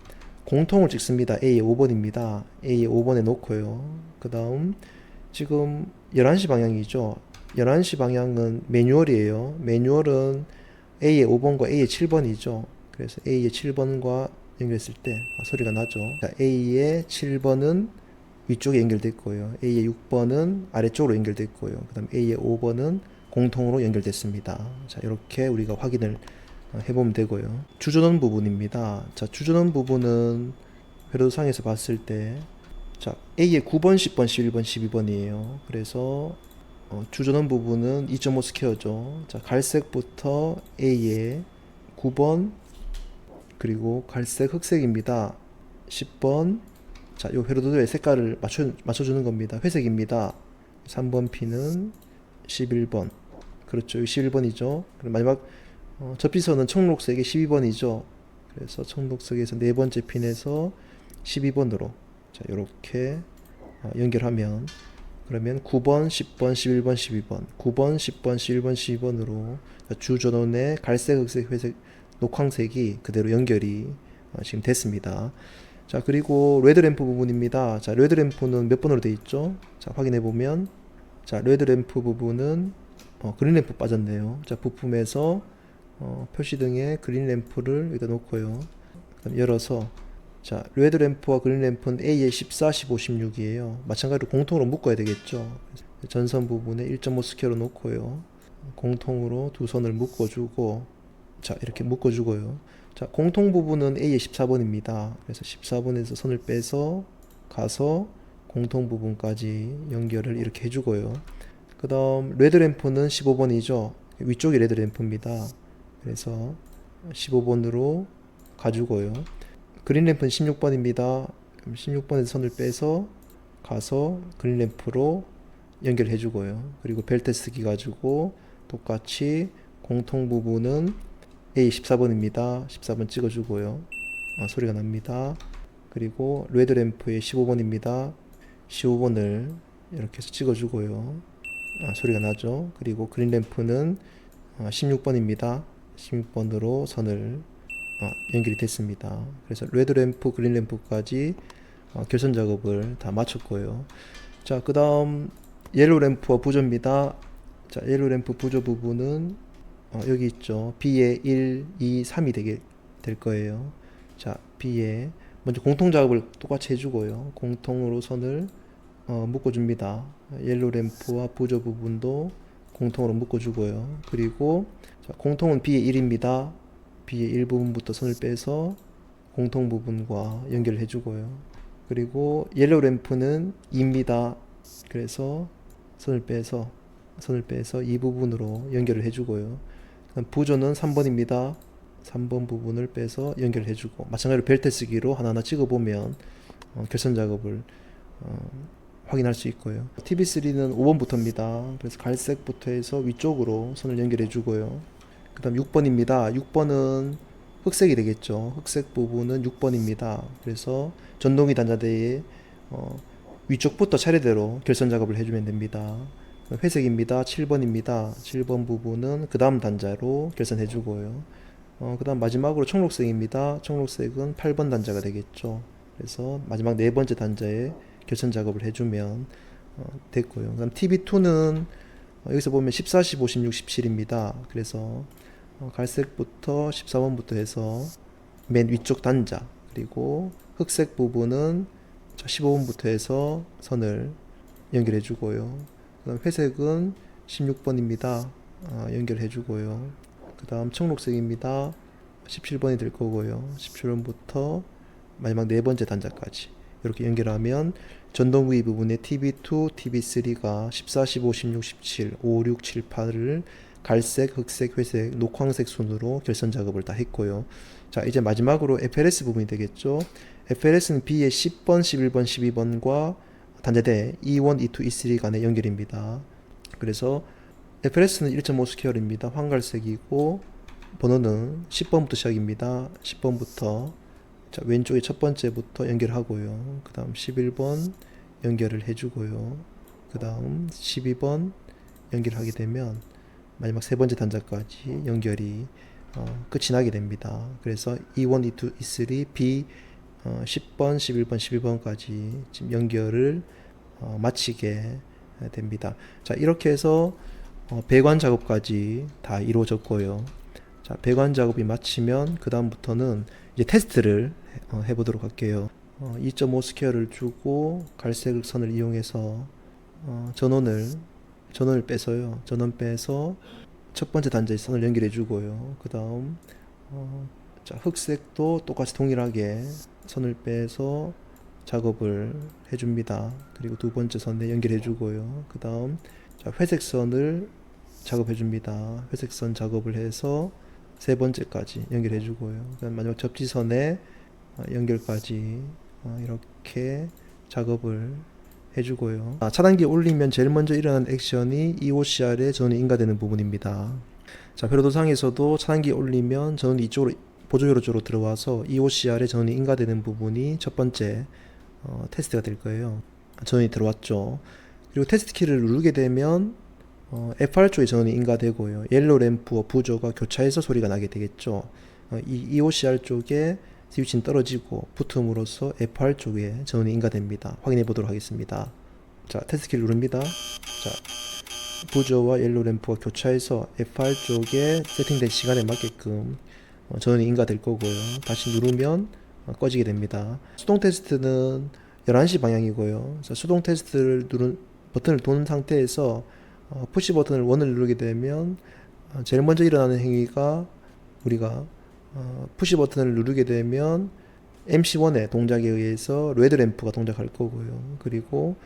S1: 공통을 찍습니다. A의 5번입니다. A의 5번에 놓고요. 그 다음 지금 11시 방향이죠. 11시 방향은 매뉴얼이에요. 매뉴얼은 A의 5번과 A의 7번이죠. 그래서 A의 7번과 연결했을 때 소리가 나죠. 자, A의 7번은 위쪽에 연결됐고요. A의 6번은 아래쪽으로 연결됐고요. 그 다음 A의 5번은 공통으로 연결됐습니다. 자, 이렇게 우리가 확인을 해보면 되고요. 주전원 부분입니다. 자, 주전원 부분은 회로상에서 봤을 때 자, A의 9번, 10번, 11번, 12번이에요. 그래서 주전원 부분은 2.5 스퀘어죠. 자, 갈색부터 A의 9번 그리고 갈색 흑색입니다. 10번 자, 요 회로도의 색깔을 맞춰주는 겁니다. 회색입니다. 3번 핀은 11번 그렇죠. 11번이죠. 그리고 마지막 접지선은 청록색의 12번이죠. 그래서 청록색에서 네 번째 핀에서 12번으로 자, 요렇게 연결하면 그러면 9번, 10번, 11번, 12번 9번, 10번, 11번, 12번으로 주전원의 갈색, 흑색, 회색, 녹황색이 그대로 연결이 지금 됐습니다. 자, 그리고 레드램프 부분입니다. 자, 레드램프는 몇 번으로 되어 있죠? 자, 확인해 보면 자, 레드램프 부분은 그린 램프 빠졌네요. 자, 부품에서 표시등에 그린 램프를 여기다 놓고요. 그다음 열어서, 자, 레드 램프와 그린 램프는 A에 14, 15, 16이에요. 마찬가지로 공통으로 묶어야 되겠죠. 전선 부분에 1.5 스퀘어로 놓고요. 공통으로 두 선을 묶어주고, 자, 이렇게 묶어주고요. 자, 공통 부분은 A의 14번입니다. 그래서 14번에서 선을 빼서 가서 공통 부분까지 연결을 이렇게 해주고요. 그 다음 레드 램프는 15번이죠. 위쪽이 레드 램프입니다. 그래서 15번으로 가주고요. 그린 램프는 16번입니다. 16번에서 선을 빼서 가서 그린 램프로 연결해 주고요. 그리고 벨테스기 가지고 똑같이 공통 부분은 A14번입니다. 14번 찍어주고요. 소리가 납니다. 그리고 레드 램프의 15번입니다. 15번을 이렇게 해서 찍어주고요. 소리가 나죠. 그리고 그린 램프는 16번입니다. 16번으로 선을 연결이 됐습니다. 그래서 레드 램프, 그린 램프까지 결선 작업을 다 마쳤고요. 자, 그 다음 옐로 램프와 부조입니다. 자, 옐로 램프 부조 부분은 여기 있죠. B에 1, 2, 3이 될 거예요. 자, B에 먼저 공통 작업을 똑같이 해주고요. 공통으로 선을 묶어줍니다. 옐로 램프와 부조 부분도 공통으로 묶어주고요. 그리고 자, 공통은 B의 1입니다. B의 1 부분부터 선을 빼서 공통 부분과 연결을 해주고요. 그리고 옐로 램프는 2입니다. 그래서 선을 빼서 이 부분으로 연결을 해주고요. 부조는 3번입니다. 3번 부분을 빼서 연결을 해주고, 마찬가지로 벨트 쓰기로 하나하나 찍어보면 결선 작업을 확인할 수 있고요. TB3는 5번부터입니다. 그래서 갈색부터 해서 위쪽으로 선을 연결해 주고요. 그 다음 6번입니다. 6번은 흑색이 되겠죠. 흑색 부분은 6번입니다. 그래서 전동기 단자대에 위쪽부터 차례대로 결선 작업을 해주면 됩니다. 회색입니다. 7번입니다. 7번 부분은 그 다음 단자로 결선해 주고요. 그 다음 마지막으로 청록색입니다. 청록색은 8번 단자가 되겠죠. 그래서 마지막 네 번째 단자에 결선 작업을 해주면 됐고요. 그다음 TB2는 여기서 보면 14, 15, 16, 17입니다. 그래서 갈색부터 14번부터 해서 맨 위쪽 단자, 그리고 흑색 부분은 15번부터 해서 선을 연결해 주고요. 그다음 회색은 16번입니다. 연결해 주고요. 그 다음 청록색입니다. 17번이 될 거고요. 17번부터 마지막 네 번째 단자까지 이렇게 연결하면 전동구이 부분에 TB2, TB3가 14, 15, 16, 17, 5, 6, 7, 8을 갈색, 흑색, 회색, 녹황색 순으로 결선 작업을 다 했고요. 자, 이제 마지막으로 FLS 부분이 되겠죠. FLS는 B의 10번, 11번, 12번과 단자대 E1, E2, E3 간의 연결입니다. 그래서 FLS는 1.5 스퀘어입니다. 황갈색이고 번호는 10번부터 시작입니다. 10번부터 자, 왼쪽에 첫 번째부터 연결하고요. 그 다음 11번 연결을 해주고요. 그 다음 12번 연결하게 되면 마지막 세 번째 단자까지 연결이 끝이 나게 됩니다. 그래서 E1, E2, E3, B 10번, 11번, 12번까지 지금 연결을 마치게 됩니다. 자, 이렇게 해서 배관 작업까지 다 이루어졌고요. 자, 배관 작업이 마치면 그 다음부터는 이제 테스트를 해보도록 할게요. 2.5 스퀘어를 주고 갈색 선을 이용해서 전원을 빼서요. 전원 빼서 첫 번째 단자에 선을 연결해 주고요. 그 다음 자, 흑색도 똑같이 동일하게 선을 빼서 작업을 해줍니다. 그리고 두 번째 선에 연결해 주고요. 그 다음 회색 선을 작업해 줍니다. 회색 선 작업을 해서 세 번째까지 연결해 주고요. 그다음 마지막 접지선에 연결까지 이렇게 작업을 해주고요. 차단기 올리면 제일 먼저 일어나는 액션이 EOCR에 전원이 인가되는 부분입니다. 자, 회로도상에서도 차단기 올리면 전원이 이쪽으로 보조회로 쪽으로 들어와서 EOCR에 전원이 인가되는 부분이 첫 번째 테스트가 될 거예요. 전원이 들어왔죠. 그리고 테스트 키를 누르게 되면 FR 쪽에 전원이 인가되고요. 옐로 램프와 부조가 교차해서 소리가 나게 되겠죠. 이 EOCR 쪽에 스위치는 떨어지고 붙음으로써 FR 쪽에 전원이 인가됩니다. 확인해 보도록 하겠습니다. 자, 테스트 키를 누릅니다. 자, 부저와 옐로우 램프가 교차해서 FR 쪽에 세팅된 시간에 맞게끔 전원이 인가될 거고요. 다시 누르면 꺼지게 됩니다. 수동 테스트는 11시 방향이고요. 그래서 수동 테스트를 버튼을 도는 상태에서 푸시 버튼을 1을 누르게 되면 제일 먼저 일어나는 행위가 우리가 푸시 버튼을 누르게 되면 MC1의 동작에 의해서 레드 램프가 동작할 거고요. 그리고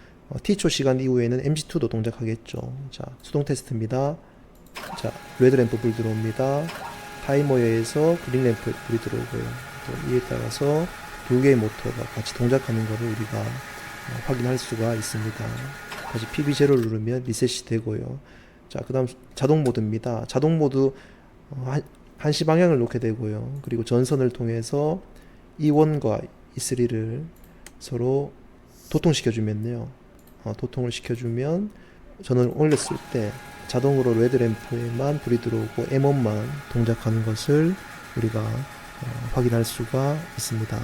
S1: T초 시간 이후에는 MC2도 동작하겠죠. 자, 수동 테스트입니다. 자, 레드 램프 불 들어옵니다. 타이머에 의해서 그린 램프 불이 들어오고요. 또 이에 따라서 두 개의 모터가 같이 동작하는 것을 우리가 확인할 수가 있습니다. 다시 PB0를 누르면 리셋이 되고요. 자, 그 다음 자동 모드입니다. 자동 모드 한시 방향을 놓게 되고요. 그리고 전선을 통해서 E1과 E3를 서로 도통시켜주면요. 도통을 시켜주면 전원을 올렸을 때 자동으로 레드 램프에만 불이 들어오고 M1만 동작하는 것을 우리가 확인할 수가 있습니다.